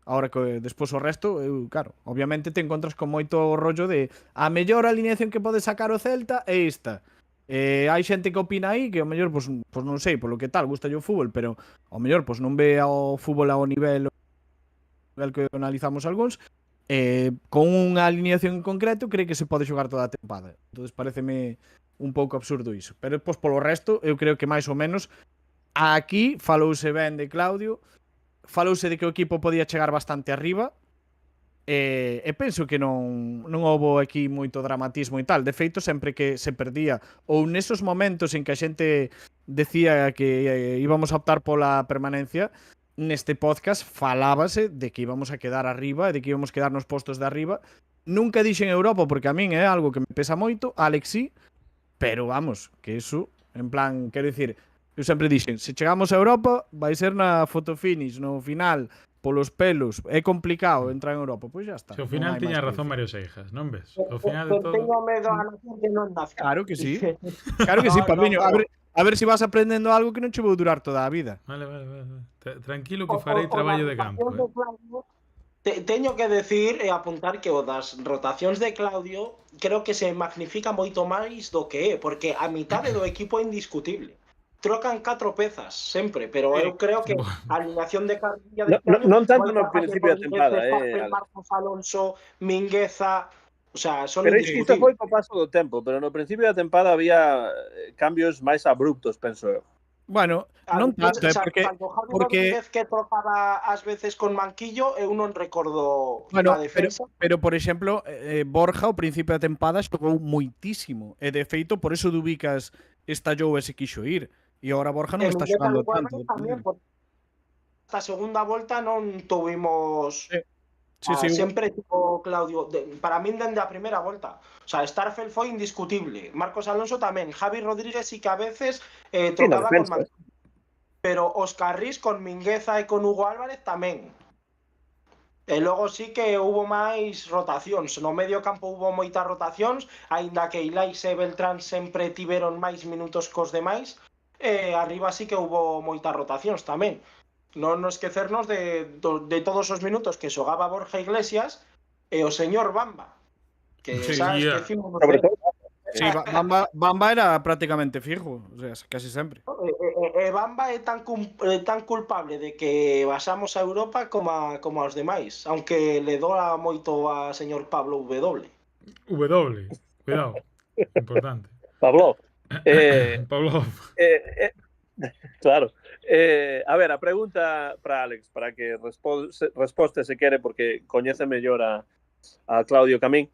Ahora que despois o resto, eu, claro, obviamente te encontras con moito rollo de a mellor alineación que pode sacar o Celta é esta. Hai xente que opina aí que ao mellor, pois non sei, polo que tal, gusta o fútbol, pero ao mellor pois non ve ao fútbol ao nivel que analizamos algúns. Con unha alineación en concreto cree que se pode xogar toda a tempada. Entonces pareceme un pouco absurdo iso. Pero pois polo resto, eu creo que máis ou menos aquí falouse ben de Claudio, falouse de que o equipo podía chegar bastante arriba, e penso que non houbo aquí moito dramatismo e tal. De feito, sempre que se perdía ou nesos momentos en que a xente decía que íbamos a optar pola permanencia, neste podcast falábase de que íbamos a quedar arriba e de que íbamos a quedar nos postos de arriba. Nunca dixen Europa porque a min é algo que me pesa moito, Alex sí, pero vamos, que eso, en plan, quero dicir, eu sempre dixen, se chegamos a Europa vai ser na fotofinish, no final, polos pelos, é complicado entrar en Europa, pois xa está. Se ao final tiña razón Mario Seijas, non ves? Ao final de todo... Teño medo a nación que non nazca. Claro que sí. Claro que sí, Pabliño. A ver si vas aprendendo algo que non che vou durar toda a vida. Vale. Tranquilo que farei traballo de campo. Teño que decir e apuntar que o das rotacións de Claudio creo que se magnifica moito máis do que é, porque a mitade do equipo é indiscutible. Trocan 4 pezas sempre, pero eu creo que a alineación de Carrilla de non tanto no principio da tempada, Marcos Alonso, Mingueza, o sea, son pero isto indiscutibles. foi co paso do tempo, pero no principio da tempada había cambios máis abruptos, penso eu. Bueno, non tanto, porque Rodríguez que trocaba ás veces con Manquillo, eu non recordo bueno, a defensa. pero por exemplo, Borja ao principio da tempada xogou moitísimo, e de feito por eso Dubicas estallou e se quixo ir. E agora Borja non está xogando tanto. Tamén, esta segunda volta non tuvimos Sí, sempre tipo Claudio, para min dende a primeira volta. O sea, Starfel foi indiscutible, Marcos Alonso tamén, Javi Rodríguez sí que a veces trocaba con Manquillo. Pero os carrís con Mingueza e con Hugo Álvarez tamén. E logo sí que hubo máis rotacións. No medio campo hubo moitas rotacións, aínda que Ilais e Beltrán sempre tiveron máis minutos cos demais. Arriba sí que hubo moitas rotacións tamén. Non esquecernos de todos os minutos que xogaba Borja Iglesias e o señor Bamba. Que xa esquecimos. Sobre todo. Sí, Bamba era prácticamente fijo, o sea, casi sempre. Bamba é tan culpable de que basamos a Europa como aos demais, aunque le doa moito a señor Pablo W. Cuidado. Importante. Pablo. Pablo. Claro. A ver, a pregunta para Alex, para que resposte se quere, porque coñece mellor a Claudio Camín.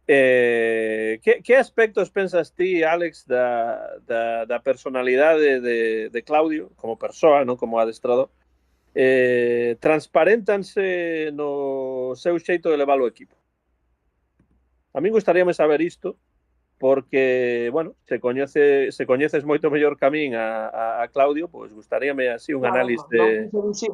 Que aspectos pensas ti, Alex, da personalidade de Claudio como persoa, non como adestrador, transparentanse no seu xeito de levar o equipo? A min gustaríame saber isto, porque, bueno, se coñeces moito mellor que a min a Claudio, pois gustaríame así un Claro, análise non quixen dicir,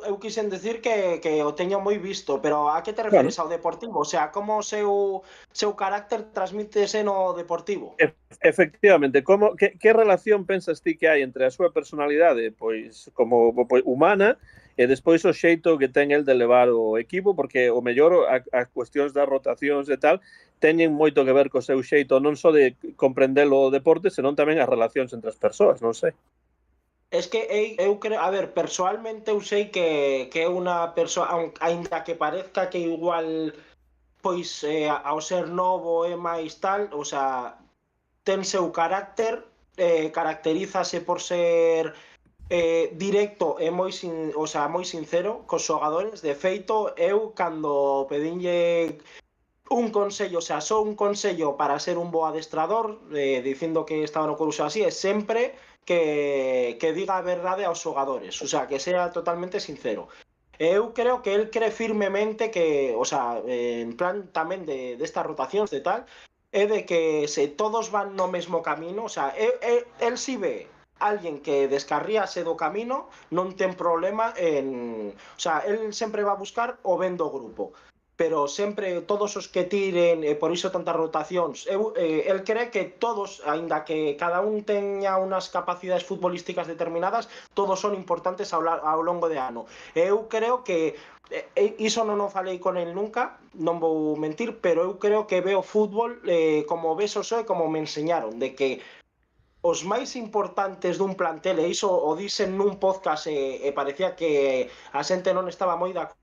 eu quixen decir que o teño moi visto, pero a que te referes ao deportivo? O sea, como o seu carácter transmítese no deportivo? Efectivamente, que relación pensas ti que hai entre a súa personalidade, pois como humana, e despois o xeito que ten el de levar o equipo, porque o mellor as cuestións das rotacións e tal teñen moito que ver co seu xeito non só de comprender o deporte, senón tamén as relacións entre as persoas, non sei. Es que eu creo, a ver, persoalmente eu sei que é unha persoa, aínda que parezca que igual pois ao ser novo é máis tal, o sea, ten seu carácter, caracterízase por ser directo e moi sincero cos xogadores. De feito, eu cando pedinlle un consello, o sea, só un consello para ser un bo adestrador, dicindo que estaba no Coruxo así, é sempre que diga a verdade aos xogadores, o sea, que sea totalmente sincero. Eu creo que el cree firmemente que, o sea, en plan tamén destas rotacións de tal, é de que se todos van no mesmo camino, o sea, el si ve alguén que descarríase do camino, non ten problema en... O sea, el sempre va a buscar o ben do grupo, pero sempre todos os que tiren, por iso tantas rotacións, el cree que todos, aínda que cada un teña unhas capacidades futbolísticas determinadas, todos son importantes ao longo de ano. Eu creo que iso non o falei con el nunca, non vou mentir, pero eu creo que veo fútbol como beso e como me enseñaron, de que os máis importantes dun plantel, e iso o dixen nun podcast e parecía que a xente non estaba moi de acordo.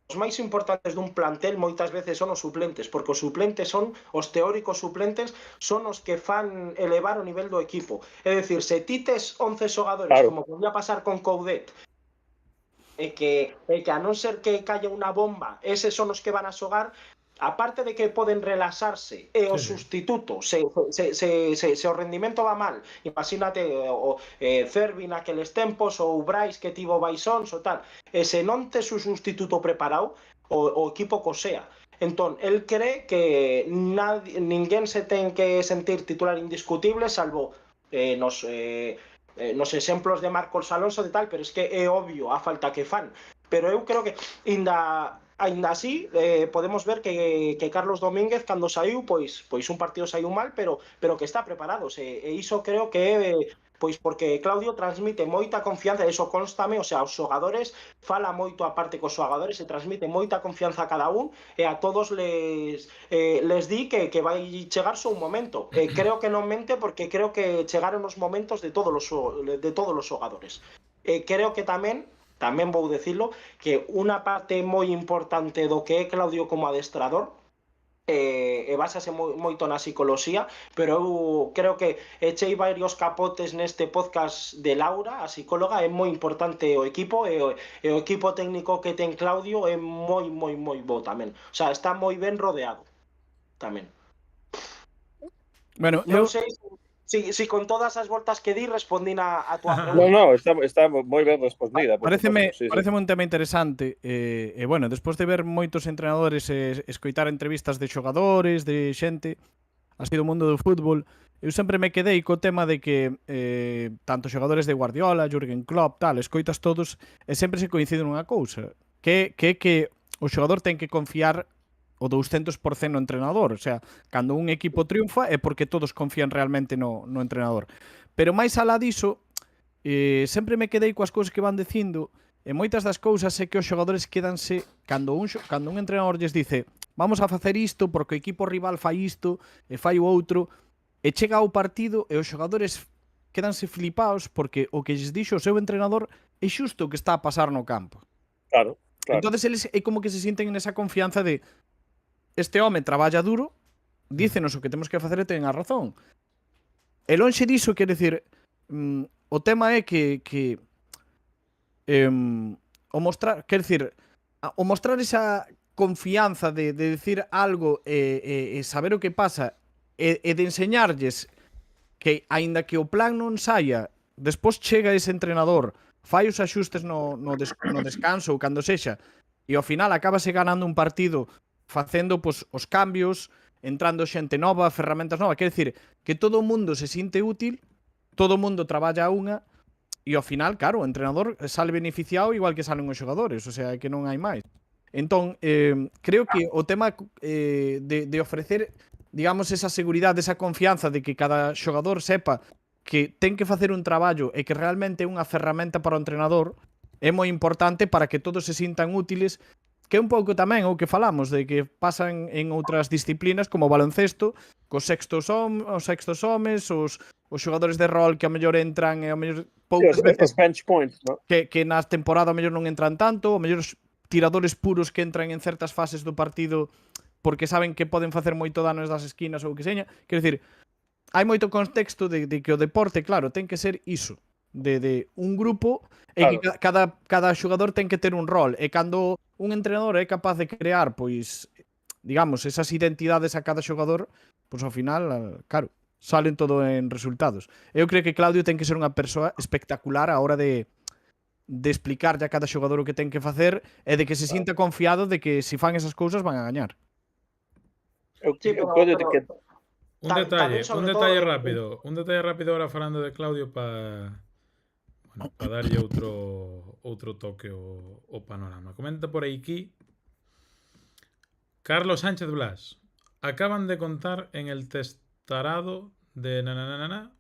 Os máis importantes dun plantel moitas veces son os suplentes, porque os suplentes son os teóricos suplentes, son os que fan elevar o nivel do equipo. É dicir, se ti tes 11 xogadores, claro, como podía pasar con Coudet, e que a non ser que caia unha bomba, eses son os que van a xogar, aparte de que poden relaxarse e o sustituto, se o rendimento va mal, imagínate o Cervi naqueles tempos ou Brais que tivo baixóns ou tal, e se non tes o sustituto preparado, o equipo cosea. Entón, el cree que ninguén se ten que sentir titular indiscutible, salvo nos exemplos de Marcos Alonso de tal, pero es que é obvio a falta que fan. Pero eu creo que Ainda así, podemos ver que Carlos Domínguez, cando saiu, pois un partido saiu mal, pero que está preparado. E iso creo que é pois porque Claudio transmite moita confianza, eso constame, o sea, os xogadores fala moito aparte cos xogadores e transmite moita confianza a cada un e a todos les di que vai chegar un momento. Creo que non mente porque creo que chegaron os momentos de todos os xogadores. Creo que tamén vou decirlo, que unha parte moi importante do que é Claudio como adestrador basase moito na psicoloxía, pero eu creo que echei varios capotes neste podcast de Laura, a psicóloga. É moi importante o equipo e o equipo técnico que ten Claudio é moi bo tamén, o sea, está moi ben rodeado tamén. Bueno, non sei si con todas as voltas que di respondín a tua pregunta. No, está moi ben respondida. Pareceme un tema interesante e bueno, despois de ver moitos entrenadores e escoitar entrevistas de xogadores, de xente así do mundo do fútbol, eu sempre me quedei co tema de que tanto xogadores de Guardiola, Jürgen Klopp, tal, escoitas todos e sempre se coinciden unha cousa, que o xogador ten que confiar o 200% no entrenador, o sea, cando un equipo triunfa é porque todos confían realmente no entrenador. Pero máis alá diso, sempre me quedei coas cousas que van dicindo, e moitas das cousas é que os xogadores quedanse, cando un entrenador lles dice vamos a facer isto porque o equipo rival fai isto e fai o outro, e chega ao partido e os xogadores quedanse flipados porque o que lles dixo o seu entrenador é xusto o que está a pasar no campo. Claro. Entonces eles é como que se sinten nesa confianza de este home traballa duro dícenos o que temos que facer e ten a razón. E lonxe diso, quer decir, o tema é que o mostrar, quer decir, o mostrar esa confianza de decir algo e saber o que pasa e de enseñarlles que, aínda que o plan non saia, despois chega ese entrenador, fai os axustes no descanso ou cando sexa, e ao final acabase ganando un partido facendo pois, os cambios, entrando xente nova, ferramentas novas, quer decir, que todo o mundo se sinte útil, todo o mundo traballa a unha, e ao final, claro, o entrenador sale beneficiado igual que salen os xogadores, o sea, que non hai máis. Entón, creo que o tema de ofrecer, digamos, esa seguridade, esa confianza de que cada xogador sepa que ten que facer un traballo e que realmente é unha ferramenta para o entrenador é moi importante para que todos se sintan útiles, que é un pouco tamén o que falamos de que pasan en outras disciplinas como o baloncesto, cos sextos homes, os xogadores de rol que a mellor entran e a mellor poucas veces Os bench points, ¿no? que nas temporada a mellor non entran tanto, a mellor tiradores puros que entran en certas fases do partido porque saben que poden facer moito dano das esquinas ou o que seña. Quero dicir, hai moito contexto de que o deporte, claro, ten que ser iso, de un grupo e que cada xogador ten que ter un rol, e cando un entrenador é capaz de crear, pois, digamos, esas identidades a cada xogador, pois ao final, claro, salen todo en resultados. Eu creo que Claudio ten que ser unha persoa espectacular a hora de explicarlle a cada xogador o que ten que facer e de que se sinta confiado de que se fan esas cousas van a gañar. Un detalle rápido ahora falando de Claudio para darlle outro toque ao panorama. Comenta por aquí Carlos Sánchez Blas. Acaban de contar en el testarado de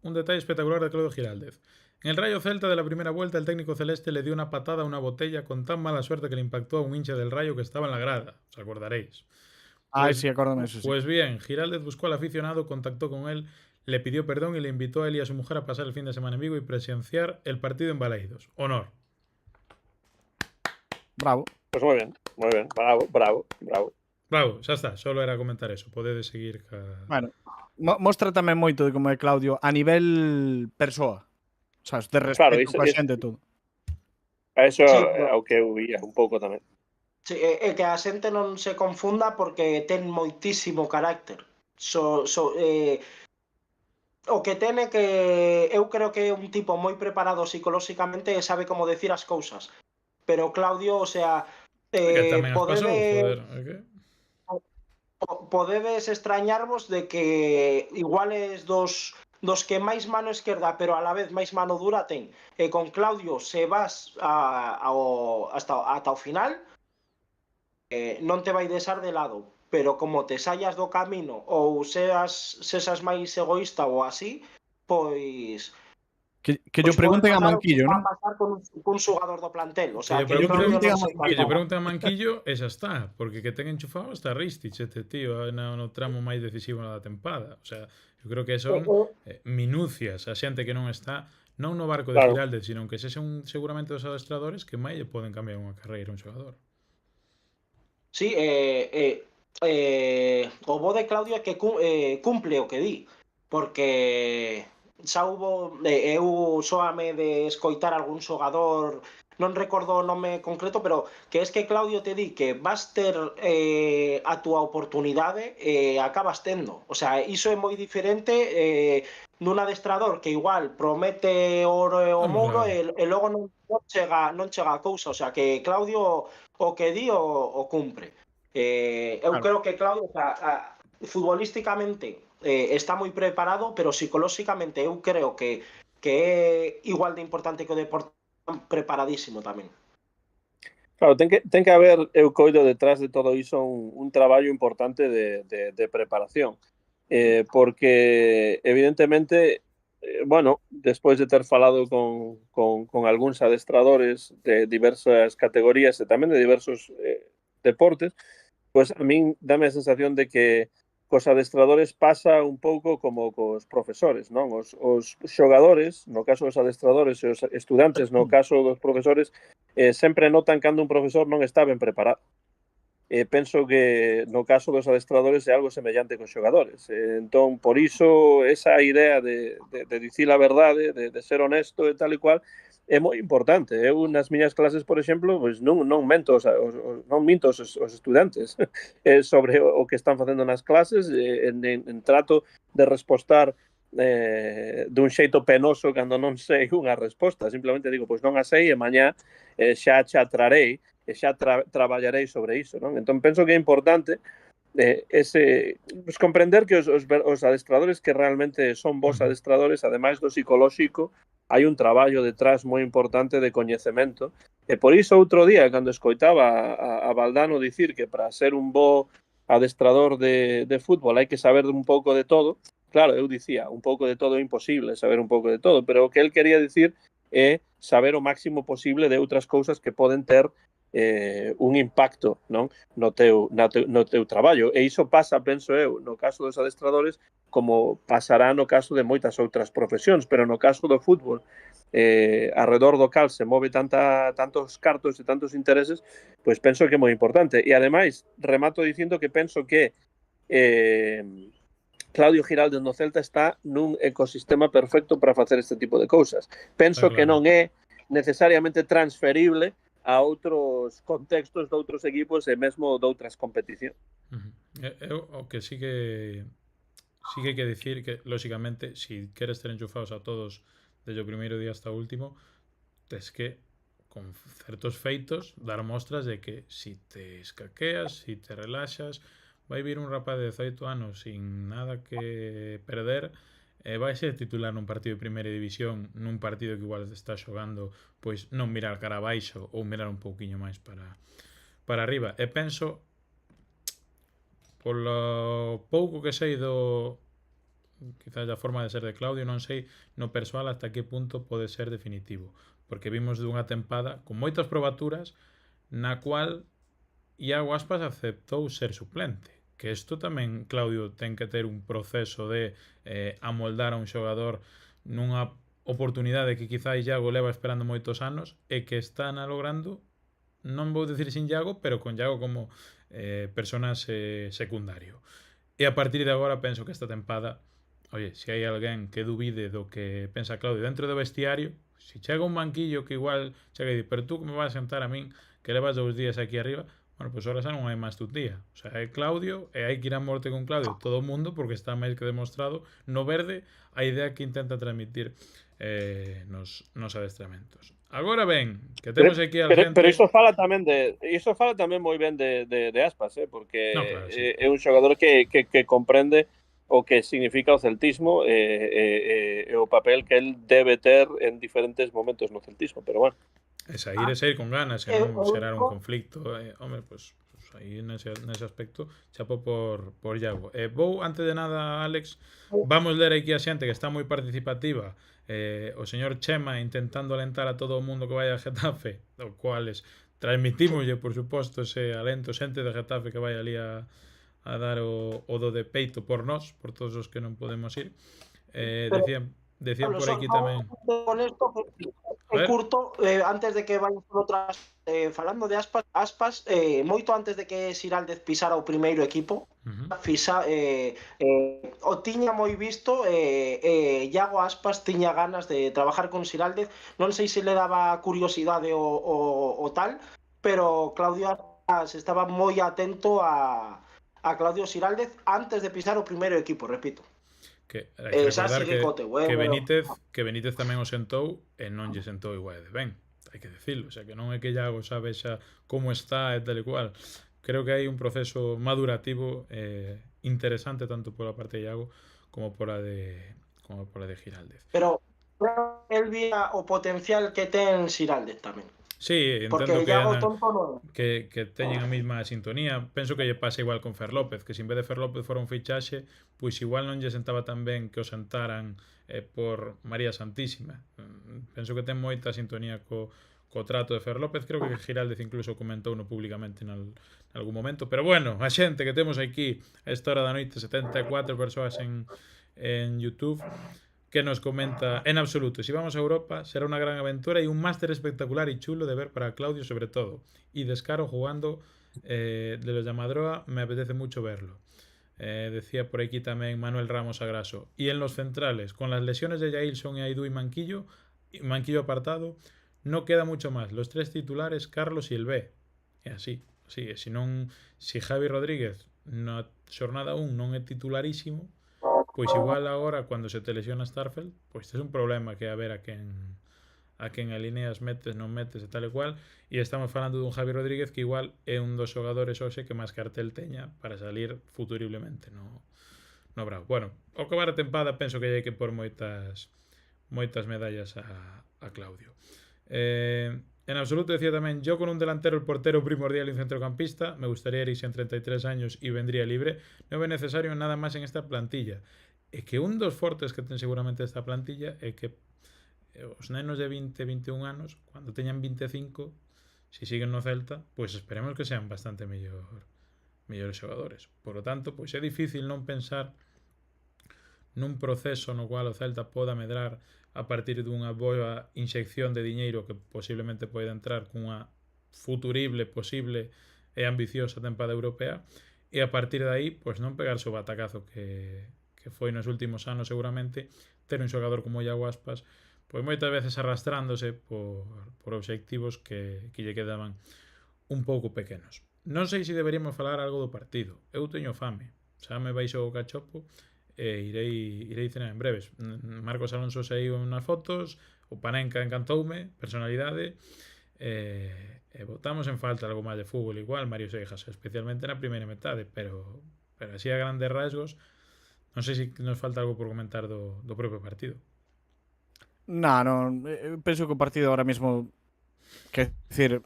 un detalle espectacular de Claudio Giraldez. En el Rayo Celta de la primera vuelta, el técnico celeste le dio una patada a una botella con tan mala suerte que le impactó a un hincha del Rayo que estaba en la grada. ¿Os acordaréis? Pues, sí, acuérdame eso. Sí. Pues bien, Giraldez buscó al aficionado, contactó con él, le pidió perdón y le invitó a él y a su mujer a pasar el fin de semana en Vigo y presenciar el partido en Balaídos. Honor. Bravo. Pues muy bien. Bravo, xa está, solo era comentar eso. Podedes seguir Bueno, mostra tamén moito de como é Claudio a nivel persoa. Sabes, de respeto coa xente e todo. A eso é o que eu vía un pouco tamén. Sí, é que a xente non se confunda porque ten moitísimo carácter. O que ten é que eu creo que é un tipo moi preparado psicolóxicamente e sabe como decir as cousas. Pero Claudio, o sea, podedes extrañarvos de que igual es dos que máis mano esquerda, pero a la vez máis mano dura ten. E con Claudio, se vas ata o final, non te vai deixar de lado. Pero como te saias do camino ou sesas máis egoísta ou así, pois... Que yo pregunten a Manquillo, ¿no? Va a pasar con un xogador do plantel. O sea, que yo pregunten a Manquillo e xa está. Porque que ten enchufado está Ristich, este tío, no tramo máis decisivo da tempada. O sea, eu creo que son minucias a xente que non está non no barco de Giraldez, sino que sexan seguramente os adestradores que máis poden cambiar unha carreira un xogador. Sí, o bo de Claudio é que cumple o que di. Porque... xa hubo, eu soame de escoitar algún xogador, non recordo o nome concreto, pero que es que Claudio te di que vas ter a túa oportunidade e acabas tendo. O sea, iso é moi diferente nun adestrador que igual promete oro e o mouro e logo non chega a cousa. O sea, que Claudio o que di o cumpre. Eu creo que Claudio, futbolísticamente, está moi preparado, pero psicolóxicamente eu creo que é igual de importante que o deporte, preparadísimo tamén. Claro, ten que haber, eu coido detrás de todo iso un traballo importante de preparación, porque evidentemente, bueno, despois de ter falado con algúns adestradores de diversas categorías e tamén de diversos deportes, pues a min dame a sensación de que cos adestradores pasa un pouco como cos profesores, non? Os xogadores, no caso dos adestradores e os estudantes, no caso dos profesores, sempre notan cando un profesor non está ben preparado. penso que no caso dos adestradores é algo semellante cos xogadores. Entón, por iso, esa idea de dicir a verdade, de ser honesto e tal e cual, é moi importante. Eu nas miñas clases, por exemplo, pois non minto os estudantes sobre o que están facendo nas clases, en trato de respostar dun xeito penoso cando non sei unha resposta. Simplemente digo, pois non a sei e mañá xa trarei e xa traballarei sobre iso, non? Entón penso que é importante pues, comprender que os adestradores que realmente son bons adestradores, ademais do psicolóxico, hai un traballo detrás moi importante de coñecemento. E por iso outro día, cando escoitaba a Valdano dicir que para ser un bo adestrador de fútbol hai que saber un pouco de todo, claro, eu dicía, un pouco de todo é imposible saber un pouco de todo, pero o que el quería dicir é saber o máximo posible de outras cousas que poden ter un impacto, non, no teu traballo. E iso pasa, penso eu, no caso dos adestradores, como pasará no caso de moitas outras profesións, pero no caso do fútbol, arredor do cal se move tantos cartos e tantos intereses, pois penso que é moi importante. E ademais, remato dicindo que penso que Claudio Giraldez no Celta está nun ecosistema perfecto para facer este tipo de cousas. Penso que non é necesariamente transferible a outros contextos de outros equipos e mesmo de outras competicións. O que sí que hai que dicir que, lóxicamente, si queres ter enchufados a todos desde o primeiro día hasta o último, tes que, con certos feitos, dar mostras de que si te escaqueas, si te relaxas, vai vir un rapaz de 18 anos sin nada que perder, vai ser titular nun partido de primeira división, nun partido que igual está xogando, pois non mirar cara abaixo ou mirar un pouquiño máis para arriba. E penso, polo pouco que sei quizás da forma de ser de Claudio, non sei no persoal hasta que punto pode ser definitivo, porque vimos dunha tempada con moitas probaturas na cual Iago Aspas aceptou ser suplente. Que isto tamén, Claudio, ten que ter un proceso de amoldar a un xogador nunha oportunidade que quizá Iago leva esperando moitos anos e que están logrando, non vou dicir sin Iago, pero con Iago como personaxe secundario. E a partir de agora penso que esta tempada, oye, se hai alguén que dubide do que pensa Claudio dentro do vestiario, se chega un banquillo que igual chega e di, pero tú que me vas a sentar a min que levas 2 días aquí arriba, bueno, pois ahora xa non hai máis un día. O sea, é Claudio e hai que ir a morte con Claudio todo o mundo porque está máis que demostrado no verde a idea que intenta transmitir nos adestramentos. Agora ben, que temos aquí a gente... Pero iso fala tamén moi ben de Aspas, porque claro, sí. É un xogador que comprende o que significa o celtismo e o papel que el debe ter en diferentes momentos no celtismo, pero bueno. E sair con ganas e non xerar un conflicto. Home, pois aí nese aspecto chapo por Iago. Vou, antes de nada, Alex, vamos ler aquí a xente que está moi participativa. O señor Chema intentando alentar a todo o mundo que vai a Getafe, do cuales transmitimoslle, por suposto, ese alento, xente de Getafe que vai ali a dar o do de peito por nós, por todos os que non podemos ir. Decían por aquí tamén... Con esto, curto, antes de que vayamos por outras, falando de Aspas, moito antes de que Xiraldez pisara o primeiro equipo, o tiña moi visto, Iago Aspas tiña ganas de trabajar con Xiraldez, non sei se le daba curiosidade o tal, pero Claudio Aspas estaba moi atento a Claudio Xiraldez antes de pisar o primeiro equipo, repito. Que recordar que Benítez tamén o sentou e non lle sentou igual de ben, hai que decirlo, o sea, que non é que Iago sabe xa como está e tal e cual. Creo que hai un proceso madurativo interesante tanto pola parte de Iago como pola de Giraldez. Pero el vía o potencial que ten Xiraldez tamén. Sí, entendo que teñen a mesma sintonía. Penso que lle pasa igual con Fer López, que se en vez de Fer López fora un fichaxe, pois igual non lle sentaba tan ben que o sentaran por María Santísima. Penso que ten moita sintonía co trato de Fer López. Creo que Giraldez incluso comentou no públicamente en algún momento. Pero bueno, a xente que temos aquí a esta hora da noite, 74 persoas en YouTube, que nos comenta, en absoluto, si vamos a Europa será una gran aventura y un máster espectacular y chulo de ver para Claudio sobre todo, y Descaro jugando De los de Amadroa me apetece mucho verlo. Decía por aquí también Manuel Ramos Agraso. Y en los centrales, con las lesiones de Jailson, Aidú y Manquillo apartado, no queda mucho más. Los tres titulares, Carlos y el B. E así. Si Javi Rodríguez na xornada 1 non é titularísimo, pois igual agora cando se te lesiona Starfelt, pois tes un problema que a ver a quen alineas, metes, non metes e tal e cual, e estamos falando dun Javi Rodríguez que igual é un dos xogadores hoxe que máis cartel teña para salir futuriblemente no Bravo. Bueno, ao acabar a tempada penso que hai que pôr moitas medallas a Claudio. En absoluto decía también, yo con un delantero, el portero primordial y un centrocampista, me gustaría Eriksen 33 años y vendría libre, no ve necesario nada más en esta plantilla. É que un dos fortes que ten seguramente esta plantilla é que os nenos de 20, 21 anos, cando teñan 25, se siguen no Celta, pois esperemos que sean bastante mellores xogadores. Por lo tanto, pois é difícil non pensar nun proceso no cual o Celta poda medrar a partir dunha boa inxección de diñeiro que posiblemente poida entrar cunha futurible, posible e ambiciosa tempada europea, e a partir de aí, pois non pegarse o batacazo que foi nos últimos anos seguramente, ter un xogador como Iago Aspas, pois moitas veces arrastrándose por obxectivos que lle quedaban un pouco pequenos. Non sei se deberíamos falar algo do partido. Eu teño fame. Xa me baixo o cachopo e irei cenar en breves. Marcos Alonso saiu nas fotos, o Panenka encantoume, personalidade, e botamos en falta algo máis de fútbol igual, Mario Seijas, especialmente na primeira metade, pero así a grandes rasgos non sei se nos falta algo por comentar do propio partido. Non, penso que o partido ahora mesmo, quer decir,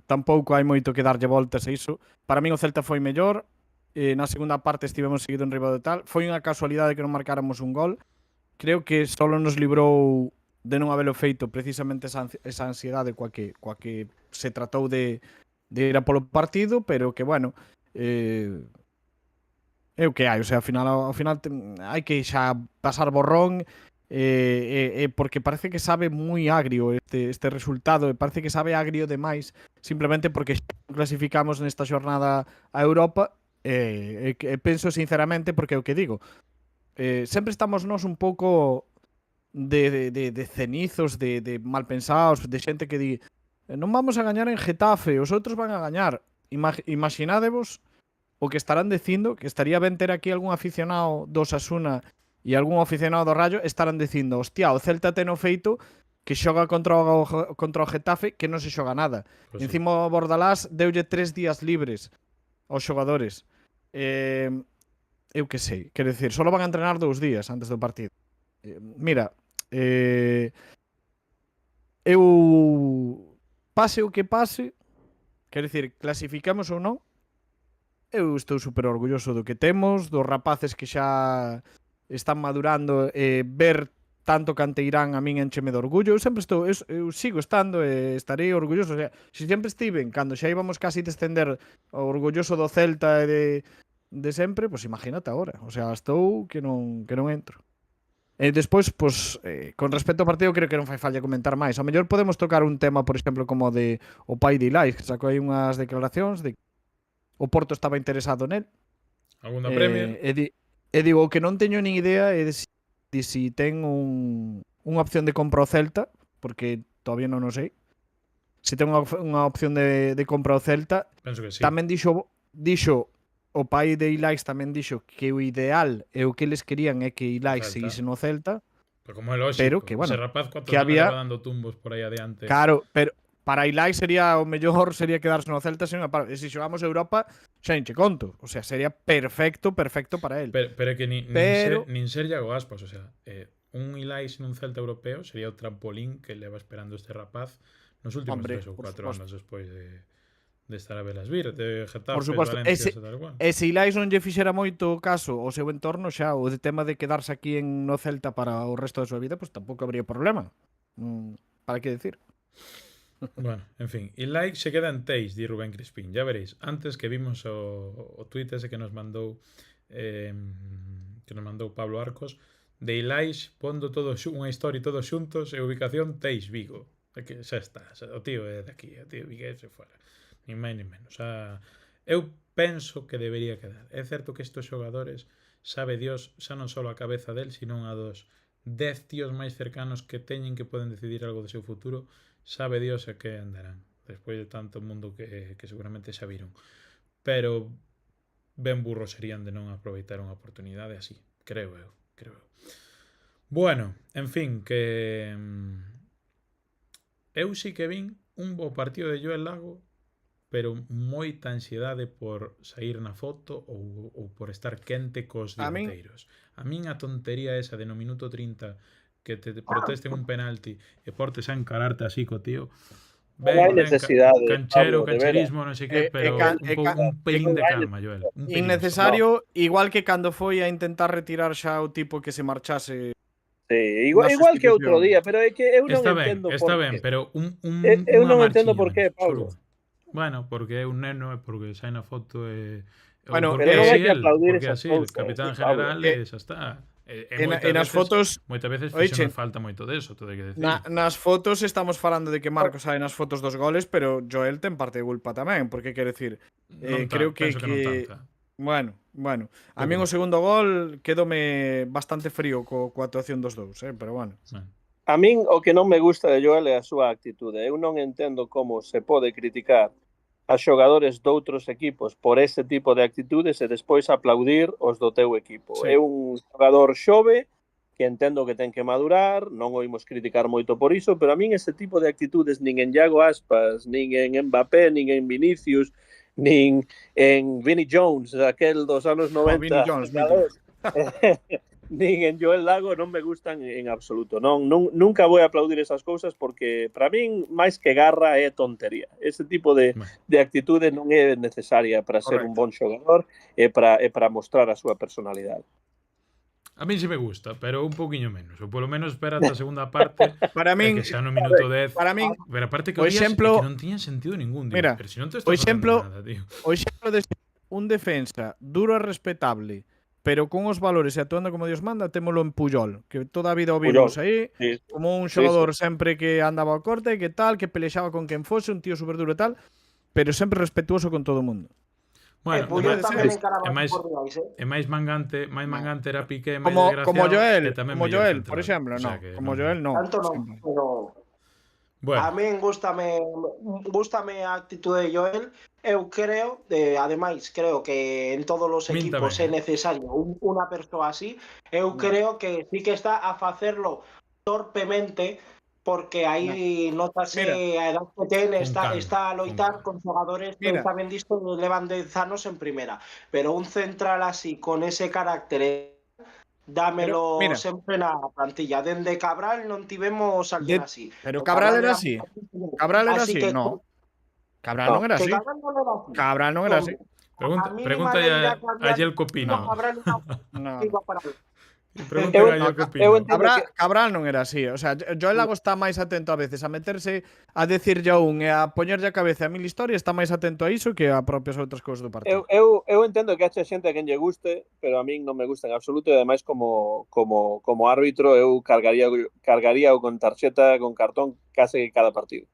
tampouco hai moito que darlle voltas a iso. Para min o Celta foi mellor. Na segunda parte estivemos seguido en riba de tal. Foi unha casualidade que non marcáramos un gol. Creo que solo nos librou de non habelo feito precisamente esa ansiedade coa que se tratou de ir a polo partido, pero que, bueno, é o que hai. O sea, ao final hai que xa pasar borrón, porque parece que sabe moi agrio este resultado, e parece que sabe agrio demais simplemente porque clasificamos nesta xornada a Europa. Penso sinceramente, porque é o que digo, sempre estamos nós un pouco de cenizos, de malpensados, de xente que di non vamos a gañar en Getafe, os outros van a gañar. Imaginádevos o que estarán dicindo, que estaría ben ter aquí algún aficionado do Osasuna e algún aficionado do Rayo, estarán dicindo, hostia, o Celta ten o feito que xoga contra o Getafe que non se xoga nada. Pues encima o Bordalás deulle 3 días libres aos xogadores. Eu que sei, quero dicir, só van a entrenar 2 días antes do partido. Mira, eu pase o que pase, quero dicir, clasificamos ou non, eu estou super orgulloso do que temos, dos rapaces que xa están madurando, ver tanto Canteirán a min encheme de orgullo. Eu sempre estou, eu sigo estando e estarei orgulloso. O sea, se sempre estiven, cando xa íbamos casi descender, orgulloso do Celta e de sempre, pois imagínate agora. O sea, estou que non entro. E despois, pois, con respecto ao partido, creo que non fai falla comentar máis. A mellor podemos tocar un tema, por exemplo, como de o pai de Ilais, que sacou aí unhas declaracións de que o Porto estaba interesado nel. Alguna Premier? E digo, o que non teño nin idea é de si ten unha opción de compra ao Celta, porque todavía non o sei. Se ten unha opción de compra ao Celta. Penso que sí. Tamén dixo o pai de Ilais tamén dixo que o ideal e o que eles querían é que Ilais seguise no Celta. Pero como é lógico, pero que, bueno, ese rapaz que había dando tumbos por aí adiante. Claro, pero para Ilais sería o mellor sería quedarse no Celta se xogamos Europa xa enche conto. O sea, sería perfecto para él. Pero é que nin ser Iago Aspas, o sea, un Ilais nun Celta europeo sería o trampolín que leva esperando este rapaz nos últimos 3 ou 4 anos despois de estar a velas vir, de Getafe, por suposto, Valencia, tal cual. E se Ilais non lle fixera moito caso ao seu entorno xa, o de tema de quedarse aquí no Celta para o resto da súa vida, pues tampouco habría problema. Para que decir? Bueno, en fin, Ilais se queda en Teis, di Rubén Crispín, ya veréis. Antes que vimos o tweet ese que nos mandou Pablo Arcos, de Ilais pondo todo unha historia todos xuntos e ubicación Teis, Vigo. Que xa está, o tío é de aquí, o tío vigués e fora. nin máis nin menos. Eu penso que debería quedar. É certo que estes xogadores, sabe Dios, xa non só a cabeza del, sino a dos 10 tíos máis cercanos que teñen que poden decidir algo do seu futuro, sabe Dios a que andarán, despois de tanto mundo que seguramente xa viron. Pero ben burros serían de non aproveitar unha oportunidade así, creo eu. Bueno, en fin, que eu sí que vin un bo partido de Joel Lago, pero moita ansiedade por sair na foto ou por estar quente cos dianteiros. A min a tontería esa de no minuto 30 que te protesten un penalti e portes a encararte así co tío. Non hai necesidade, Canchero, Pablo, de cancherismo, non sei que, pero un pelín de calma, Joel. Innecesario, igual que cando foi a intentar retirar xa o tipo que se marchase. Sí, igual que outro día, pero é que eu non entendo por qué. Está ben, pero eu non entendo por qué, Pablo. Bueno, porque é un neno e porque sai na foto e bueno, porque así el capitán general e xa está. En as fotos moitas veces fixen falta moito deso, todo hai que decir. Nas fotos estamos falando de que Marcos sae nas fotos dos goles, pero Joel ten parte de culpa tamén, porque quero decir, creo que non tanta. Bueno, a min o segundo gol quedome bastante frío coa actuación dos dous, pero bueno. A min o que non me gusta de Joel é a súa actitude. Eu non entendo como se pode criticar a xogadores doutros equipos por ese tipo de actitudes e despois aplaudir os do teu equipo. Sí. É un xogador xove que entendo que ten que madurar, non o imos criticar moito por iso, pero a min ese tipo de actitudes nin en Iago Aspas, nin en Mbappé, nin en Vinicius, nin en Vinnie Jones, aquel dos anos 90. Vinnie Jones, nin en Joel Lago non me gustan en absoluto. Nunca vou a aplaudir esas cousas porque para min máis que garra é tontería. Ese tipo de actitude non é necesaria para ser un bon xogador e para mostrar a súa personalidade. A mí sí me gusta, pero un pouquiño menos. Ou polo menos espérate a segunda parte. Para min, que xa no minuto 10. Para min, pero aparte que o exemplo, que non tiña sentido ningún, tío. Mira, pero si non te estás nada, tío. O exemplo de un defensa duro e respetable, pero con os valores e actuando como Dios manda, témolo en Puyol, que toda a vida o vimos aí, como un xogador sempre que andaba ao corte, que tal, que pelexaba con quen fose, un tío super duro e tal, pero sempre respetuoso con todo o mundo. Bueno, é máis mangante era Piqué, máis desgraciado. Como Joel, por exemplo, como Joel non. Tanto non, pero bueno. A min gústame a actitude de Joel. Eu creo, ademais, creo que en todos os equipos é necesario unha persoa así. Eu creo que sí que está a facerlo torpemente, porque aí notase a edad que ten, está a loitar con xogadores que saben disto, levan 10 anos en primera. Pero un central así, con ese carácter, dámelo sempre na plantilla. Dende Cabral non tivemos alguén así. Pero Cabral era así. Cabral era así, no. Cabral non era así. Cabral non era así. Pregunta a Yelko Pino. No. Cabral non era así. O sea, Joel Lago está máis atento a veces a meterse a decirlle a un e a poñerlle a cabeza a mil historias, está máis atento a iso que a propias outras cousas do partido. Eu entendo que haxe xente a quen lle guste, pero a min non me gusta en absoluto e ademais como árbitro eu cargaría con tarxeta, con cartón case cada partido.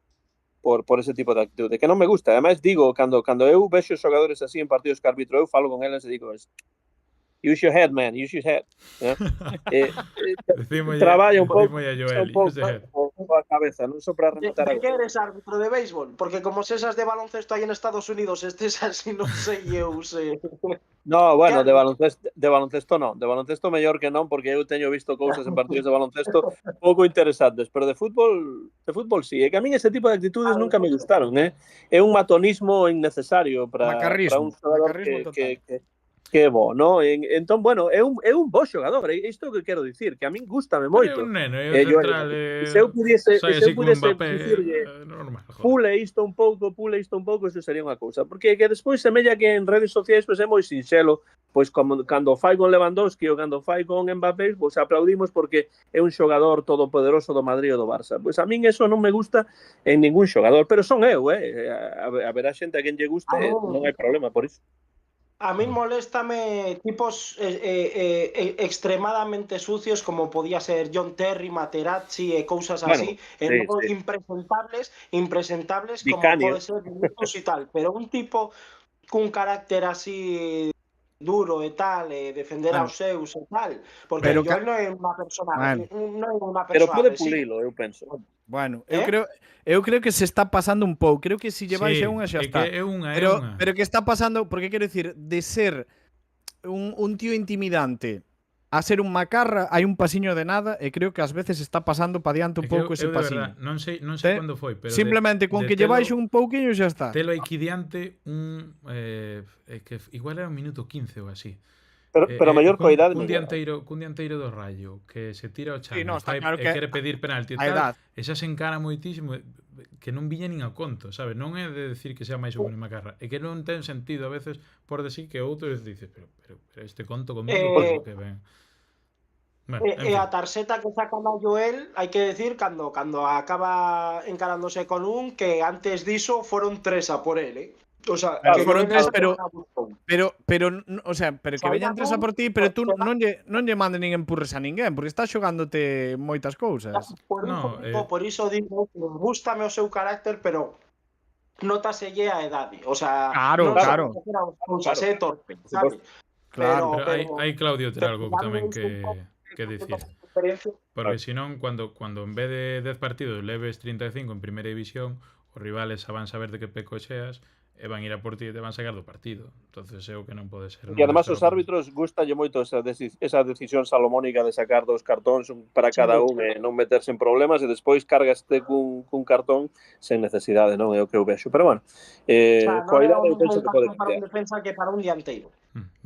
Por ese tipo de actitude, que non me gusta. Ademais digo, cando eu vexo xogadores así en partidos que árbitro, eu falo con eles e digo, use your head, man, use your head. Traballa un pouco a cabeza, non só para rematar a... Que eres árbitro de béisbol? Porque como se esas de baloncesto aí en Estados Unidos, estes así non sei eu sei. No, bueno, de baloncesto non. De baloncesto mellor que non, porque eu teño visto cousas en partidos de baloncesto pouco interesantes, pero de fútbol sí. É que a min ese tipo de actitudes nunca me gustaron, É un matonismo innecesario para un xogador que é bo, ¿no? Entón, bueno, é un bo xogador, isto que quero dicir, que a min gústame moito. É un neno, é un central, se eu pudese dicirlle pule isto un pouco, isto sería unha cousa, porque que despois semella que en redes sociais pois é moi sinxelo, pois como cando fai con Lewandowski ou cando fai con Mbappé, pois aplaudimos porque é un xogador todopoderoso do Madrid ou do Barça. Pois a min eso non me gusta en ningún xogador, pero son eu, haberá xente a quen lle guste, non hai problema por iso. A mí moléstame tipos extremadamente sucios como podía ser John Terry, Materazzi e cousas así, e sí, logo sí. impresentables Di como Canio. pode ser Vinicius e tal, pero un tipo cun carácter así duro e tal, e defender Bueno, aos seus e tal, porque pero Joel non é unha persona, bueno, non é unha Pero persoa pode agresiva, pulilo, eu penso. bueno, eh? eu creo que se está pasando un pouco. Creo que se lle baixa Sí, unha xa é que está. é unha, é Pero unha. que está pasando, porque quero dicir, de ser un tío intimidante a ser un macarra, hai un pasiño de nada e creo que ás veces está pasando pa diante É un que pouco ese eu de verdad pasiño. non sei Te- cando foi, pero Simplemente con de que lle baixe un pouquiño xa está. telo aquí diante que igual era un minuto 15 ou así. Pero mellor coa idade mellor. Cun dianteiro do Rayo que se tira ao Sí, chan no, está claro e que quere pedir penalti e a tal, edad. e xa se encara moitísimo que non viña nin a conto, sabes? Non é de decir que sea máis ou menos macarra, é que non ten sentido a veces por decir que outro dices, pero este conto comigo, Eh, pero que ben. Bueno, en E fin. a tarxeta que saca a Joel, hai que decir, cando acaba encarándose con un, que antes diso foron 3 a por él, O sea, Pero que foron Joel tres, non ten unha buscón. o sea, pero que Saída veñan tres a dun, por ti, pero tú que va, non lle mande nin empurres a ninguén, porque estás xogándote moitas cousas. No, por iso digo que gústame o seu carácter, pero nótaselle a edade. O sea, Claro, non claro, sabe facer as cousas, claro. é torpe, Por sabes? suposto. claro. pero hai Claudio ter algo tamén que dicir. experiencia. Porque senón, cando en vez de 10 partidos leves 35 en primeira división, os rivales xa van saber de que peco xeas e van ir a por ti e te van sacar do partido. Entonces é o que non pode ser. E además os árbitros gustalle moito esa decisión salomónica de sacar 2 cartóns para cada un e non meterse en problemas e despois cargaste cun cartón sen necesidade, non é o que eu vexo. Pero bueno, O sea, non coa é o idade eu mismo penso un que pode cartón para un cambiar. defensa que para un dianteiro.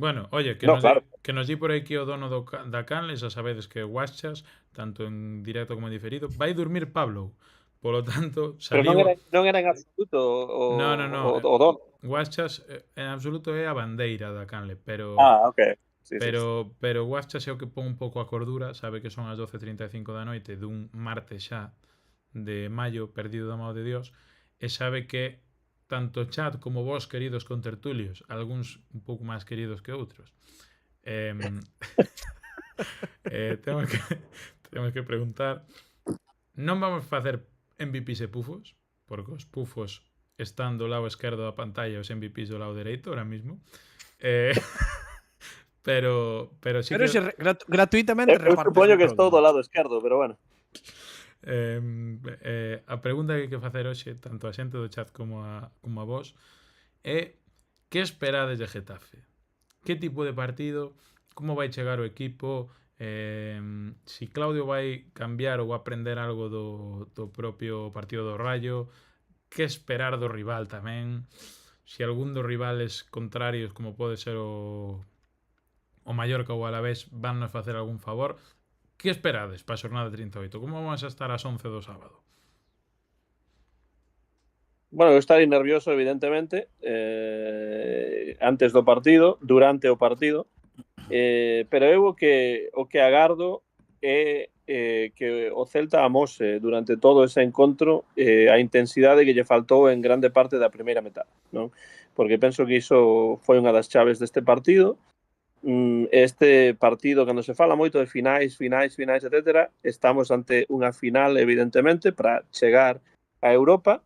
Bueno, oye, No, claro. que nos di por aí que o dono da Canles, xa sabedes que Guachas, tanto en directo como en diferido, vai dormir Pablo. Polo tanto, Pero saliu... non era en absoluto No. o dono. Guachas en absoluto é a bandeira da Canle, pero Ok. Sí, pero Guachas é o que pon un pouco a cordura, sabe que son as 12:35 da noite dun martes xa de maio perdido da mão de Dios, e sabe que tanto chat como vos, queridos contertulios, algúns un pouco máis queridos que outros, temos que preguntar, non vamos facer MVPs e pufos, porque os pufos están do lado esquerdo da pantalla, os MVPs do lado dereito ahora mismo. Pero sí Pero que... se gratuitamente Eu repartes supoño que todo. estou do lado esquerdo, pero bueno. A pregunta que hai que facer hoxe, tanto a xente do chat como a vos, é que esperades de Getafe? Que tipo de partido? Como vai chegar o equipo? Si Claudio vai cambiar ou aprender algo do propio partido do Rayo? Que esperar do rival tamén? Si algún dos rivales contrarios, como pode ser o Mallorca ou o Alavés, van nos facer algún favor? Que esperades para a xornada 38? Como vamos a estar ás 11 do sábado? Bueno, eu estarei nervioso, evidentemente, antes do partido, durante o partido, pero eu o que agardo é que o Celta amose durante todo ese encontro a intensidade que lle faltou en grande parte da primeira metade, non? Porque penso que iso foi unha das chaves deste partido. Este partido, cando se fala moito de finais, etc., estamos ante unha final, evidentemente, para chegar a Europa,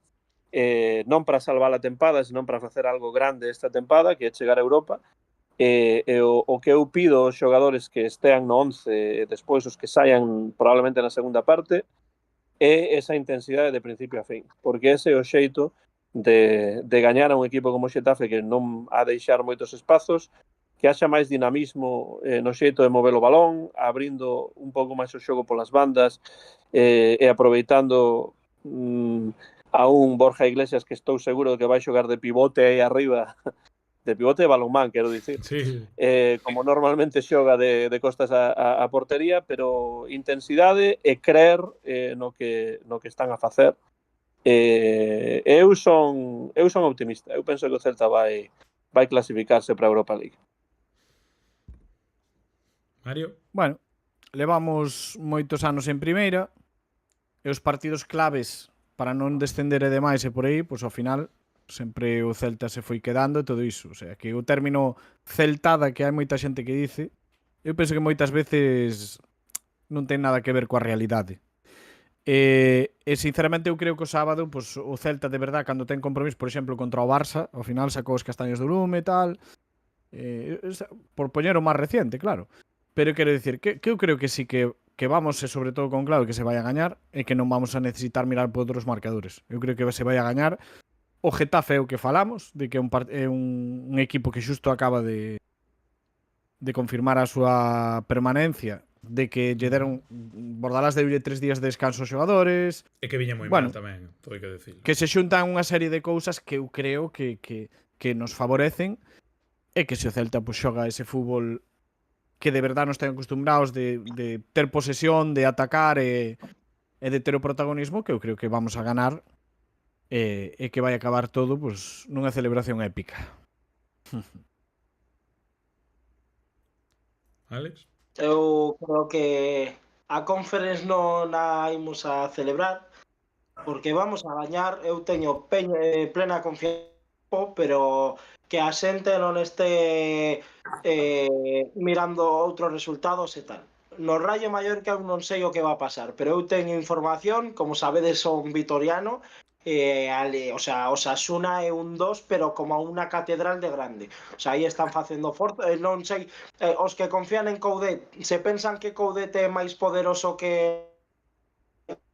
non para salvar a tempada, senón para facer algo grande esta tempada, que é chegar a Europa. O que eu pido aos xogadores que estean no 11 e despois os que saian probablemente na segunda parte é esa intensidade de principio a fin, porque ese é o xeito de gañar a un equipo como o Xetafe, que non ha deixar moitos espazos, que haxa máis dinamismo no xeito de mover o balón, abrindo un pouco máis o xogo polas bandas e aproveitando a un Borja Iglesias que estou seguro que vai xogar de pivote aí arriba, de pivote de balonmán, quero dicir, Sí. como normalmente xoga de costas a portería, pero intensidade e creer no que están a facer. Eu son optimista. Eu penso que o Celta vai clasificarse para a Europa League. Mario? Bueno, levamos moitos anos en primeira e os partidos claves para non descender e demais e por aí, pois ao final sempre o Celta se foi quedando e todo iso. O sea, que o término celtada que hai moita xente que dice, eu penso que moitas veces non ten nada que ver coa realidade. E sinceramente eu creo que o sábado pues, o Celta de verdad cando ten compromiso, por exemplo, contra o Barça, ao final sacou os castaños do lume e tal, por poñer o máis reciente, claro. Pero quero dicir que eu creo que sí que vamos, e sobre todo con claro que se vai a gañar, e que non vamos a necesitar mirar por outros marcadores. Eu creo que se vai a gañar. O Getafe é o que falamos, de que é un equipo que xusto acaba de confirmar a súa permanencia, de que lle deron Bordalás deulle 3 días de descanso aos xogadores. E que viña moi Bueno, mal tamén, todo hai que decirlo. Que se xuntan unha serie de cousas que eu creo que nos favorecen, e que se o Celta pues, xoga ese fútbol que de verdad nos ten acostumbrados de ter posesión, de atacar e de ter o protagonismo, que eu creo que vamos a ganar e que vai acabar todo pues, nunha celebración épica. Alex? Eu creo que a Conference non a imos a celebrar porque vamos a gañar. Eu teño plena confianza, pero que a xente non este mirando outros resultados e tal. No Rayo Mallorca eu non sei o que va a pasar, pero eu teño información, como sabedes son vitoriano, o sea, Osasuna é un 2, pero como unha catedral de grande. O sea, aí están facendo forza, non sei, os que confían en Coudet, se pensan que Coudet é máis poderoso que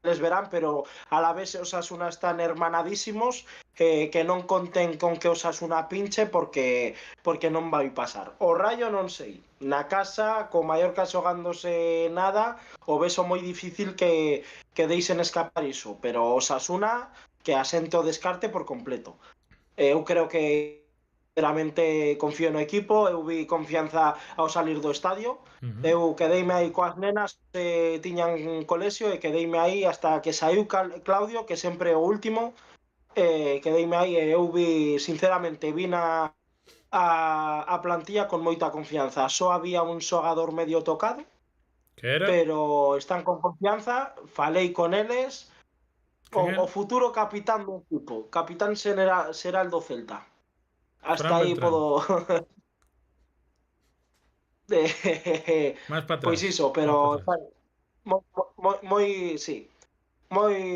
les verán, pero a la vez Osasuna están hermanadísimos, que non conten con que Osasuna pinche porque non vai pasar. O Rayo non sei, na casa, co Mallorca xogándose nada, o beso moi difícil que deixen escapar iso, pero Osasuna que asente o descarte por completo. Eu creo que realmente confío no equipo, eu vi confianza ao salir do estadio. Eu quedeime aí coas nenas que tiñan colexio e quedeime aí hasta que saiu Claudio, que sempre é o último, quedeime aí e eu vi, sinceramente, vi a plantilla con moita confianza. Só había un xogador medio tocado, pero están con confianza, falei con eles. O futuro capitán do equipo, capitán será el do Celta. Hasta aí podo... Pois iso, pero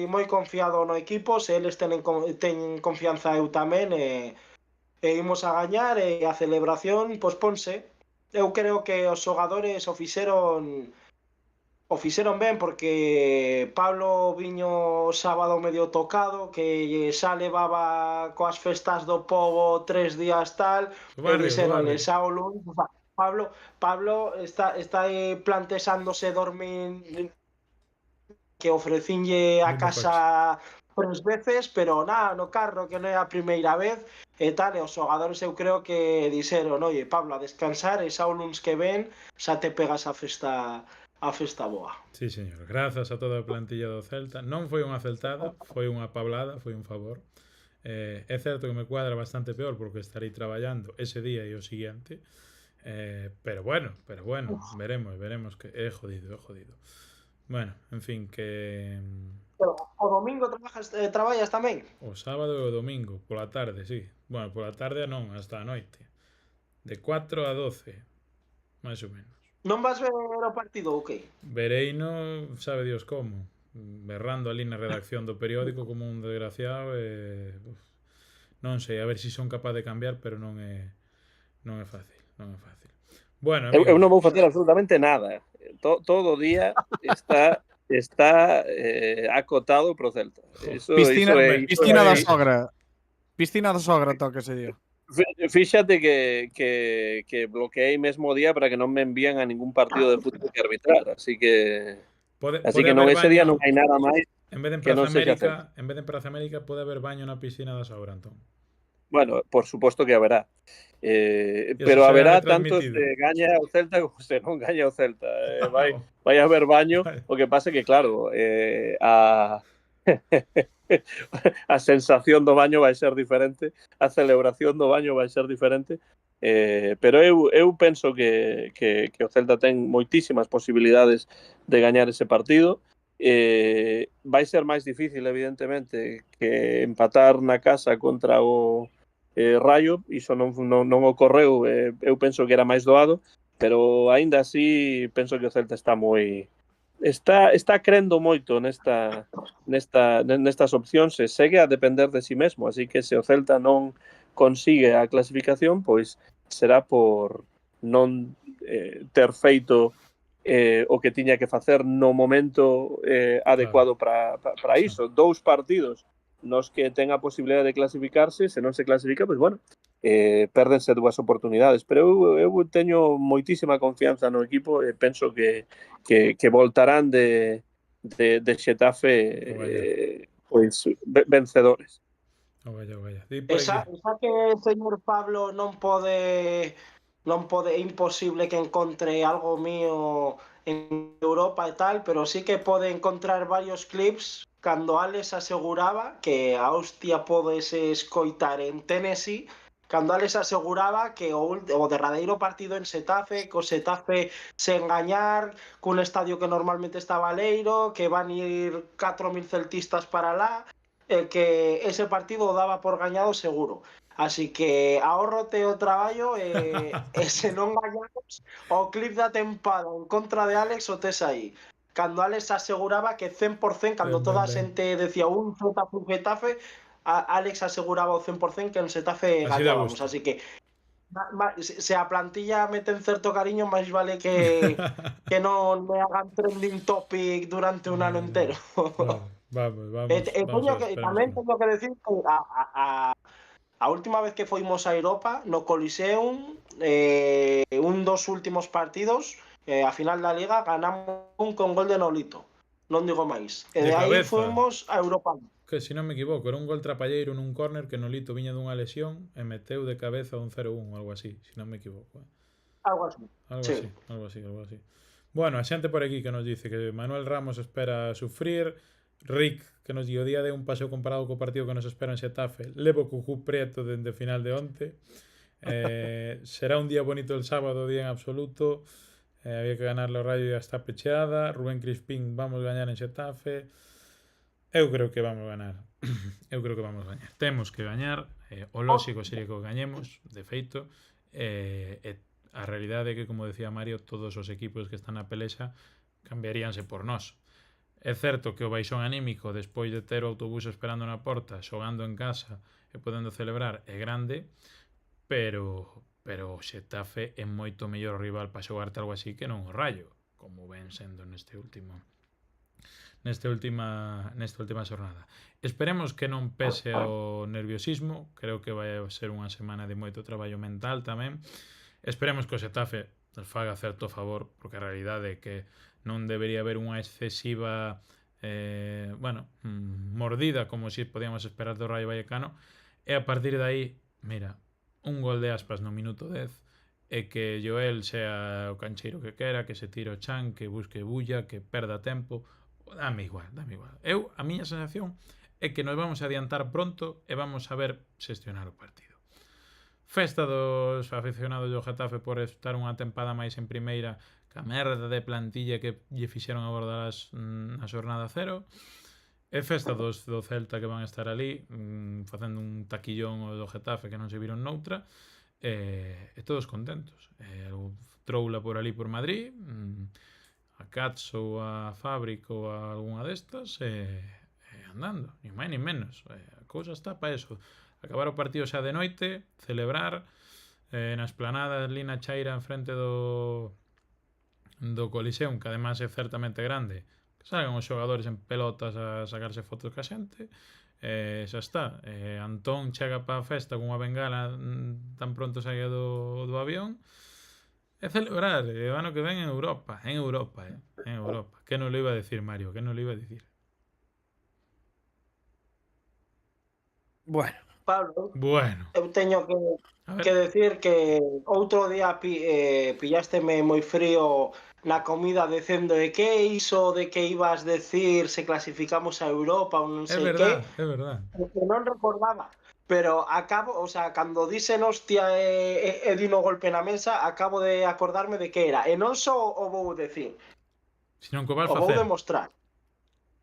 moi confiado no equipo. Se eles teñen confianza, eu tamén, e imos a gañar, e a celebración posponse. Eu creo que os xogadores o fixeron ben, porque Pablo viño sábado medio tocado, que xa levaba coas festas do pobo 3 días tal, e dixeronle xa o lunes, Pablo está planteándose dormir, que ofrecinlle a casa 3 veces, pero nada, no carro, que non é a primeira vez e tal, e os xogadores eu creo que dixeron, oye, Pablo, a descansar, e xa o lunes que ven xa te pegas a festa boa. Sí, señor. Grazas a toda a plantilla do Celta. Non foi unha celtada, foi unha pablada, foi un favor. É certo que me cuadra bastante peor porque estarei traballando ese día e o siguiente. Pero bueno, veremos que é jodido. Bueno, en fin, que... Pero o domingo traballas tamén? O sábado e o domingo, pola tarde, sí. Bueno, pola tarde non, hasta a noite. De 4 a 12, máis ou menos. Non vas ver o partido ou que? Vereino, sabe Dios como, berrando ali na redacción do periódico como un desgraciado e... non sei, a ver se son capaz de cambiar, pero non é fácil. Bueno, eu non vou facer absolutamente nada. Todo o día está acotado pro Celta. Piscina da sogra. Piscina da sogra toca ese día. Fíxate que bloqueei mesmo día para que non me envían a ningún partido de fútbol que arbitrar, así que non, ese día non hai nada máis. En vez de en Praza América pode haber baño na piscina da sogra, Antón. Bueno, por suposto que haberá. Pero haberá tanto se gaña o Celta como se non gaña o Celta. Vai haber baño, o que pasa que claro, a sensación do baño vai ser diferente, a celebración do baño vai ser diferente, pero eu penso que o Celta ten moitísimas posibilidades de gañar ese partido. vai ser máis difícil, evidentemente, que empatar na casa contra o Rayo. Iso non ocorreu, eu penso que era máis doado, pero aínda así penso que o Celta está crendo moito nestas opcións e segue a depender de si mesmo, así que se o Celta non consigue a clasificación, pois será por non ter feito o que tiña que facer no momento adecuado para iso. 2 partidos nos que ten a posibilidade de clasificarse, se non se clasifica, pois bueno, pérdense 2 oportunidades, pero eu teño moitísima confianza no equipo e penso que voltarán de Xetafe pois vencedores. Vaya. Esa que o señor Pablo non pode, é imposible que encontre algo mío en Europa e tal, pero sí que pode encontrar varios clips cando Alex aseguraba que a hostia podese escoitar en Tennessee, cando Alex aseguraba que o derradeiro partido en Xetafe, co Xetafe sen gañar, cun estadio que normalmente está baleiro, que van ir 4.000 celtistas para lá, que ese partido o daba por gañado seguro. Así que ahórrote o traballo e se non gañamos o clip da tempada en contra de Alex o tes aí. Cando Alex aseguraba que 100%, cando toda a xente decía un Getafe, Alex aseguraba o 100% que en Xetafe gañábamos. Así que se a plantilla meten certo cariño, máis vale que non me hagan trending topic durante un ano entero. Vamos. Tamén teño que decir que a última vez que foimos a Europa no Coliseum, un dos últimos partidos, a final da Liga ganamos con gol de Nolito, non digo máis, e de aí fuimos a Europa. Que se non me equivoco, era un gol trapalleiro nun córner que Nolito viña dunha lesión e meteu de cabeza un 0-1 ou algo así, se non me equivoco. Algo así. Algo así. Bueno, a xente por aquí que nos dice que Manuel Ramos espera sufrir. Rick, que nos di o día de un paseo comparado co partido que nos espera en Xetafe, levo cucú preto dende final de onte. Será un día bonito el sábado, día en absoluto. Había que ganarle o Rayo e está pecheada. Rubén Crispín, vamos gañar en Xetafe. Eu creo que vamos gañar. Temos que gañar. O lóxico sería que o gañemos, de feito. A realidade é que, como decía Mario, todos os equipos que están na pelexa cambiaríanse por nós. É certo que o baixón anímico despois de ter o autobús esperando na porta, xogando en casa e podendo celebrar é grande, pero o Xetafe é moito mellor rival para xogarte algo así que non o Rayo, como ven sendo nesta última xornada. Esperemos que non pese o nerviosismo, creo que vai ser unha semana de moito traballo mental tamén. Esperemos que o Xetafe nos faga certo favor, porque a realidade é que non debería haber unha excesiva mordida como si podíamos esperar do Rayo Vallecano, e a partir de aí, mira, un gol de Aspas no minuto 10 e que Joel sea o cancheiro que quera, que se tire o chan, que busque bulla, que perda tempo, dame igual. A miña sensación é que nos vamos a adiantar pronto e vamos a ver xestionar o partido. Festa dos aficionados do Getafe por estar unha tempada máis en primeira, ca merda de plantilla que lle fixeron abordar a xornada 0, e festa dos do Celta que van estar ali facendo un taquillón o do Getafe que non se viron noutra, e todos contentos. Troula por ali por Madrid, a Cats ou a Fábrica ou a algunha destas, andando, ni máis ni menos. A cousa está para eso, acabar o partido xa de noite, celebrar na esplanada ali na chaira en frente do Coliseum, que además é certamente grande, que salgan os xogadores en pelotas a sacarse fotos ca xente, xa está. Antón chega para a festa con unha bengala tan pronto saia do avión, e celebrar o ano que ven en Europa. Que non lo iba a decir, Mario, que non lo iba a decir. Pablo, Bueno, eu teño que decir que outro día pillásteme moi frío na comida dicendo de que iso de que ibas decir se clasificamos a Europa ou non sei que. É verdad. Que non recordaba, pero cando dicen hostia e dino golpe na mesa, acabo de acordarme de que era. E non só o vou decir, Senón que o vas o vou facer. demostrar.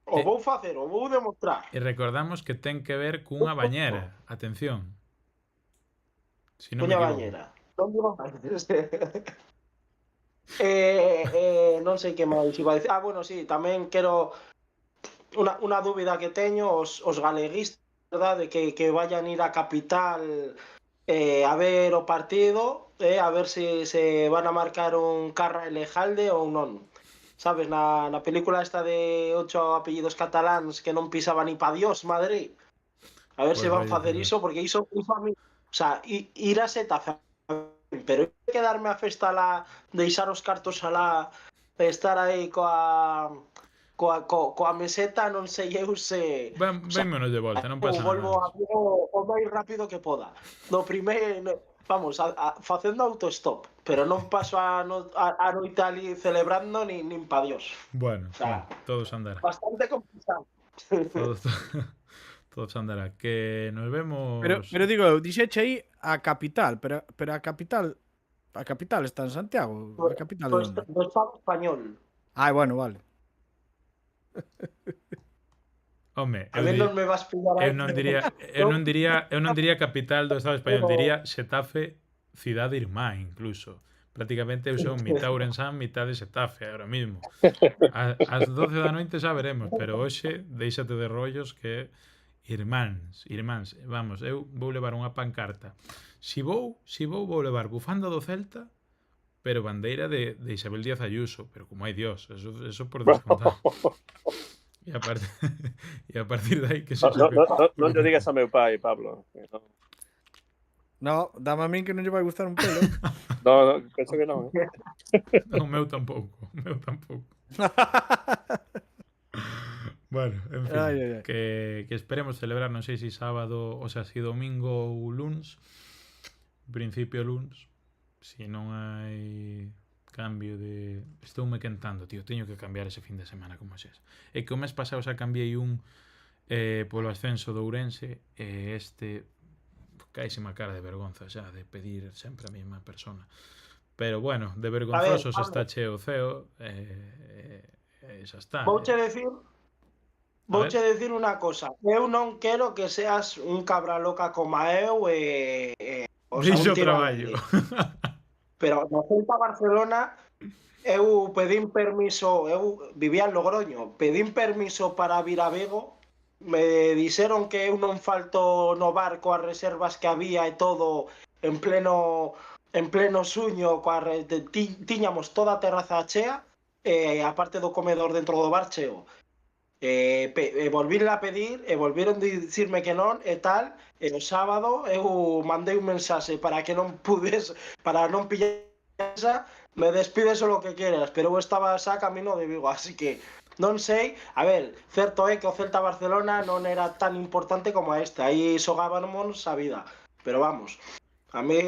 O vou facer, o vou demostrar. E recordamos que ten que ver cunha bañera. Atención. Si non me Puña equivoco. bañera. Non digo máis. Non sei que máis iba a decir. Bueno, sí, tamén quero unha dúbida que teño os galeguistas, verdade, que vayan ir á capital a ver o partido, a ver se van a marcar un Carra Elejalde ou non. Sabes, na película esta de 8 apellidos cataláns que non pisaba ni pa Dios, Madrid. A ver se van a facer iso, porque iso a mí, o sea, ir a Xetafe, pero quedarme a festa lá, deixar os cartos alá, estar aí coa meseta, non sei eu se... Vémonos de volta, non pasa volvo nada. a Vigo o máis rápido que poda. No primeiro, vamos, facendo autostop, pero non paso a noite ali celebrando nin pa Dios. Bueno, O sea, todos andará. Bastante complicado. Todos andará. Que nos vemos... Pero digo, dixeche aí a capital, pero a capital está en Santiago, a capital de onde? Do Estado español. Bueno, vale. Home, A mí non me vas pillar aí. eu non diría capital do Estado español, diría Xetafe, cidade irmá incluso. Prácticamente eu son mitad Ourensán, mitad de Xetafe ahora mismo. Ás 12 da noite xa veremos, pero hoxe deixate de rollos que irmáns. Vamos, eu vou levar unha pancarta. Si vou levar bufanda do Celta, pero bandeira de Isabel Díaz Ayuso, pero como hai Dios, eso por descontado. E a partir de aí que se... Non lle digas a meu pai, Pablo. No, dame a min que non lle vai gustar un pelo. No, penso que non. O meu tampouco. Bueno, en fin, Ai. que esperemos celebrar, non sei se sábado, o sea, si domingo ou luns, en principio luns, si non hai cambio de... Estoume quentando, tío, teño que cambiar ese fin de semana como xes. É que o mes pasado xa cambiei un polo ascenso do Ourense e este caíseme a cara de vergonza xa de pedir sempre a mesma persona. Pero bueno, de vergonzosos está cheo o ceo xa está. Vouche decir unha cosa. Eu non quero que seas un cabra loca como eu Dixo o traballo. Pero no Celta Barcelona eu pedín permiso, eu vivía en Logroño, pedín permiso para vir a Vigo, me dixeron que eu non falto no bar coas reservas que había e todo en pleno suño, tiñamos toda a terraza chea e a parte do comedor dentro do bar cheo. Volvín a pedir e volvieron a dicirme que non e tal, e o sábado eu mandei un mensaxe para que non pudes, para non pillar esa, me despides o lo que quieras, pero eu estaba xa camino de Vigo, así que non sei, a ver, certo é que o Celta Barcelona non era tan importante como este, aí xogábamos a vida, pero vamos, a mí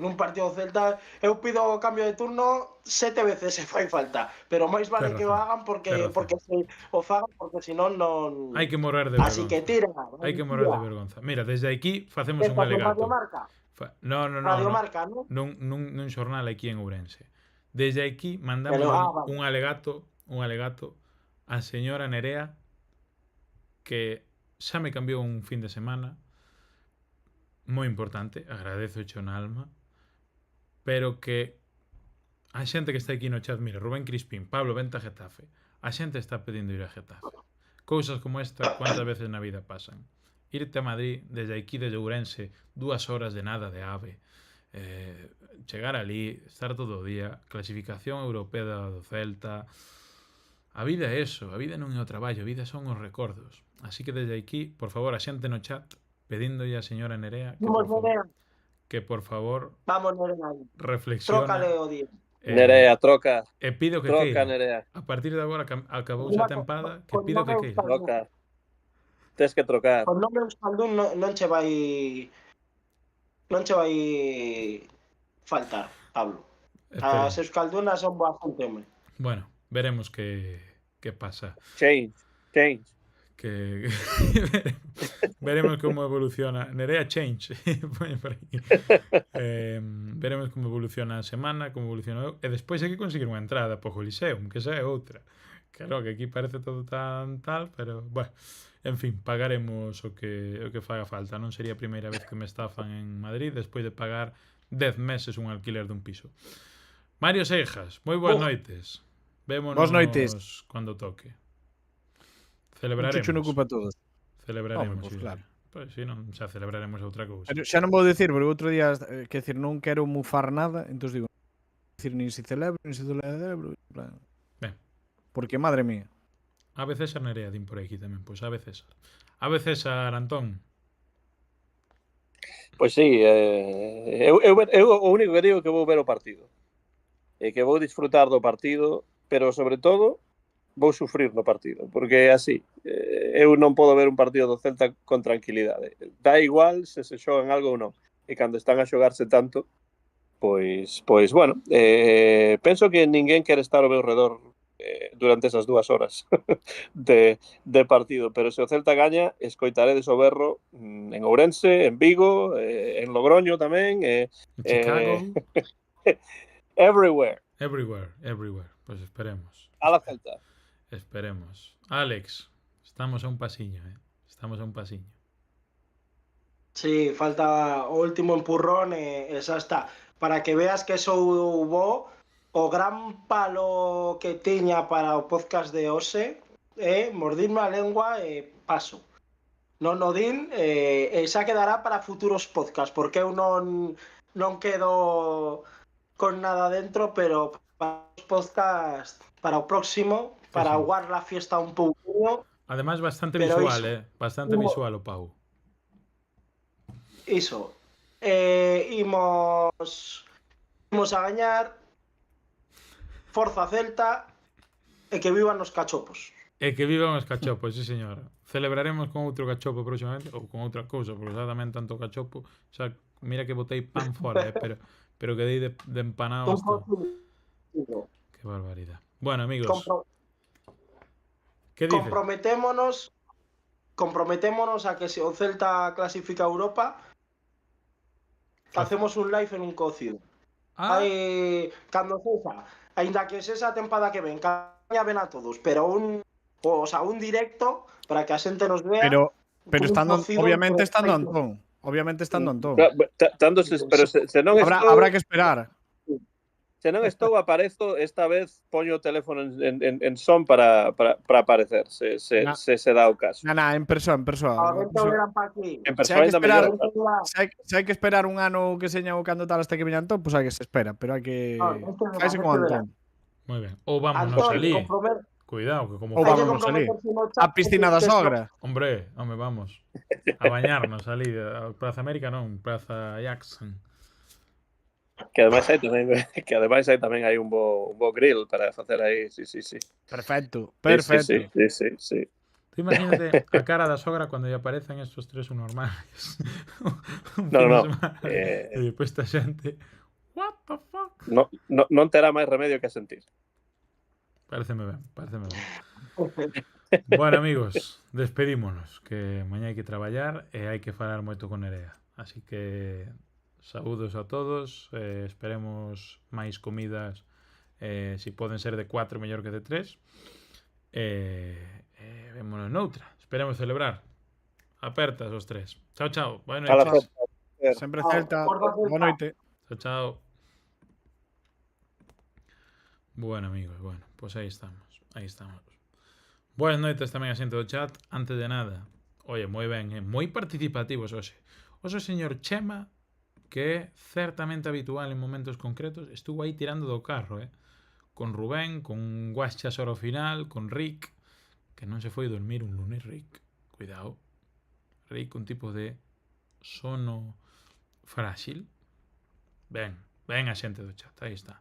nun partido do Celta eu pido o cambio de turno 7 veces se fai falta, pero máis vale que o hagan porque se o fagan, porque senón non... Hai que morrer de vergonza. Así que tira. Hai que morrer de vergonza. Mira, desde aquí facemos un alegato. No. Radiomarca, non? Nun xornal aquí en Ourense. Desde aquí mandamos un alegato a señora Nerea que xa me cambiou un fin de semana moi importante, agradezo hecho na alma, pero que a xente que está aquí no chat, mira, Rubén Crispín, Pablo, vente a Getafe, a xente está pedindo ir a Getafe. Cousas como esta, cuántas veces na vida pasan. Irte a Madrid, desde aquí, desde Ourense, 2 horas de nada de AVE, chegar ali, estar todo o día, clasificación europea do Celta. A vida é eso, a vida non é o traballo, a vida son os recordos. Así que desde aquí, por favor, a xente no chat, pedíndolle a señora Nerea que por favor vamos, Nerea, reflexiona. Trócale o día. Nerea, troca. E pido que troca, queira. Nerea. A partir de agora acabouse a tempada, que pido que queira. Troca. Tes que trocar. O nome Euskaldun non che vai faltar, Pablo. As Euskaldunas son boas un tema. Bueno, veremos que pasa. Change. Que veremos como evoluciona. Nerea Change. Por aquí. Veremos como evoluciona a semana, como evoluciona. E despois hai que conseguir unha entrada para o Coliseum, que esa é outra. Claro, que aquí parece todo tan tal, pero, bueno, en fin, pagaremos o que faga falta. Non sería a primeira vez que me estafan en Madrid despois de pagar 10 meses un alquiler dun piso. Mario Seijas, moi boas Buf. noites. Boas noites. Vémonos cando toque. Un chucho no Celebraremos. ocupa todos. Celebraremos, Home, pois sí, claro. sí. Pois si non, xa celebraremos outra cousa. Pero xa non vou dicir, porque outro día, quer decir, non quero mufar nada, entón digo, decir, nin si celebro, nin si celebro, en plan. Ben. Porque, madre mía. Ave César Nerea, din por aquí tamén. Pois Ave César. Ave César, Antón. Pois sí, eu o único que digo é que vou ver o partido. E que vou disfrutar do partido, pero sobre todo vou sufrir no partido, porque é así. Eu non podo ver un partido do Celta con tranquilidade. Dá igual se xogan algo ou non. E cando están a xogarse tanto, pois bueno, penso que ninguén quere estar ao meu redor durante esas 2 horas de partido, pero se o Celta gaña, escoitaredes o berro en Ourense, en Vigo, en Logroño tamén, En Chicago. everywhere. Everywhere. Pois esperemos. A la Celta. Esperemos. Alex, estamos a un pasiño, Estamos a un pasiño. Sí, falta o último empurrón e xa está. Para que veas que soubo o gran palo que tiña para o podcast de hoxe é mordirme a lengua e paso. Non o din e xa quedará para futuros podcasts, porque eu non quedo con nada dentro, pero para os podcasts, para o próximo, para sí. aguar la fiesta un pouquinho. Además, bastante Pero visual, iso- Bastante visual o Pau. Iso. Imos a gañar. Forza Celta e que vivan os cachopos. E que vivan os cachopos, sí señor. Celebraremos con outro cachopo próximamente, ou con outra cousa, porque xa tamén tanto cachopo, xa mira que botei pan fora, pero que dei de empanado hasta... Qué barbaridad. Bueno, amigos, que dices? Comprometémonos a que se o Celta clasifica a Europa, facemos un live en un cocido. Cando sexa, aínda que sexa a tempada que ven, caña ven a todos, pero un directo para que a xente nos vea. Pero un estando, cocido obviamente estando perfecto. Antón. Obviamente estando Antón. Pero se non estou... Habrá que esperar. Se non estou, aparezo, esta vez poño o teléfono en son para aparecer, se dá o caso. Na, en persoa. Eran pa aquí. En Se hai que persoa esperar, mellor. se hai que esperar un ano que seña o cando tal hasta que veña Antón, pois hai que se espera, pero hai que faise con Antón. Moi ben. Ou vámonos Antón, alí. Cuidado, que como... Ou Hai que vámonos alí. comprometerse no chat, A piscina da que sogra. Hombre, vamos. A bañarnos alí. A Praza América non, Praza Jackson. Que ademais hai tamén hai un bo grill para facer aí, sí. Perfecto. Sí. Tú imagínate a cara da sogra cando lle aparecen estos tres subnormales. No. E depois esta xente... What the fuck? Non terá máis remedio que sentir. Pareceme ben. Bueno, amigos, despedímonos, que mañá hai que traballar e hai que falar moito con Nerea. Así que saúdos a todos, esperemos máis comidas, si poden ser de 4 mellor que de 3. Vémonos noutra. Esperemos celebrar. Apertas os tres. Chao. Boa noite. Sempre Celta. Boa noite. Chao. Bueno, amigos, pues aí estamos. Buenas noites tamén a xente do chat. Antes de nada, oye, moi ben, moi participativos hoxe. Oxe, señor Chema, que é certamente habitual en momentos concretos, estuvo aí tirando do carro, con Rubén, con Guaschas ao final, con Rick, que non se foi dormir un lunes, Rick. Cuidado. Rick, un tipo de sono frágil. Ben a xente do chat, aí está.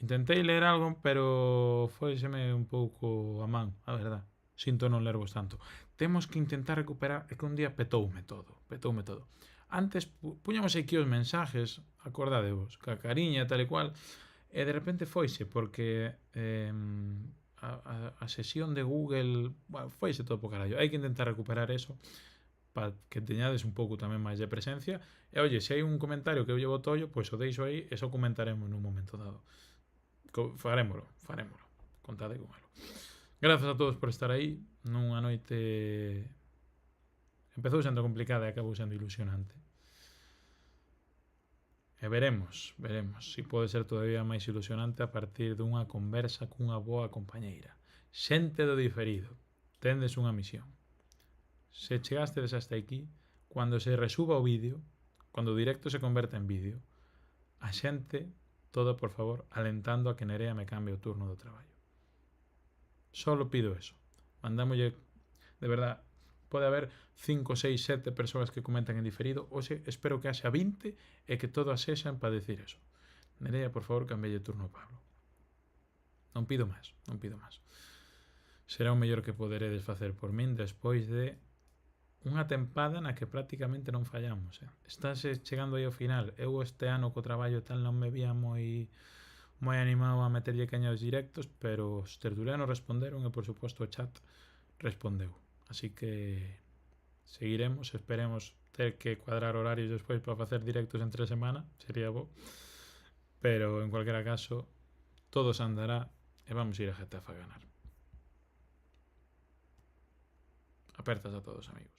Intentei ler algo, pero foiseme un pouco a man, a verdad. Sinto non lervos tanto. Temos que intentar recuperar, é que un día petoume todo. Antes puñamos aquí os mensajes, acordadevos, ca cariña, tal e cual, e de repente foise, porque a sesión de Google, foise todo por carallo. Hai que intentar recuperar eso, para que teñades un pouco tamén máis de presencia. E, oye, se hai un comentario que eu llevo tollo, pois o deixo aí, e só comentaremos nun momento dado. Farémolo. Contade con elo. Grazas a todos por estar aí nunha noite empezou sendo complicada e acabou sendo ilusionante. E veremos se pode ser todavía máis ilusionante a partir dunha conversa cunha boa compañeira. Xente do diferido, tendes unha misión. Se chegastedes hasta aquí, cando se resuba o vídeo, cando o directo se converta en vídeo, a xente, todo por favor, alentando a que Nerea me cambie o turno do traballo. Solo pido eso. Mandámolle, de verdad, pode haber 5, 6, 7 persoas que comentan en diferido. Oxe, espero que haxa 20 e que todas sexan para decir eso. Nerea, por favor, cambie turno a Pablo. Non pido máis. Será o mellor que poderedes facer por min despois de unha tempada na que prácticamente non fallamos. Estáse chegando aí ao final. Eu este ano co traballo tal non me vía moi animado a meterlle caña aos directos, pero os tertulianos responderon e, por suposto, o chat respondeu. Así que seguiremos, esperemos ter que cuadrar horarios despois para facer directos entre semana, sería bo. Pero, en cualquiera caso, todo se andará e vamos ir a Getafe a ganar. Apertas a todos, amigos.